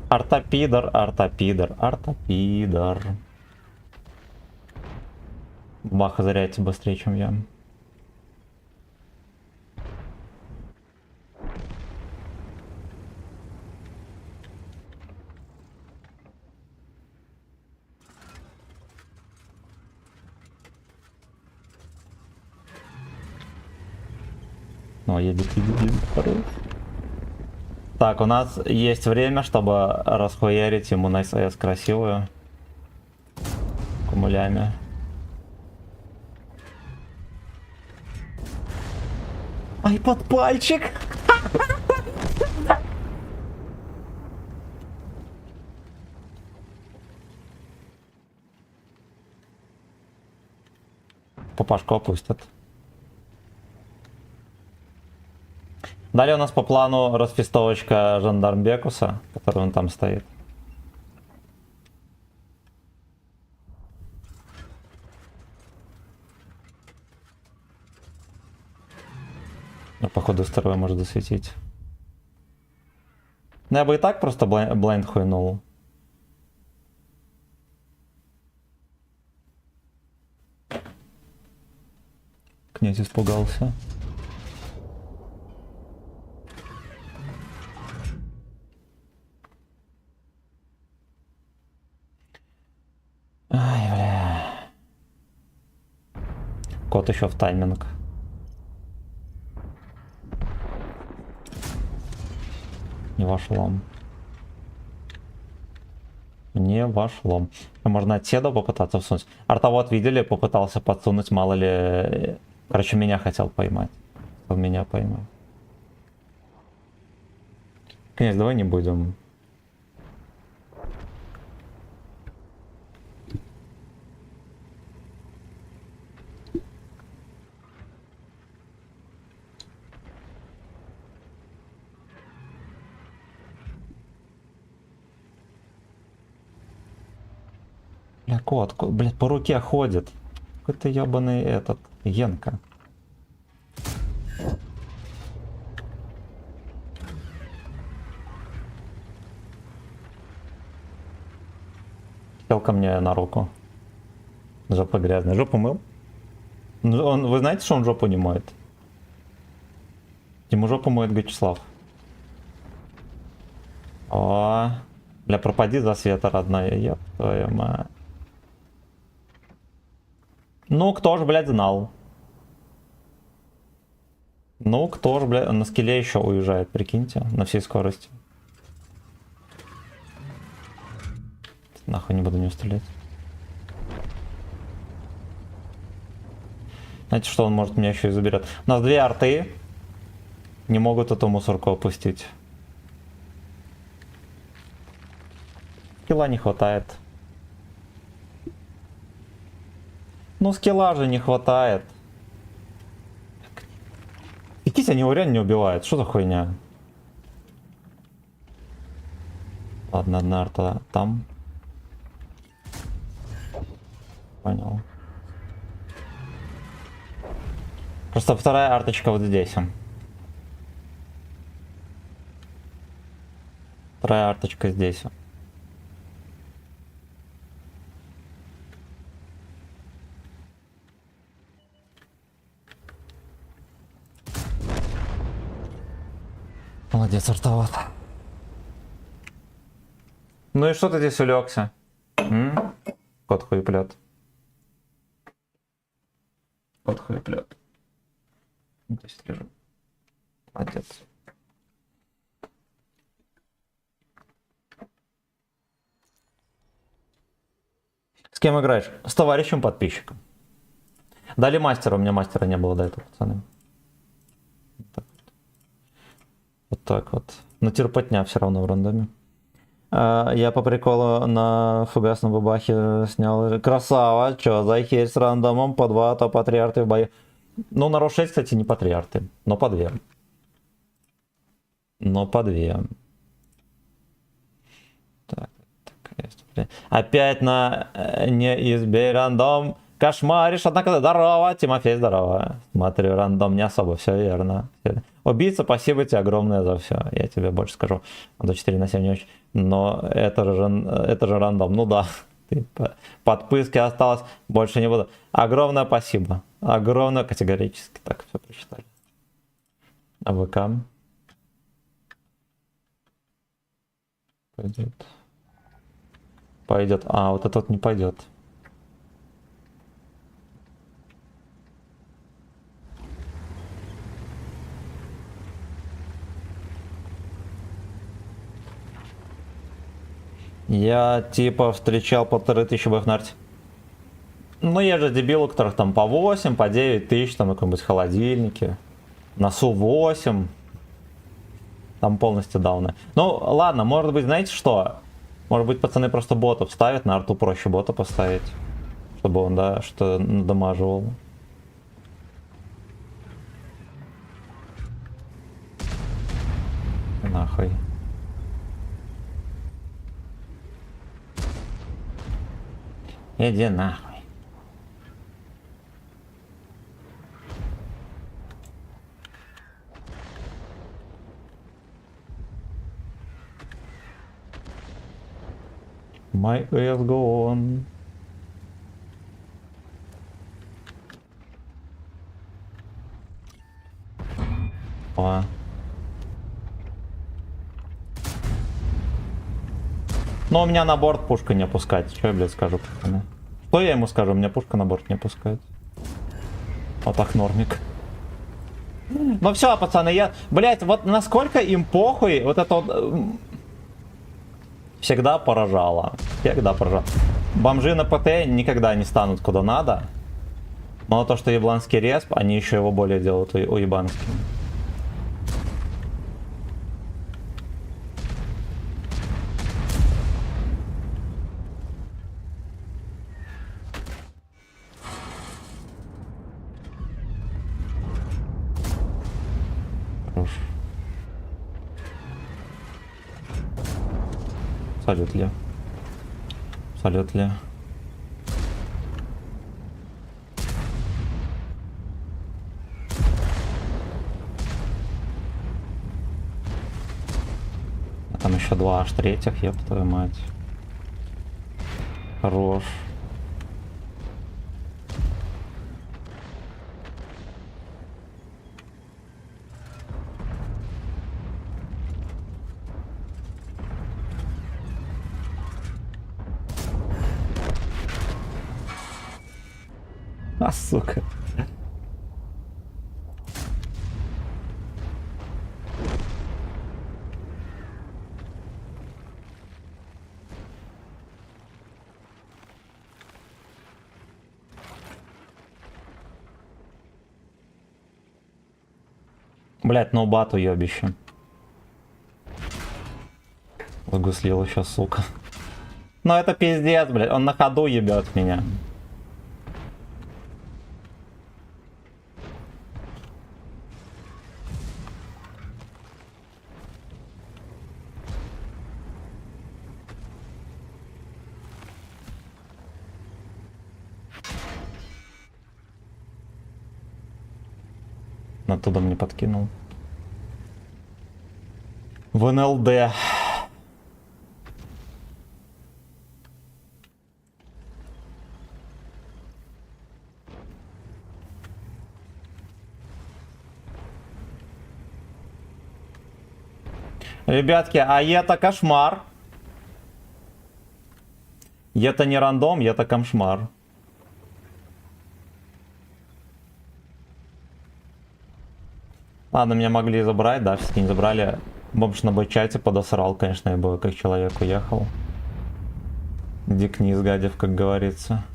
Артопидор. Баха заряется быстрее, чем я. Едет. Хорош. Так, у нас есть время, чтобы расхуярить ему на СС красивую. Кумулями. Ай, под пальчик! Папашку опустят. Далее у нас по плану распистовочка Жандармбекуса, который он там стоит. Ну, походу, второй может засветить. Ну, я бы и так просто блайнд хуйнул. Князь испугался. Ай, бля. Кот еще в тайминг. Не вошло. Не вошло. Можно от седа попытаться всунуть. Артовод видели, попытался подсунуть, мало ли... Короче, меня хотел поймать. Хотел меня поймать. Князь, давай не будем. Бля, кот, блядь, по руке ходит. Какой-то ебаный этот, Генка. Сел ко мне на руку. Жопа грязная. Жопу мыл? Ну, вы знаете, что он жопу не моет? Ему жопу моет Гачеслав. О, бля, пропади за света, родная, еб твою мать. Ну, кто ж, блядь, знал? Ну, кто ж, блядь, на скилле еще уезжает, прикиньте, на всей скорости. Нахуй не буду не стрелять. Знаете, что он может меня еще и заберет? У нас две арты. Не могут эту мусорку опустить. Скилла не хватает. Ну, скилла же не хватает. Какие они его реально не убивают? Что за хуйня? Ладно, одна арта там. Понял. Просто вторая арточка вот здесь. Вторая арточка здесь. Молодец, артоват. Ну и что ты здесь улегся? Кот хуеплет. Кот хуеплет. Здесь лежу. Молодец. С кем играешь? С товарищем подписчиком. Дали мастера, у меня мастера не было до этого, пацаны. Вот так вот. Но терпотня все равно в рандоме. Я по приколу на фугасном бабахе снял. Красава, чё, за херь с рандомом по 2, то по 3 арты в бою. Ну, на Ро-6, кстати, не по 3 арты, но по 2. Но по 2. Так, опять на не избей рандом. Кошмаришь, однако здорово, Тимофей, здорово. Смотрю, рандом не особо, все верно. Убийца, спасибо тебе огромное за все. Я тебе больше скажу. До 4 на 7 не очень. Но это же рандом. Ну да. Подписки осталось. Больше не буду. Огромное спасибо. Огромное категорически. Так, все прочитали. АВК. Пойдет. Пойдет. А, вот этот не пойдет. Я типа встречал 1500 боев на арте. Ну я же дебил, у которых там по 8, по 9 тысяч, там на каком-нибудь холодильнике. На Су-8. Там полностью дауны. Ну ладно, может быть, знаете что? Может быть, пацаны просто ботов ставят, на арту проще бота поставить. Чтобы он, да, что надамаживал. нахуй. Иди нахуй. My ass go on. О. Но у меня на борт пушка не опускать. Что я, блядь, скажу, пацаны? Что я ему скажу? У меня пушка на борт не опускает. Вот так нормик. Ну все, пацаны, я... Блядь, вот насколько им похуй, вот это вот... Всегда поражало. Всегда поражало. Бомжи на ПТ никогда не станут куда надо. Но то, что ебланский респ, они еще его более делают уебанским. Хорош. Салют ли? Салют ли? А там еще два аж третьих, ёб твою мать. Хорош. А, сука. Блять, ноубат уебище. Загуслил еще, сука. Ну это пиздец, блядь, он на ходу ебет меня. Оттуда мне подкинул. В НЛД. Ребятки, а это кошмар. Это не рандом, это кошмар. Ладно, меня могли забрать, да, все-таки не забрали. Бомж на бойчате подосрал, конечно, я бы как человек уехал. Дик не изгадив, как говорится.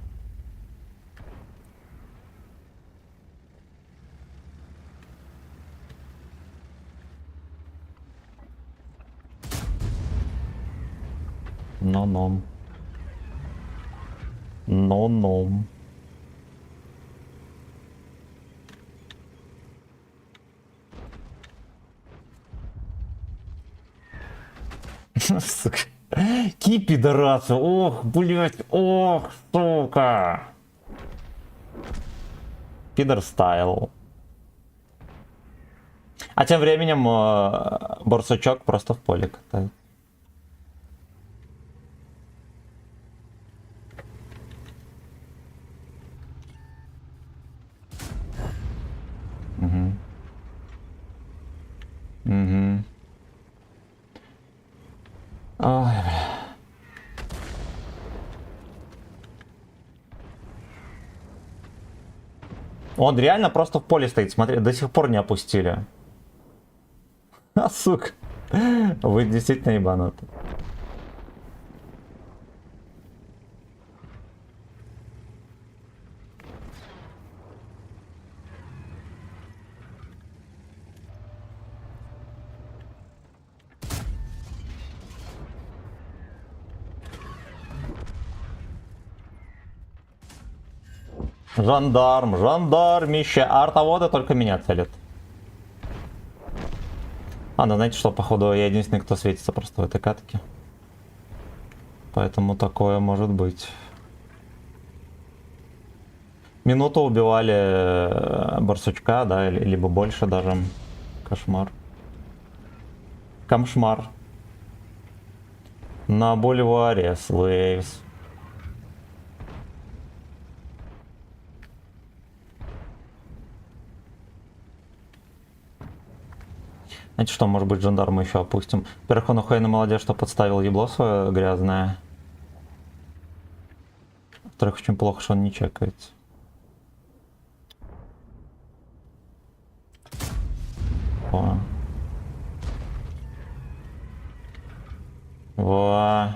Но-ном. Но-ном. Сука. Ки пидорасы. Ох, блять. Ох, сука. Пидор стайл. А тем временем борсучок просто в поле катает. Угу. Угу. Ой, бля. Он реально просто в поле стоит, смотри, до сих пор не опустили. А, сука. Вы действительно ебануты. Жандарм, жандармище. А артоводы только меня целят. Ладно, знаете что, походу я единственный, кто светится просто в этой катке. Поэтому такое может быть. Минуту убивали барсучка, да, либо больше даже. Кошмар. Камшмар. На бульваре Слейвс. Знаете что, может быть, жандарма еще опустим. Во-первых, он охуенный молодец, что подставил ебло свое грязное. Во-вторых, очень плохо, что он не чекается. О. Во.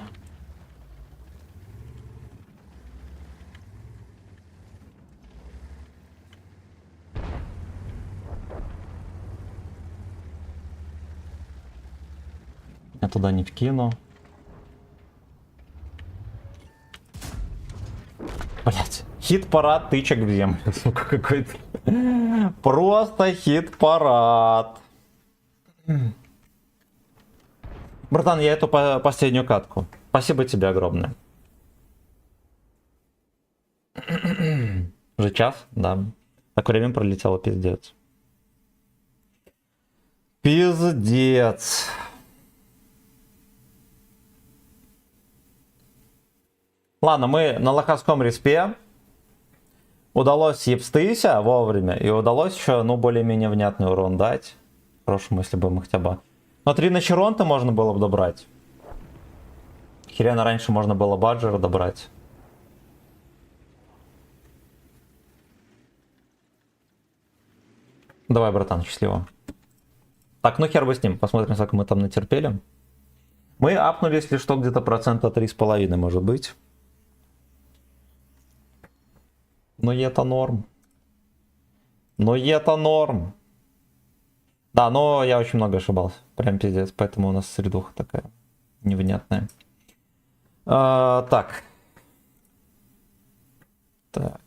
Я туда не вкину. Блять, хит-парад тычек в землю, сука, какой-то. Просто хит-парад. Братан, я эту последнюю катку. Спасибо тебе огромное. Уже час? Да. Так время пролетело, пиздец. Пиздец. Ладно, мы на лоховском респе. Удалось ебстыся вовремя. И удалось еще, ну, более-менее внятный урон дать. Хорошему, если бы мы хотя бы... Но 3 на Чаронта можно было бы добрать. Херена раньше можно было Баджера добрать. Давай, братан, счастливо. Так, ну хер бы с ним. Посмотрим, сколько мы там натерпели. Мы апнули, если что, где-то 3,5%, может быть. Но это норм. Но это норм. Да, но я очень много ошибался. Прям пиздец. Поэтому у нас средуха такая невнятная. Так. Так.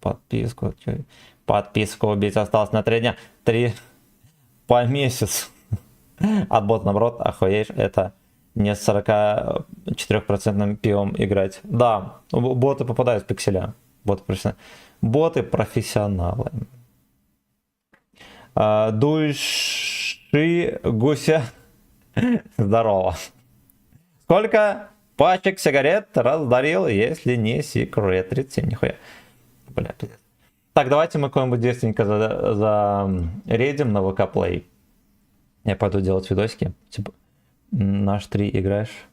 Подписку. Подписку убить осталось на 3 дня. 3 по месяцу. От бота наоборот, охуеешь, это не с 44% пивом играть. Да, боты попадают в пикселя. Боты профессионалы. Души гуся. Здорово. Сколько пачек сигарет раздарил, если не секрет? 37, нихуя. Бля, пиздец. Так, давайте мы кого-нибудь девственника зарейдим на ВК Play. Я пойду делать видосики. Типа, на H3 играешь.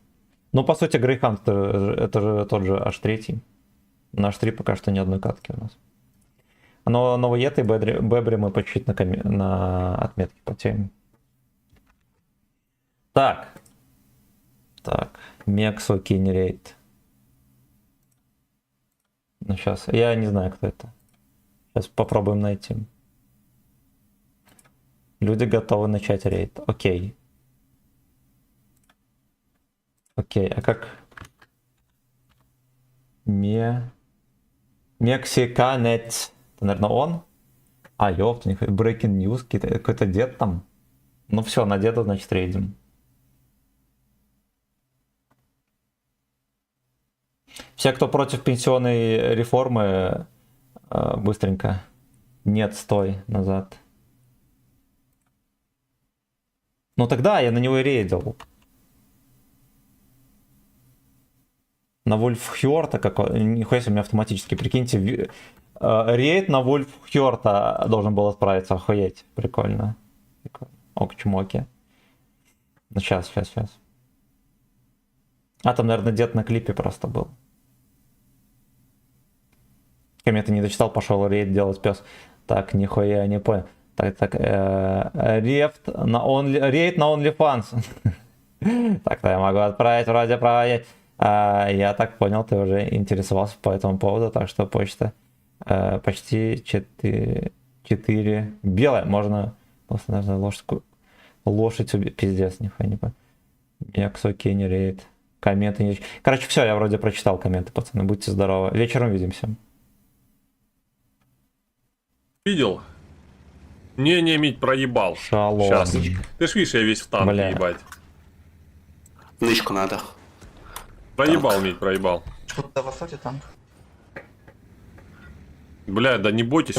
Ну, по сути, Грейхант это же тот же H3. На H3 пока что ни одной катки у нас. Но новоеты и Бэбри мы по чуть-чуть на отметке потянем. Так. Так. Мексу кинь рейд. Ну, сейчас. Я не знаю, кто это. Сейчас попробуем найти. Люди готовы начать рейд. Окей. Окей, а как? Мексиканец. Это, наверное, он? А, ёпта, breaking news, какой-то дед там. Ну все, на деда, значит, рейдим. Все, кто против пенсионной реформы, быстренько. Нет, стой, назад. Ну тогда я на него и рейдил. На Вольфхьорта какой... Нихуя себе, у меня автоматически, прикиньте, рейд на Вольфхьорта должен был отправиться, охуеть. Прикольно. Ок-чмоки. Ну сейчас. А, там, наверное, дед на клипе просто был. Комета не дочитал, пошел рейд делать, пес. Так, нихуя не понял. Так, рейд на OnlyFans. Так-то я могу отправить, вроде проводить. Я так понял, ты уже интересовался по этому поводу, так что почта почти 4 белая. Можно просто, наверное, лошадь убить. Пиздец, нихуя не понял. Мекс, окей, не рейд. Комменты не... Короче, все, я вроде прочитал комменты, пацаны. Будьте здоровы. Вечером увидимся. Видел? Не, Мить, проебал. Шалом. Сейчас. Ты ж видишь, я весь в танке, Бля. ебать. Нычку надо. Проебал, Мить, проебал. Что-то в Ассоте танк. Бля, да не бойтесь.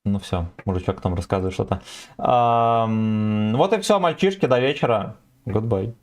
Ну все, мужичок там рассказывает что-то. Вот и все, мальчишки, до вечера. Goodbye.